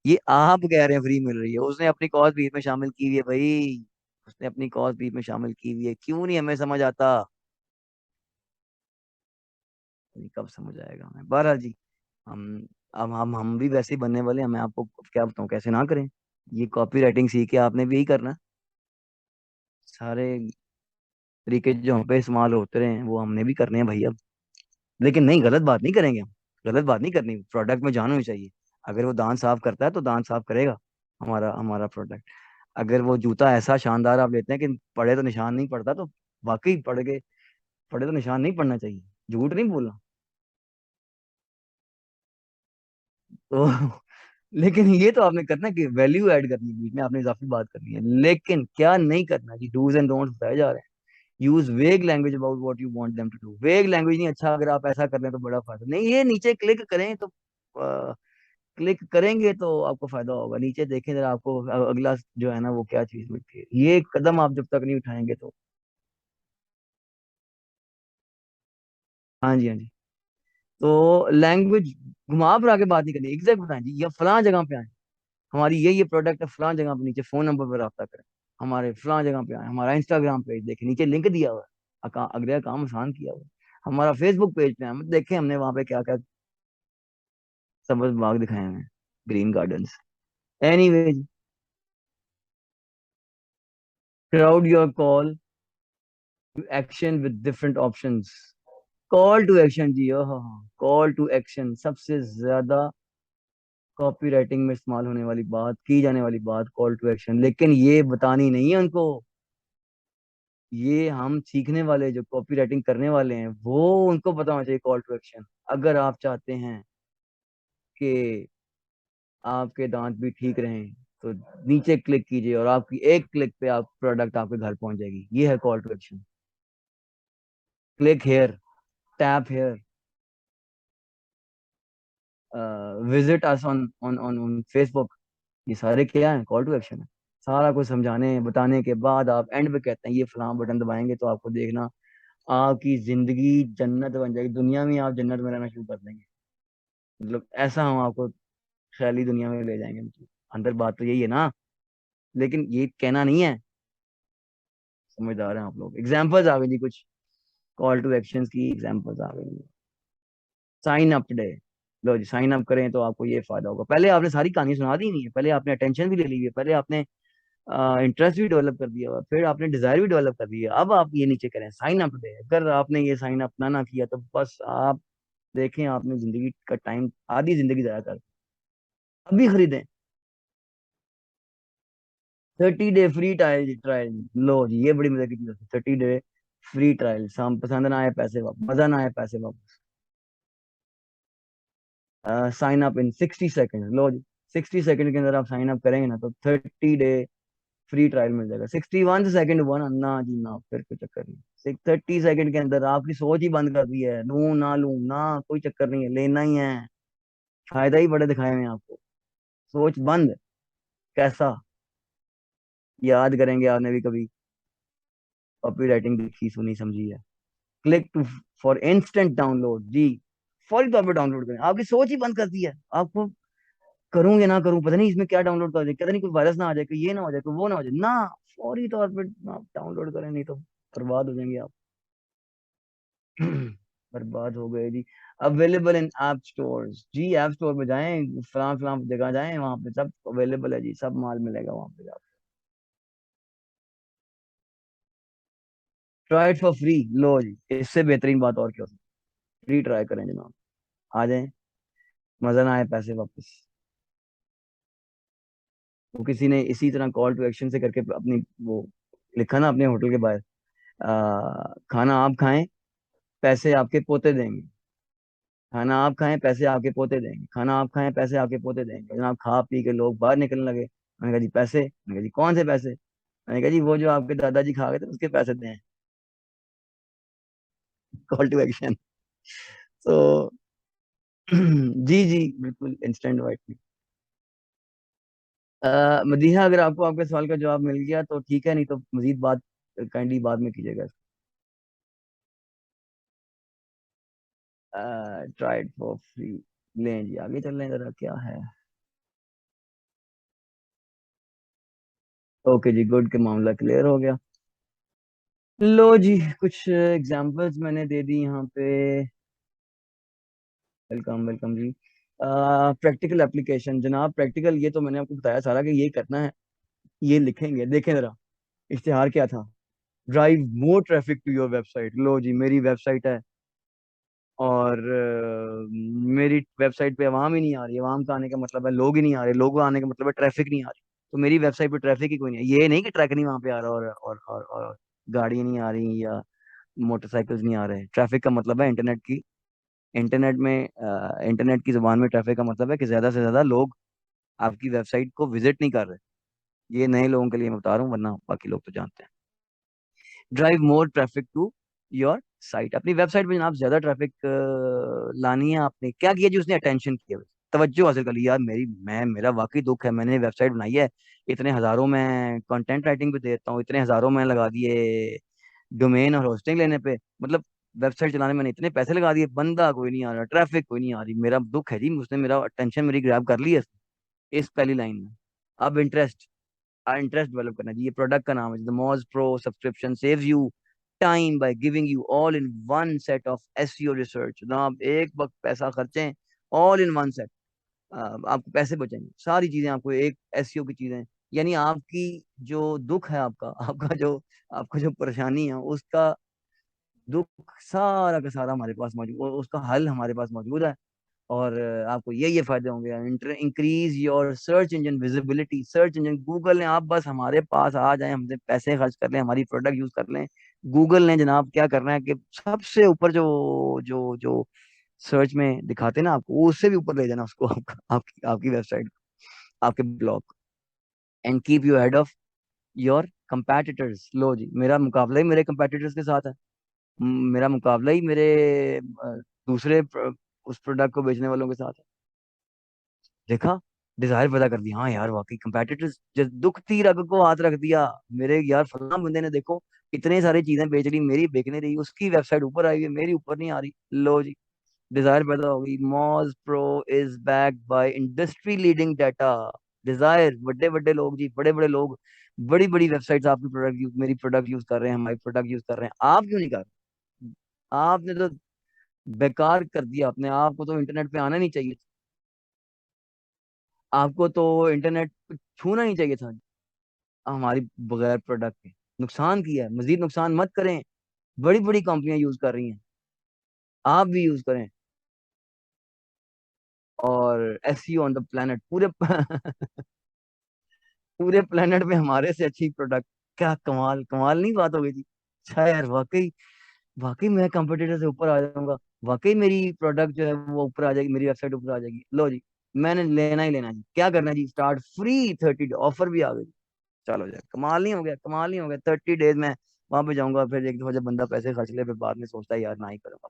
ये आप कह रहे हैं फ्री मिल रही है, उसने अपनी कॉस्ट फीस में शामिल की हुई है भाई, उसने अपनी कॉस्ट फीस में शामिल की हुई है। क्यों नहीं हमें समझ आता? नहीं, कब समझ आएगा हमें। बहरहाल जी हम अब हम भी वैसे ही बनने वाले हैं। मैं आपको क्या बताऊं कैसे ना करें। ये कॉपी राइटिंग सीख के आपने भी यही करना है। सारे तरीके जो हम पे इस्तेमाल होते रहे हैं वो हमने भी करने हैं भाई अब। लेकिन नहीं, गलत बात नहीं करेंगे हम, गलत बात नहीं करनी। प्रोडक्ट में जान होनी चाहिए। अगर वो दांत साफ करता है तो दांत साफ करेगा हमारा हमारा प्रोडक्ट। अगर वो जूता ऐसा शानदार आप लेते हैं कि पड़े तो निशान नहीं पड़ता, तो वाकई पड़े तो निशान नहीं पड़ना चाहिए, झूठ नहीं बोलना। तो लेकिन ये तो आपने करना है कि वैल्यू ऐड करनी है, बीच में आपने इजाफी बात करनी है। लेकिन क्या नहीं करना जी, डूज एंड डोंट्स बताए जा रहे हैं। Use vague language about what you want them to do. Vague language नहीं, अच्छा अगर आप ऐसा कर लें तो बड़ा फायदा नहीं। ये नीचे क्लिक करें तो क्लिक करेंगे तो आपको फायदा होगा। नीचे देखें जरा, आपको अगला जो है ना वो क्या चीज मिलती है। ये कदम आप जब तक नहीं उठाएंगे तो। हाँ जी हाँ जी। तो लैंग्वेज घुमा फिरा के बात नहीं करनी, एग्जैक्ट बताएं जी, या फलां जगह पे आए, हमारी ये प्रोडक्ट है फलां जगह पे, नीचे फोन नंबर पर रब्ता करें, हमारे फलां जगह पे आए, हमारा इंस्टाग्राम पेज देखें, नीचे लिंक दिया हुआ है, अगले काम आसान किया हुआ है। हमारा फेसबुक पेज पे हम देखें, हमने वहां पे क्या क्या सब्ज बाग दिखाए हुए हैं, green gardens. Anyway, crowd your call to action with different options. Call to action जी, हाँ, कॉल टू एक्शन सबसे ज्यादा कॉपी राइटिंग में इस्तेमाल होने वाली बात, की जाने वाली बात, कॉल टू एक्शन। लेकिन ये बतानी नहीं है उनको। ये हम सीखने वाले जो कॉपी राइटिंग करने वाले हैं वो, उनको पता होना चाहिए कॉल टू एक्शन। अगर आप चाहते हैं कि आपके दांत भी ठीक रहें तो नीचे क्लिक कीजिए और आपकी एक क्लिक पे आप प्रोडक्ट आपके घर पहुंच जाएगी। ये है call to action. Click here, tap here, visit us on on on Facebook. ये सारे क्या है? कॉल टू एक्शन है। सारा कुछ समझाने बताने के बाद आप एंड पे कहते हैं ये फलां बटन दबाएंगे तो आपको देखना आपकी जिंदगी जन्नत बन जाएगी, दुनिया में आप जन्नत में रहना शुरू कर देंगे। मतलब ऐसा हम आपको ख्याली दुनिया में ले जाएंगे, मतलब अंदर बात तो यही है ना। लेकिन ये कहना नहीं है। समझदार हैं आप लोग। एग्जाम्पल्स आ गई जी कुछ कॉल टू एक्शन की, एग्जाम्पल्स आ गई। साइन अप टुडे, लो जी साइन अप करें तो आपको ये फायदा होगा। पहले आपने सारी कहानी सुना दी नहीं है, पहले आपने अटेंशन भी ले ली है, पहले आपने इंटरेस्ट भी डेवलप कर दिया हुआ, फिर आपने डिजायर भी डेवलप कर दिया, अब आप ये नीचे करें साइन अप दे। अगर आपने ये साइन अप ना किया तो बस आप देखें आपने जिंदगी का टाइम, आधी जिंदगी जाया कर। अभी खरीदें। 30 डे फ्री ट्रायल ट्रायल। लो जी, ये बड़ी मजे की चीज होती है। 30 डे फ्री ट्रायल, शाम पसंद ना आए पैसे वापस, मजा ना आए पैसे वापस। Sign up in 60 second. लो जी, 60 सेकेंड के अंदर आप साइन अप करेंगे ना तो 30 डे फ्री ट्रायल मिल जाएगा। 61 सेकेंड हुआ ना, ना जी ना, फिर कोई चक्कर नहीं। 30 सेकेंड के अंदर आपकी सोच ही बंद कर दी है, लूं ना लूं ना, कोई चक्कर नहीं है, लेना ही है। फायदा ही बड़े दिखाए हैं आपको। सोच बंद। कैसा याद करेंगे आपने भी कभी कॉपी राइटिंग देखी सुनी समझी है? Click to for instant download जी, फौरी तौर पर डाउनलोड करें। आपकी सोच ही बंद कर दी है आपको। करूँ या ना करूँ, पता नहीं इसमें क्या डाउनलोड कर दे, पता नहीं कोई वायरस ना आ जाए, कोई ये ना हो जाए, कोई वो ना हो जाए ना। फौरी तौर पर आप डाउनलोड करें, नहीं तो बर्बाद हो जाएंगे आप। बर्बाद हो गए जी। अवेलेबल इन ऐप स्टोर्स जी, ऐप स्टोर पे जाएं, फलां फलां जगह जाएं, वहां पे सब अवेलेबल है जी, सब माल मिलेगा वहां पे जाके। Try it for free. लो जी, इससे बेहतरीन बात और क्या हो सकती है? फ्री ट्राई करें जनाब, आ जाएं, मजा ना आए पैसे वापस। वो किसी ने इसी तरह कॉल टू एक्शन से करके अपनी वो लिखा ना अपने होटल के बाहर, खाना आप खाएं, पैसे आपके पोते देंगे। खाना आप खाएं, पैसे आपके पोते देंगे। खाना आप खाएं, पैसे आपके पोते देंगे। जनाब खा पी के लोग बाहर निकलने लगे। मैंने कहा जी पैसे? मैंने कहा जी कौन से पैसे? मैंने कहा जी वो जो आपके दादाजी खा गए थे उसके पैसे दें। Call to action. तो जी जी बिल्कुल इंस्टेंट वाइट। मदीहा, अगर आपको आपके सवाल का जवाब मिल गया तो ठीक है, नहीं तो मजीद बात काइंडली बाद में कीजिएगा। Tried for free. लें जी, आगे चल रहे हैं जरा, क्या है। ओके जी, गुड के मामला क्लियर हो गया। लो जी, कुछ एग्जांपल्स मैंने दे दी यहाँ पे। वेलकम वेलकम जी। प्रैक्टिकल एप्लीकेशन जनाब, प्रैक्टिकल ये तो मैंने आपको बताया सारा कि ये करना है। ये लिखेंगे, देखें जरा इश्तिहार क्या था। Drive more traffic to your website. लो जी, मेरी वेबसाइट है और मेरी वेबसाइट पे अवाम ही नहीं आ रही। अवाम का आने का मतलब है लोग ही नहीं आ रहे, लोग आने का मतलब है ट्रैफिक नहीं आ रही। तो मेरी वेबसाइट पे ट्रैफिक ही कोई नहीं है। ये नहीं कि ट्रक नहीं वहां पे आ रहा और गाड़ियां नहीं आ रही या मोटरसाइकिल्स नहीं आ रहे। ट्रैफिक का मतलब है इंटरनेट की, इंटरनेट में इंटरनेट की जुबान में ट्रैफिक का मतलब है कि ज्यादा से ज्यादा लोग आपकी वेबसाइट को विजिट नहीं कर रहे। ये नए लोगों के लिए मैं बता रहा हूँ, वरना बाकी लोग तो जानते हैं। Drive more traffic to your site. अपनी वेबसाइट पे जनाब ज्यादा ट्रैफिक लानी है। आपने क्या किया जी? उसने अटेंशन किया, तवज्जो हासिल कर ली। यार मेरा वाकई दुख है, मैंने वेबसाइट बनाई है, इतने हजारों में कंटेंट राइटिंग पे देता हूँ, इतने हजारों में लगा दिए डोमेन और होस्टिंग लेने पे, मतलब वेबसाइट चलाने में मैंने इतने पैसे लगा दिए, बंदा कोई नहीं आ रहा, ट्रैफिक कोई नहीं आ रही, मेरा दुख है जी। उसने मेरा अटेंशन मेरी ग्रैब कर ली है इस पहली लाइन में। अब इंटरेस्ट डेवलप करना जी। ये प्रोडक्ट का नाम है, द मोज pro subscription saves you time by giving you all in one set of SEO research. ना आप एक वक्त पैसा खर्चें, ऑल इन वन सेट, आपको पैसे बचेंगे। सारी चीजें आपको एक एसईओ की चीजें, यानी आपकी जो दुख है, आपका आपका जो आपको जो परेशानी है उसका दुख सारा का सारा हमारे पास मौजूद, उसका हल हमारे पास मौजूद है। और आपको ये फायदे होंगे। Increase your search engine visibility. Search engine Google ने, आप बस हमारे पास आ जाए, हमसे पैसे खर्च कर लें, हमारी प्रोडक्ट यूज कर लें। गूगल ने जनाब क्या करना है कि सबसे ऊपर जो जो जो सर्च में दिखाते हैं ना आपको, वो उससे भी ऊपर ले जाना उसको, आपकी वेबसाइट, आपके blog, and keep you head of your competitors. लो जी, मेरा मुकाबला ही मेरे कंपेटिटर्स के साथ है। मेरा मुकाबला ही मेरे दूसरे उस प्रोडक्ट को बेचने वालों के साथ है। देखा, डिजायर पैदा कर दी। हाँ यार वाकई कंपेटिटर्स, दुखती रग को हाथ रख दिया। मेरे यार फलां बंदे ने देखो इतने सारी चीजें बेच रही, मेरी बेचने रही, उसकी वेबसाइट ऊपर आई है, मेरी ऊपर नहीं आ रही। लो जी, डिजायर पैदा हो गई। Moz pro is backed by industry leading data. Desire, बड़े बड़े लोग जी, बड़े बड़े लोग, बड़ी बड़ी वेबसाइट्स आपकी प्रोडक्ट यूज, मेरी प्रोडक्ट यूज कर रहे हैं, हमारी प्रोडक्ट यूज कर रहे हैं। आप क्यों नहीं कर रहे? आपने तो बेकार कर दिया अपने आप को, तो इंटरनेट पे आना नहीं चाहिए, आपको तो इंटरनेट पे छूना नहीं चाहिए था। हमारी बगैर प्रोडक्ट के नुकसान किया है। मजीद नुकसान मत करें, बड़ी बड़ी कंपनियां यूज कर रही हैं, आप भी यूज करें। और एसईओ ऑन द प्लेनेट, पूरे पूरे प्लेनेट में हमारे से अच्छी प्रोडक्ट, क्या कमाल कमाल नहीं बात हो गई थी। अच्छा यार, वाकई वाकई मैं कंपटीटर से ऊपर आ जाऊंगा, वाकई मेरी प्रोडक्ट जो है वो ऊपर आ जाएगी, मेरी वेबसाइट ऊपर आ जाएगी। लो जी, मैंने लेना ही लेना है जी, क्या करना है जी, स्टार्ट फ्री 30 ऑफर भी आ गई। चलो यार, कमाल नहीं हो गया, कमाल नहीं हो गया। 30 डेज में वहां पे जाऊंगा, फिर एक दफा जब बंदा पैसे खर्च ले, फिर बाद में सोचता है यार ना ही करूंगा।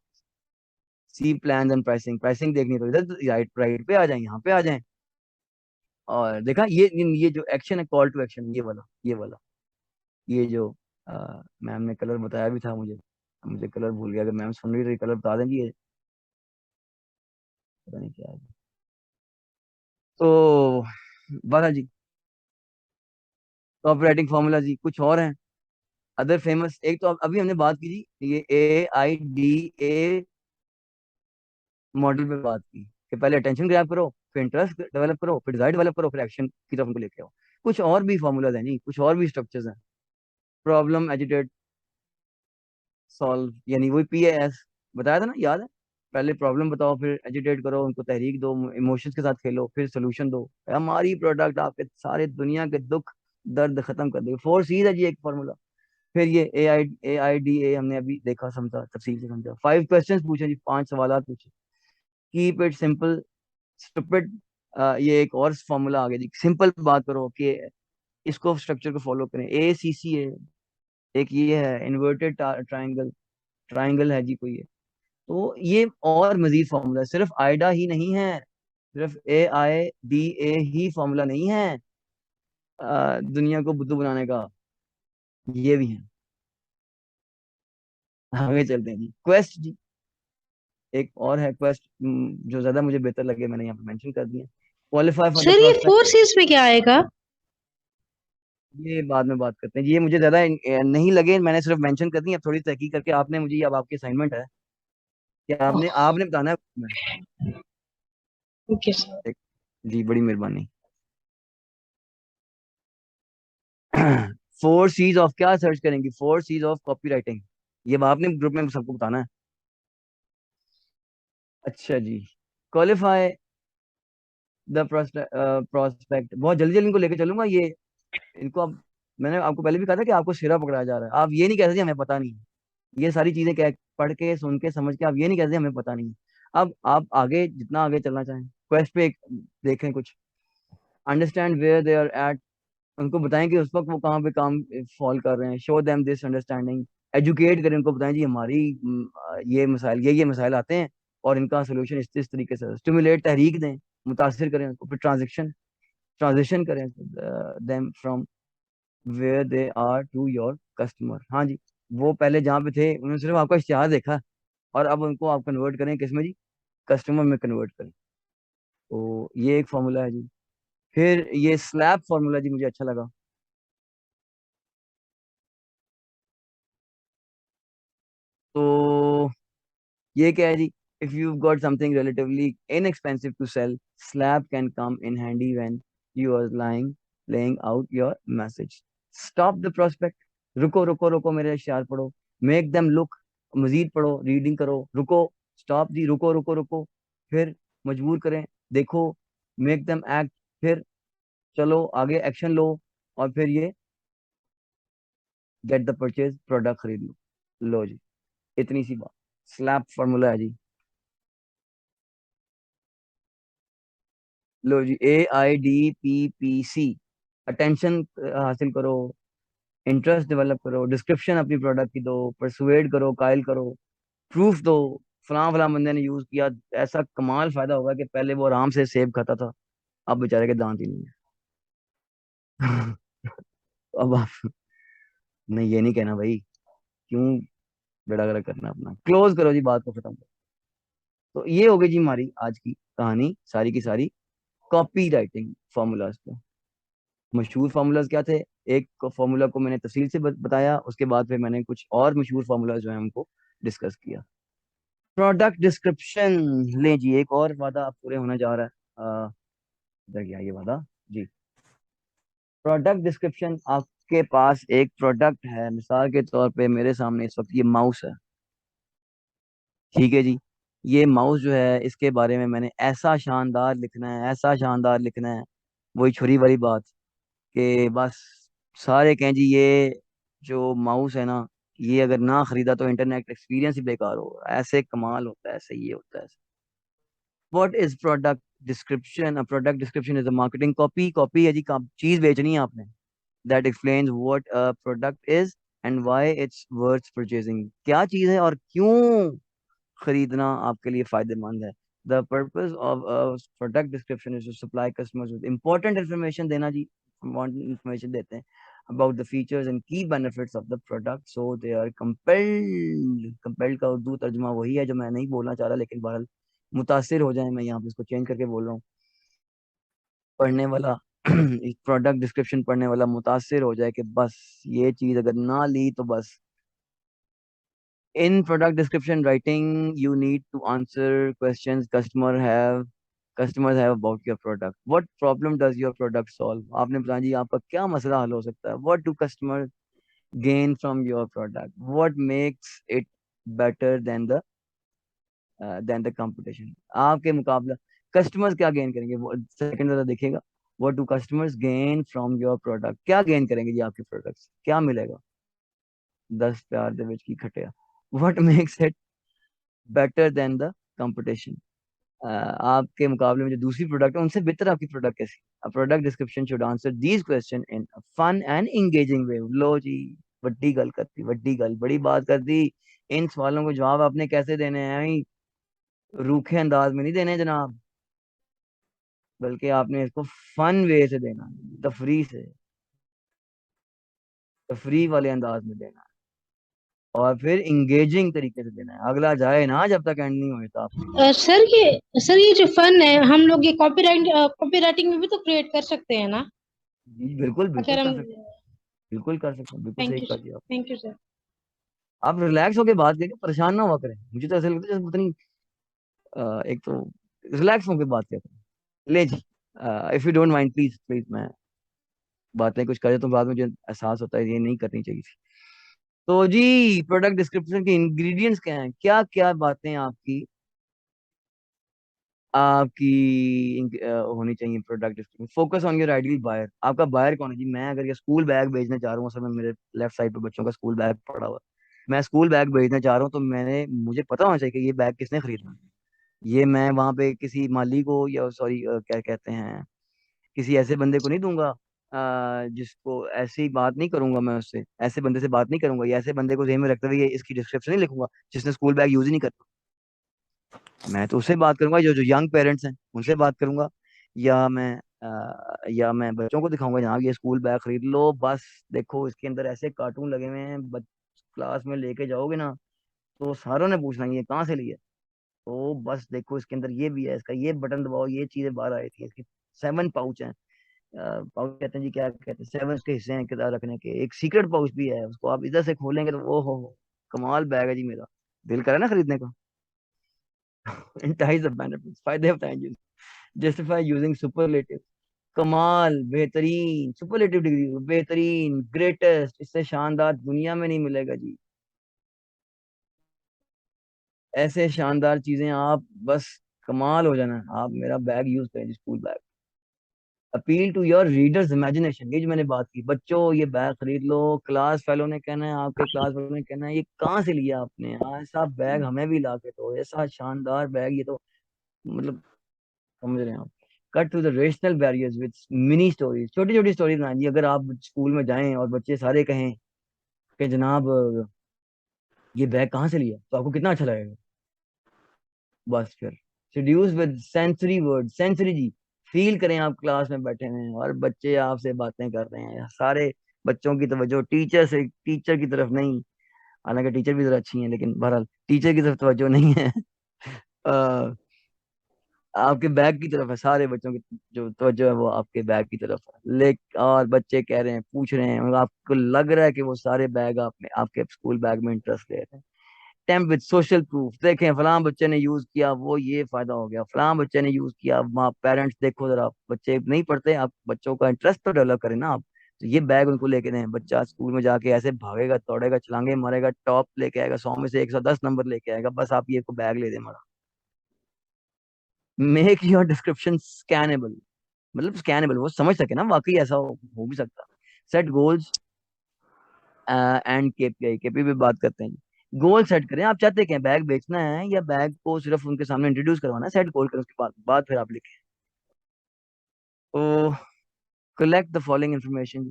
सी प्लान एंड प्राइसिंग, प्राइसिंग देखनी तो इधर राइट राइट पे आ जाए, यहाँ पे आ जाए। और देखा ये जो एक्शन है, कॉल टू एक्शन, ये वाला ये जो मैम ने कलर बताया भी था मुझे, मुझे कलर भूल गया। अगर मैम सुन रही तो कलर बता दें जी, ये पता नहीं क्या है। तो बता जी, कॉपीराइटिंग फॉर्मूला जी कुछ और हैं। अदर फेमस, एक तो अभी हमने बात की जी, ये AIDA मॉडल पे बात की कि पहले अटेंशन ग्रैब करो, फिर इंटरेस्ट डेवलप करो, फिर डिजायर डेवलप करो, फिर एक्शन की तरफ उनको लेके आओ। कुछ और भी फॉर्मूलाज हैं जी, कुछ और भी स्ट्रक्चर्स हैं। प्रॉब्लम, एजिटेट, सॉल्व, यानी वही PAS बताया था ना, याद है? पहले प्रॉब्लम बताओ, फिर एजिटेट करो, उनको तहरीक दो, इमोशंस के साथ खेलो, फिर सोल्यूशन दो। हमारी प्रोडक्ट आपके सारे दुनिया के दुख दर्द खत्म कर देगी। 4 C's है जी एक फॉर्मूला। फिर ये AIDA हमने अभी देखा, समझा, तफसील से समझा। 5 क्वेश्चंस पूछे जी, 5 सवाल पूछे। कीप इट सिंपल स्टूपिड, ये एक और फॉर्मूला आ गया जी, सिंपल बात करो कि इसको स्ट्रक्चर को फॉलो करें। ACC है एक, ये है इन्वर्टेड ट्राइंगल, ट्राइंगल है जी कोई ये। तो ये और मजीद फॉर्मूला, सिर्फ आइडा ही नहीं है, सिर्फ AIDA ही फॉर्मूला नहीं है दुनिया को बुद्धू बनाने का, ये भी है। आगे चलते हैं जी, क्वेस्ट जी, एक और है क्वेस्ट, जो ज्यादा मुझे बेहतर लगे, मैंने यहाँ पे मेंशन कर दिया। क्वालिफाई फॉर द सर ये प्रोस्पेक्ट, 4 Cs में क्या आएगा? ये बाद में बात करते हैं, ये मुझे ज्यादा नहीं लगे, मैंने सिर्फ मेंशन कर दी। अब थोड़ी तहकीक करके आपने मुझे, अब आपकी असाइनमेंट है कि आपने आपने बताना है। Okay sir. एक- जी बड़ी मेहरबानी। 4 C's ऑफ क्या सर्च करेंगी? 4 C's ऑफ कॉपी राइटिंग, ये अब आपने ग्रुप में सबको बताना है। अच्छा जी, क्वालिफाई द प्रोस्पेक्ट, बहुत जल्दी जल्दी इनको लेके चलूंगा ये, इनको अब, मैंने आपको पहले भी कहा था कि आपको सिरा पकड़ाया जा रहा है। आप ये नहीं कह सकते हमें पता नहीं है। ये सारी चीजें कह पढ़ के सुन के समझ के आप ये नहीं कहते हमें पता नहीं है। अब आप आगे जितना आगे चलना चाहें, क्वेस्ट पे एक देखें कुछ, understand where they are at, उनको बताएं कि उस वक्त वो कहाँ पे काम फॉल कर रहे हैं। Show them this understanding, educate करें उनको, बताएं जी हमारी ये मसाइल, ये मसाइल आते हैं और इनका सोल्यूशन इस तरीके से। स्टिमुलेट, तहरीक दें, मुतासिर करें उनको। फिर ट्रांजिशन करें them from where they are to your customer. हाँ जी, वो पहले जहाँ पे थे उन्होंने सिर्फ आपका इश्तिहार देखा, और अब उनको आप कन्वर्ट करें किसमें जी? कस्टमर में कन्वर्ट करें। तो ये एक फॉर्मूला है जी। फिर ये स्लैब फॉर्मूला जी मुझे अच्छा लगा। तो ये क्या है जी? If you got something relatively inexpensive to sell, slab can come in handy when you are lying laying out your message. Stop the prospect, रुको रुको रुको, मेरे इशार पढ़ो। मेक देम लुक, मजीद पढ़ो, रीडिंग करो, रुको। स्टॉप जी, रुको रुको रुको, फिर मजबूर करें, देखो। मेक देम एक्ट, फिर चलो आगे एक्शन लो, और फिर ये गेट द परचेज, प्रोडक्ट खरीद लो जी, इतनी सी बात। स्लैब फॉर्मूला है जी। लो जी, AIDPPC, अटेंशन हासिल करो, इंटरेस्ट डेवलप करो, डिस्क्रिप्शन अपनी प्रोडक्ट की दो, परसुएड करो, कायल करो, प्रूफ दो, फलां फलां बंदे ने यूज किया, ऐसा कमाल फायदा होगा कि पहले वो आराम से सेब खाता था, अब बेचारे के दांत ही नहीं है। अब आप, नहीं ये नहीं कहना भाई, क्यों बेड़ा गर्क करना अपना, क्लोज करो जी, बात को खत्म करो। तो ये हो गई जी हमारी आज की कहानी, सारी की सारी कॉपी राइटिंग फॉर्मूलाज पे। मशहूर फार्मूलाज क्या थे, एक फार्मूला को मैंने तफसील से बताया, उसके बाद फिर मैंने कुछ और मशहूर फार्मूलाज जो है हमको डिस्कस किया। प्रोडक्ट डिस्क्रिप्शन, ले जी, एक और वादा अब पूरे होने जा रहा है। इधर गया ये वादा जी। प्रोडक्ट डिस्क्रिप्शन, आपके पास एक प्रोडक्ट है, मिसाल के तौर पे मेरे सामने इस वक्त ये माउस है, ठीक है जी। ये माउस जो है इसके बारे में मैंने ऐसा शानदार लिखना है, ऐसा शानदार लिखना है, वही छुरी वाली बात, कि बस सारे कहें जी ये जो माउस है ना, ये अगर ना खरीदा तो इंटरनेट एक्सपीरियंस ही बेकार हो, ऐसे कमाल होता है, ऐसे ये होता है। What is product description? A product description is a marketing copy. Copy है जी, चीज बेचनी है आपने। That explains what a product is and why it's worth purchasing. क्या चीज है और क्यों खरीदना आपके लिए फायदेमंद है। The purpose of product description is to supply customers with important information, देना जी, इंफॉर्मेशन देते हैं about the features and key benefits of the product, so they are compelled. Compelled का उर्दू तर्जुमा वही है जो मैं नहीं बोलना चाह रहा, लेकिन बहरहाल मुतासिर हो जाए, मैं यहाँ पे इसको चेंज करके बोल रहा हूँ। पढ़ने वाला प्रोडक्ट डिस्क्रिप्शन पढ़ने वाला मुतासिर हो जाए कि बस ये चीज अगर ना ली तो बस। In product description writing, you need to answer questions customers have about your product. What problem does your product solve? आपने बताया जी आपका क्या मसला हल हो सकता है? What do customers gain from your product? What makes it better than the competition? आपके मुकाबला कस्टमर्स क्या गेन करेंगे? वो सेकंड वाला देखिएगा। What do customers gain from your product? क्या गेन करेंगे जी आपके प्रोडक्ट से? क्या मिलेगा? 10 प्यार दे विच की खटिया। What makes it better than the competition? आपके मुकाबले में जो दूसरी प्रोडक्ट है उनसे बेहतर आपकी प्रोडक्ट कैसी? A product description should answer these question in fun and engaging way. लो जी, वड्डी गल कर दी, वड्डी गल, बड़ी बात कर दी। इन सवालों को जवाब आपने कैसे देने हैं? ऐं रूखे अंदाज में नहीं देने जनाब, बल्कि आपने इसको फन वे से देना है, तफरी से, तफरी वाले अंदाज में देना है, और फिर इंगेजिंग तरीके से देना है। अगला जाए ना जब तक एंड नहीं होता आपसे। सर ये जो फन है हम लोग ये कॉपी राइटिंग में भी तो क्रिएट कर सकते हैं ना? जी बिल्कुल, बिल्कुल अगर कर हम सकते हैं, बिल्कुल कर सकते हैं, बिल्कुल सही थैंक यू कर दिया आप। Thank you sir. आप रिलैक्स होके बात करिए, परेशान ना हुआ करें। मुझे तो ऐसा लगता है जैसे पता नहीं, एक तो रिलैक्स होके बात किया करें। ले जी, if you don't mind, please please, मैं बातें कुछ करे तो बाद में मुझे एहसास होता है ये नहीं करनी चाहिए थी। तो जी प्रोडक्ट डिस्क्रिप्शन के इंग्रेडिएंट्स क्या हैं? क्या क्या बातें आपकी आपकी होनी चाहिए product description? Focus on your ideal buyer. आपका बायर कौन है जी? मैं अगर ये स्कूल बैग भेजने जा रहा हूँ, असल में मेरे लेफ्ट साइड पे बच्चों का स्कूल बैग पड़ा हुआ है, मैं स्कूल बैग भेजने जा रहा हूँ, तो मुझे पता होना चाहिए कि ये बैग किसने खरीदना है। ये मैं वहां पे किसी माली को, या सॉरी क्या कहते हैं, किसी ऐसे बंदे को नहीं दूंगा, जिसको ऐसी बात नहीं करूंगा, मैं उससे ऐसे बंदे से बात नहीं करूंगा, या ऐसे बंदे को जेब में रखते हुए ये इसकी डिस्क्रिप्शन नहीं लिखूंगा जिसने स्कूल बैग यूज ही नहीं करता। मैं तो उससे बात करूंगा जो जो यंग पेरेंट्स हैं, उनसे बात करूंगा, या मैं बच्चों को दिखाऊंगा जनाब ये स्कूल बैग खरीद लो, बस देखो इसके अंदर ऐसे कार्टून लगे हुए हैं, क्लास में लेके जाओगे ना तो सारों ने पूछना ये कहाँ से लिया। तो बस देखो इसके अंदर ये भी है, इसका ये बटन दबाओ, ये चीजें बाहर आई थी, इसकी 7 पाउच हैं। पाउच कहते हैं जी, क्या कहते हैं, 7 के हिस्से हैं किताब रखने के। एक सीक्रेट पाउच भी है, उसको आप इधर से खोलेंगे तो ओ हो, कमाल बैग है जी मेरा, दिल करे ना खरीदने का। एंटाइज द बेनिफिट्स, फायदे बताएं जी। Justify using superlative. कमाल, बेहतरीन, सुपरलेटिव डिग्री, बेहतरीन, ग्रेटेस्ट, इससे शानदार दुनिया में नहीं मिलेगा जी। ऐसे शानदार चीजें आप बस कमाल हो जाना, आप मेरा बैग यूज करें जी, school bag. Appeal to your readers imagination, ये जो मैंने बात की, बच्चों ये बैग खरीद लो, क्लास फेलो ने कहना है, आपके क्लास फेलो ने कहना है ये कहाँ से लिया आपने, ऐसा बैग हमें भी ला के दो, ऐसा शानदार बैग, ये तो मतलब, समझ रहे हैं आप। Cut to the rational barriers with mini stories, छोटी छोटी स्टोरीज बनाइए। अगर आप स्कूल में जाएं और बच्चे सारे कहें कि जनाब ये बैग कहाँ से लिया, तो आपको कितना अच्छा लगेगा। बस फिर seduce with sensory word, sensory जी, फील करें आप क्लास में बैठे हैं और बच्चे आपसे बातें कर रहे हैं, सारे बच्चों की तवज्जो टीचर की तरफ नहीं, हालांकि टीचर भी जरा अच्छी हैं, लेकिन बहरहाल टीचर की तरफ तवज्जो नहीं है। अ, आपके बैग की तरफ है, सारे बच्चों की जो तवज्जो है वो आपके बैग की तरफ है। और बच्चे कह रहे हैं, पूछ रहे हैं, और आपको लग रहा है कि वो सारे बैग आपने आपके स्कूल बैग में इंटरेस्ट ले रहे हैं। टेम्प विद सोशल प्रूफ, देखें फलां बच्चे ने यूज किया वो ये फायदा हो गया, फलां बच्चे ने यूज किया। माँ पेरेंट्स देखो जरा, बच्चे नहीं पढ़ते, आप बच्चों का इंटरेस्ट तो डेवलप करें ना आप। तो ये बैग उनको लेके दें, बच्चा स्कूल में जाके ऐसे भागेगा, दौड़ेगा, छलांगे मारेगा, टॉप लेके आएगा, 100 में से 110 नंबर लेके आएगा, बस आप ये को बैग ले दें हमारा। मेक योर डिस्क्रिप्शन स्कैनेबल, मतलब स्कैनेबल, वो समझ सके ना वाकई ऐसा हो भी सकता। Set goals and KPI, KPI पे बात करते हैं। गोल सेट करें, आप चाहते क्या, बैग बेचना है या बैग को सिर्फ उनके सामने इंट्रोड्यूस करवाना है, सेट गोल करें, उसके बाद फिर आप लिखें। तो collect the following information,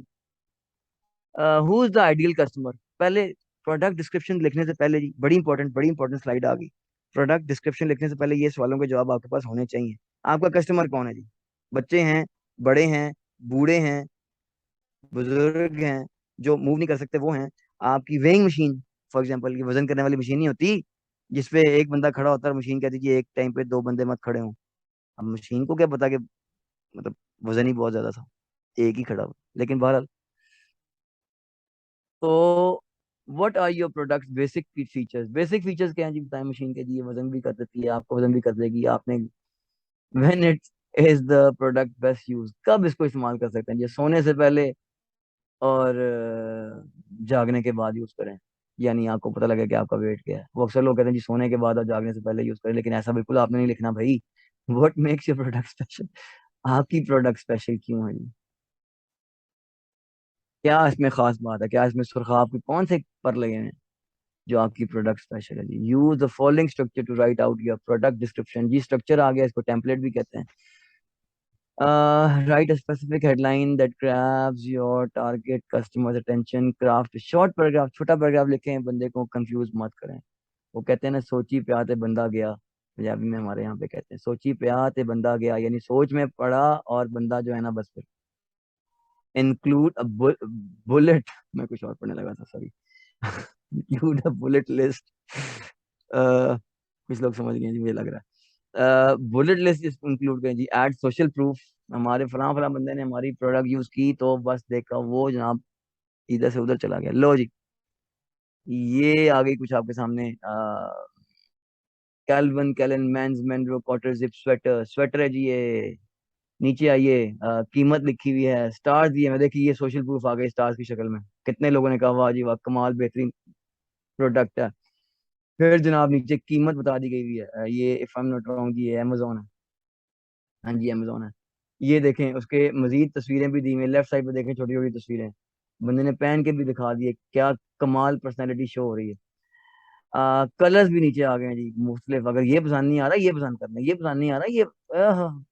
who is the ideal customer. पहले प्रोडक्ट डिस्क्रिप्शन लिखने से पहले जी, बड़ी इंपॉर्टेंट स्लाइड आ गई। प्रोडक्ट डिस्क्रिप्शन लिखने से पहले ये सवालों के जवाब आपके पास होने चाहिए। आपका कस्टमर कौन है जी, बच्चे हैं, बड़े हैं, बूढ़े हैं, बुजुर्ग हैं, जो मूव नहीं कर सकते वो हैं। आपकी वेइंग मशीन, फॉर एग्जांपल, की वजन करने वाली मशीन नहीं होती जिसपे एक बंदा खड़ा होता है और मशीन कहती है कि एक टाइम पे दो बंदे मत खड़े हों। अब मशीन को क्या पता कि मतलब वजन ही बहुत ज्यादा था, एक ही खड़ा हुआ, लेकिन बहरहाल। तो what are your product's basic features, basic features क्या हैं जी, बताएं। मशीन के जी ये वजन भी कर देती है, आपको वजन भी कर देगी आपने। When it is the product best use, कब इसको इस्तेमाल कर सकते हैं, ये सोने से पहले और जागने के बाद यूज करें, यानी आपको पता लगे कि आपका वेट क्या है। वो अक्सर लोग कहते हैं जी सोने के बाद और जागने से पहले यूज करें, लेकिन ऐसा बिल्कुल आपने नहीं लिखना भाई। What makes your product special, आपकी प्रोडक्ट स्पेशल क्यों है जी, क्या इसमें खास बात है, क्या इसमें सुर्खाब के कौन से पर लगे हैं जो आपकी प्रोडक्ट स्पेशल है जी। Use the following structure to write out your product description, जी स्ट्रक्चर आ गया, इसको टेम्पलेट भी कहते हैं। Write a specific headline that grabs your target customer's attention. Craft a short paragraph, छोटा पैराग्राफ लिखें, बंदे को कंफ्यूज मत करें। वो कहते हैं ना, सोची पे आते बंदा गया, पंजाबी में हमारे यहाँ पे कहते हैं सोची पे आते बंदा गया, यानी सोच में पड़ा और बंदा जो है ना बस फिर। इंक्लूड अ बुलेट, मैं कुछ और पढ़ने लगा था, sorry. Include a bullet list, कुछ लोग समझ गए जी मुझे लग रहा है। बुलेट लिस्ट इंक्लूड करें जी। एड सोशल प्रूफ, हमारे फलां फलां बंदे ने हमारी प्रोडक्ट यूज की तो बस देखा वो जनाब इधर से उधर चला गया। लो जी, ये आ गई कुछ आपके सामने। Calvin Klein men's merino cotton zip sweater, sweater है जी ये। नीचे आइए, कीमत लिखी हुई है, स्टार्स दिए मैं, देखिए ये सोशल प्रूफ आ गए स्टार्स की शक्ल में। कितने लोगों ने कहा वाह जी वाह, कमाल, बेहतरीन प्रोडक्ट है। फिर जनाब नीचे कीमत बता दी गई हुई है। ये if I am not wrong जी, ये अमेजोन है। हाँ जी अमेजोन है। ये देखें, उसके मजीद तस्वीरें भी दी हुई, लेफ्ट साइड पे देखें, छोटी छोटी तस्वीरें, बंदे ने पहन के भी दिखा दिए, क्या कमाल पर्सनैलिटी शो हो रही है। कलर्स भी नीचे आ गए हैं जी मुख्तलिफ, अगर ये पसंद नहीं आ रहा ये पसंद करना, ये पसंद नहीं आ रहा ये,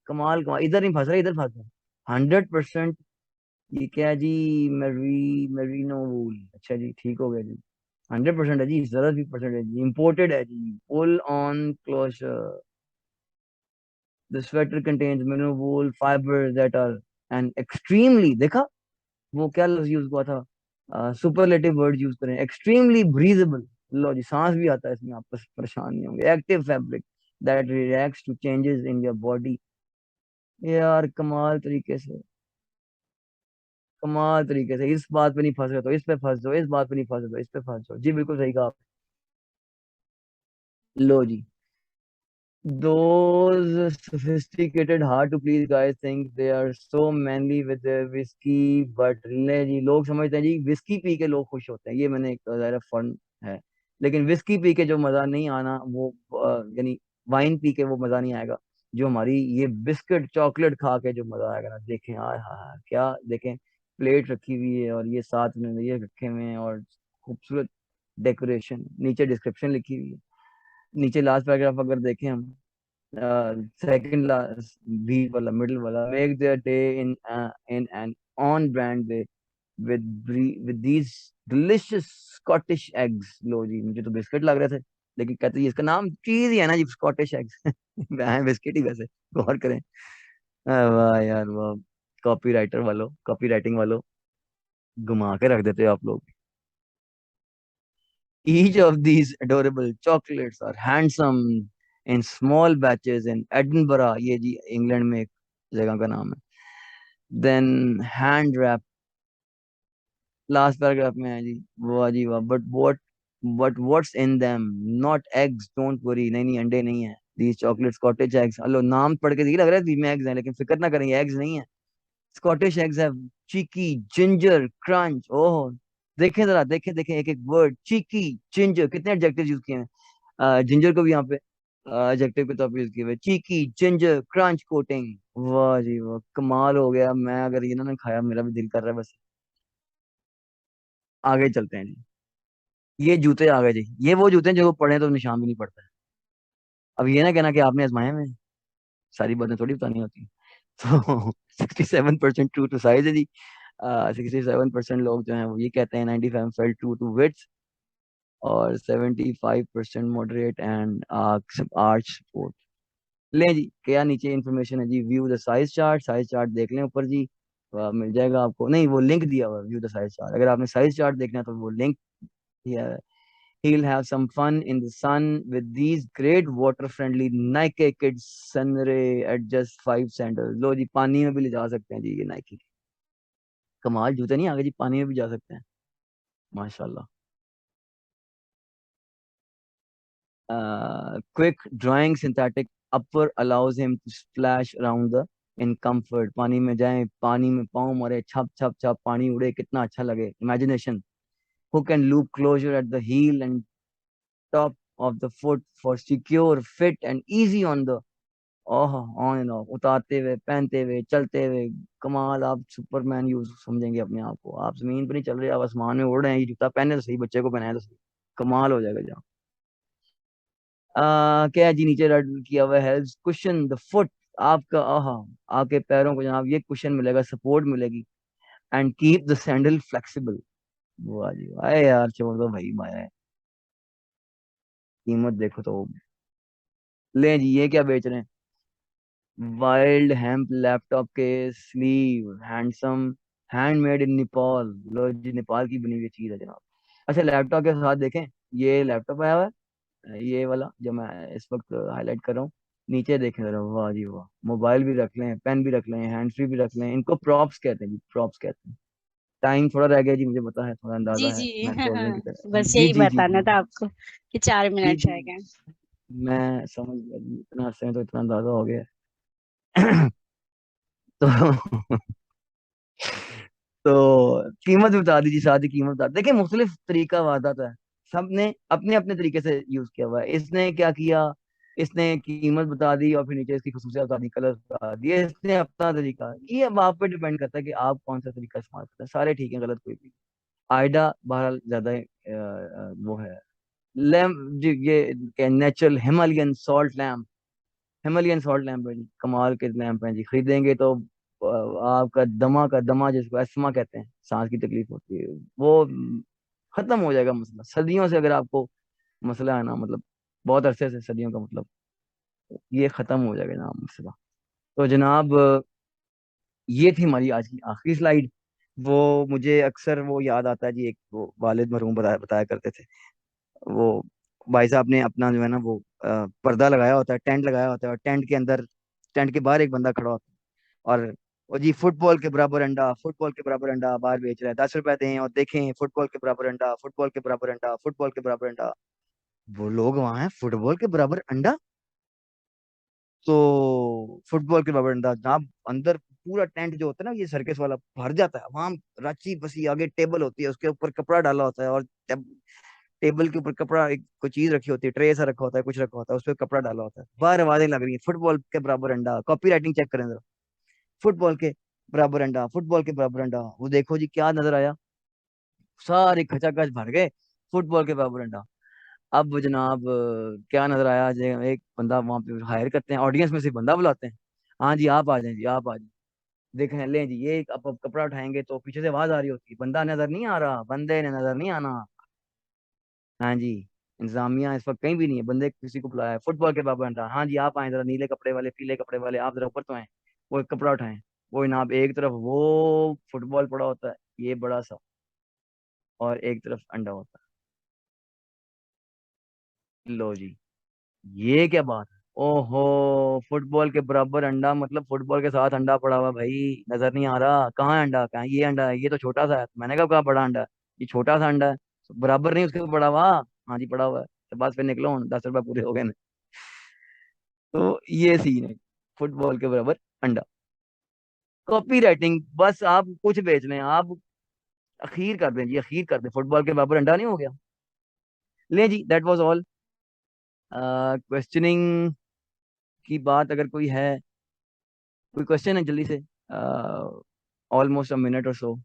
कमाल कमाल, इधर नहीं फंस रहा इधर फंस रहा। 100%। ये क्या है जी, मेरीनो वूल, अच्छा जी ठीक हो गया जी। 100% है जी, जरा भी परसेंट है जी, इम्पोर्टेड है जी। Pull on closure, the sweater contains mineral wool fibre that are and extremely, देखा वो क्या लफ्ज यूज हुआ था, सुपरलेटिव वर्ड यूज करें, एक्सट्रीमली ब्रीजेबल। लो जी, सांस भी आता है इसमें, आप परेशान नहीं होंगे। Active fabric that reacts to changes in your body, यार कमाल तरीके से, कमाल तरीके से। इस बात पे नहीं फंस रहे तो इस पे फंस जाओ, इस बात पे नहीं फंस रहे तो इस पे फंस जाओ जी, बिल्कुल सही कहा आप। लो जी, those sophisticated hard to please guys think they are so manly with their whiskey, but ले जी, लोग समझते हैं जी विस्की पी के लोग खुश होते हैं, ये मैंने एक ज़रा फन है। लेकिन विस्की पी के जो मज़ा नहीं आना वो यानी वाइन पी के वो मज़ा नहीं आएगा जो हमारी ये बिस्किट चॉकलेट खा के जो मज़ा आएगा ना। देखें आय हाय क्या, देखें प्लेट रखी हुई है और ये साथ में ये रखे हुए हैं और खूबसूरत डेकोरेशन, नीचे डिस्क्रिप्शन लिखी हुई है। नीचे लास्ट पैराग्राफ अगर देखें हम, सेकंड लास्ट बी वाला मिडिल वाला, make their day in an on brand way with these delicious Scottish eggs. लो जी, मुझे तो बिस्किट लग रहे थे, लेकिन कहते हैं इसका नाम चीज ही है ना जी, स्कॉटिश एग्स। है बिस्किट ही वैसे, गौर करें। वाह यार वाह, कॉपी राइटर वालों, कॉपी राइटिंग वालों, घुमा के रख देते हो आप लोग। Each of these adorable chocolates are handsome in small batches in Edinburgh, ये जी इंग्लैंड में एक जगह का नाम है। Then hand wrap, last paragraph में है जी, वाह जी वाह, but what but what's in them, not eggs, don't worry, नहीं नहीं अंडे नहीं है। These chocolates cottage eggs, hello नाम पढ़ के लग रहा है इसमें एग्स हैं, लेकिन फिक्र ना करेंगे, एग्स नहीं है। स्कॉटिश एग्स है, चीकी, जिंजर, क्रंच, ओह। देखें जरा, देखें देखें, एक एक वर्ड, चीकी, जिंजर, कितने एडजेक्टिव यूज किए हैं। जिंजर को भी यहाँ पे एडजेक्टिव के तौर पे यूज किए हुए, चीकी, जिंजर, क्रंच कोटिंग। वाह जी वाह, कमाल हो गया। मैं अगर ये ना खाया, मेरा भी दिल कर रहा है बस। आगे चलते हैं जी। ये जूते आ गए जी, ये वो जूते हैं जो पढ़े तो निशान भी नहीं पड़ता है। अब ये ना कहना कि आपने आजमाए में, सारी बातें थोड़ी बतानी होती हैं। तो 67% ट्रू टू साइज है जी। 67% लोग जो हैं वो ये कहते हैं, 95 फेल्ट ट्रू टू विड्थ, और 75% मॉडरेट एंड आर्च सपोर्ट। लें जी, क्या नीचे इन्फॉर्मेशन है जी, व्यू द साइज चार्ट देख लें ऊपर जी। मिल जाएगा आपको, नहीं वो लिंक दिया हुआ है, व्यू द साइज चार्ट। अगर आपने साइज चार्ट देखना है तो वो लिंक दिया है। He'll have some fun in the sun with these great water-friendly Nike Kids Sunray at just 5 sandals। लो जी, पानी में भी ले जा सकते हैं जी ये नाइकी। कमाल जूते नहीं, आगे जी पानी में भी जा सकते हैं, माशाल्लाह। Quick drying synthetic upper allows him to splash around the in comfort। पानी में जाएं, पानी में पाँव मारे, छप छप छप, पानी उड़े, कितना अच्छा लगे, imagination. Hook and loop closure at the heel and top of the foot for secure fit and easy on the oh on end of, उतारते हुए, पहनते हुए, चलते हुए। कमाल, आप सुपरमैन यूज समझेंगे अपने आप को। आप जमीन पर नहीं चल रहे, आप आसमान में उड़ रहे हैं, ये जूता पहने तो सही, बच्चे को पहनाए तो सही, कमाल हो जाएगा जहाँ। क्या है जी, नीचे रेड किया हुआ है, कुशन द फुट, आपका आहा, आपके पैरों को जनाब ये कुशन मिलेगा, सपोर्ट मिलेगी। And keep the sandal flexible. वाह जी वाह, अरे यार छोड़ दो भाई, माया है। कीमत देखो तो। ले जी, ये क्या बेच रहे हैं, वाइल्ड हेम्प लैपटॉप के स्लीव, हैंडसम, हैंडमेड इन नेपाल। लो जी, नेपाल की बनी हुई चीज है जनाब। अच्छा, लैपटॉप के साथ देखें, ये लैपटॉप आया हुआ है, ये वाला जो मैं इस वक्त हाईलाइट कर रहा हूँ। नीचे देखें जरा, वाह जी वाह, मोबाइल भी रख लें, पेन भी रख लें, हैंड फ्री भी रख लें, इनको प्रॉप्स कहते हैं जी, प्रॉप्स कहते हैं। टाइम थोड़ा रह गया जी, मुझे पता है, थोड़ा जी अंदाजा है, जी। मैं सोल्जर की तरह, बस जी यही जी जी बताना जी था आपको कि चार जी मिनट जी, रह गए। मैं समझ गया जी, इतना अरसे में तो इतना अंदाजा हो गया। तो तो कीमत भी बता दीजिए, साथ ही कीमत बता, देखिए मुख्तलिफ तरीका वारदात है, सबने अपने अपने तरीके से यूज किया हुआ है। इसने क्या किया, इसने कीमत बता दी और फिर नीचे इसकी खुसूसियात बता दी, कलर बता दिए, इसने अपना तरीका। ये अब आप पे डिपेंड करता है कि आप कौन सा तरीका इस्तेमाल करते हैं, सारे ठीक है, गलत कोई भी। आइडा बहरहाल ज्यादा वो है। लैम्प जी, ये natural Himalayan salt lamp, Himalayan salt lamp है जी, कमाल के लैम्प हैं जी, खरीदेंगे तो आपका दमा का दमा, जिसको अस्थमा कहते हैं, सांस की तकलीफ होती है, वो खत्म हो जाएगा मसला। सदियों से अगर आपको मसला है ना, मतलब बहुत अरसे से, सदियों का मतलब, ये खत्म हो जाएगा जनाब मसला। तो जनाब ये थी हमारी आज की आखिरी स्लाइड। वो मुझे अक्सर वो याद आता है जी, एक वो वालिद मरहूम बताया बताया करते थे, वो भाई साहब ने अपना जो है ना वो पर्दा लगाया होता है, टेंट लगाया होता है, और टेंट के अंदर, टेंट के बाहर एक बंदा खड़ा होता है, और वो जी फुटबॉल के बराबर अंडा, फुटबॉल के बराबर अंडा बाहर बेच रहा है, 10 रुपए दें और देखें, फुटबॉल के बराबर अंडा, फुटबॉल के बराबर अंडा, फुटबॉल के बराबर अंडा। वो लोग वहां हैं, फुटबॉल के बराबर अंडा, तो फुटबॉल के बराबर अंडा जहाँ अंदर पूरा टेंट जो होता है ना, ये सर्कस वाला, भर जाता है वहां, राची बसी, आगे टेबल होती है, उसके ऊपर कपड़ा डाला होता है, और टेबल के ऊपर कपड़ा, एक कोई चीज रखी होती है, ट्रे ऐसा रखा होता है, कुछ रखा होता है, उस पर कपड़ा डाला होता है, बाहर आवाजें लग रही है, फुटबॉल के बराबर अंडा, कॉपी राइटिंग चेक करें जरा, फुटबॉल के बराबर अंडा, फुटबॉल के बराबर अंडा, वो देखो जी क्या नजर आया, सारे खचाखच भर गए, फुटबॉल के बराबर अंडा। अब वो जनाब क्या नजर आया जी, एक बंदा वहां पे हायर करते हैं, ऑडियंस में से बंदा बुलाते हैं, हाँ जी आप आ जाए जी, आप आ जाए, देखें लें जी, ये अब कपड़ा उठाएंगे तो पीछे से आवाज आ रही होती है, बंदा नजर नहीं आ रहा, बंदे ने नजर नहीं आना। हाँ जी, इंतजामिया इस वक्त कहीं भी नहीं है, बंदे किसी को बुलाया है, फुटबॉल के बाबा अंडा, हाँ जी आप आए जरा, नीले कपड़े वाले, पीले कपड़े वाले, आप जरा ऊपर तो आए, वो एक कपड़ा उठाएं। वो जनाब एक तरफ वो फुटबॉल पड़ा होता है, ये बड़ा सा, और एक तरफ अंडा होता है। लो जी, ये क्या बात है, ओहो, फुटबॉल के बराबर अंडा, मतलब फुटबॉल के साथ अंडा पड़ा हुआ भाई, नजर नहीं आ रहा, कहाँ है अंडा, कहाँ है? ये अंडा है, ये तो छोटा सा है, मैंने कहा कहाँ बड़ा अंडा है, ये छोटा सा अंडा है। बराबर नहीं उसके पड़ा हुआ। हाँ जी पड़ा हुआ है, तो बस फिर निकलो, 10 रुपए पूरे हो गए ने। तो ये सीन है, फुटबॉल के बराबर अंडा। कॉपी राइटिंग, बस आप कुछ बेच लें, आप अखीर कर दें जी, अखीर कर दें, फुटबॉल के बराबर अंडा नहीं हो गया। ले जी, दैट वाज ऑल। क्वेश्चनिंग की बात अगर कोई है, कोई क्वेश्चन है जल्दी से, ऑलमोस्ट अ मिनट और सो।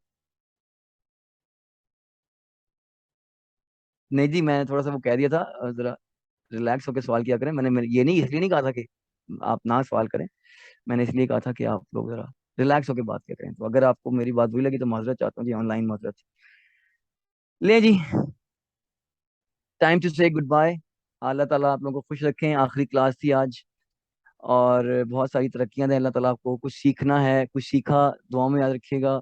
नहीं जी, मैं थोड़ा सा वो कह दिया था, जरा रिलैक्स होकर सवाल किया करें। ये नहीं, इसलिए नहीं कहा था कि आप ना सवाल करें, मैंने इसलिए कहा था कि आप लोग जरा रिलैक्स होकर बात किया करें। तो अगर आपको मेरी बात बुरी लगी तो माजरत चाहता हूँ जी, ऑनलाइन माजरत। ले जी, टाइम टू से गुड बाय। अल्लाह ताला आप लोगों को खुश रखें, आखिरी क्लास थी आज, और बहुत सारी तरक्कियां दें अल्लाह ताला आपको। कुछ सीखना है, कुछ सीखा, दुआ में याद रखिएगा।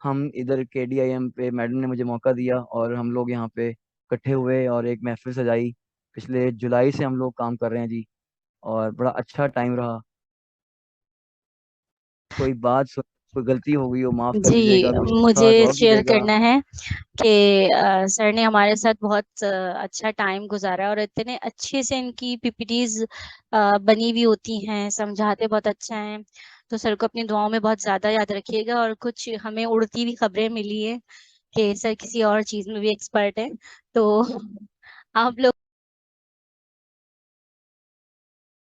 हम इधर KDIM पे मैडम ने मुझे मौका दिया और हम लोग यहाँ पे इकट्ठे हुए और एक महफिल सजाई। पिछले जुलाई से हम लोग काम कर रहे हैं जी, और बड़ा अच्छा टाइम रहा। कोई कोई गलती हो गई हो माफ कर जी, दीजिएगा, कुछ मुझे पूछा दुआ शेयर कीजिएगा। करना है कि सर ने हमारे साथ बहुत अच्छा टाइम गुजारा, और इतने अच्छे से इनकी PPTs बनी हुई होती हैं, समझाते बहुत अच्छा हैं। तो सर को अपनी दुआओं में बहुत ज़्यादा याद रखिएगा। और कुछ हमें उड़ती हुई खबरें मिली है कि सर किसी और चीज़ में भी एक्सपर्ट हैं, तो आप लोग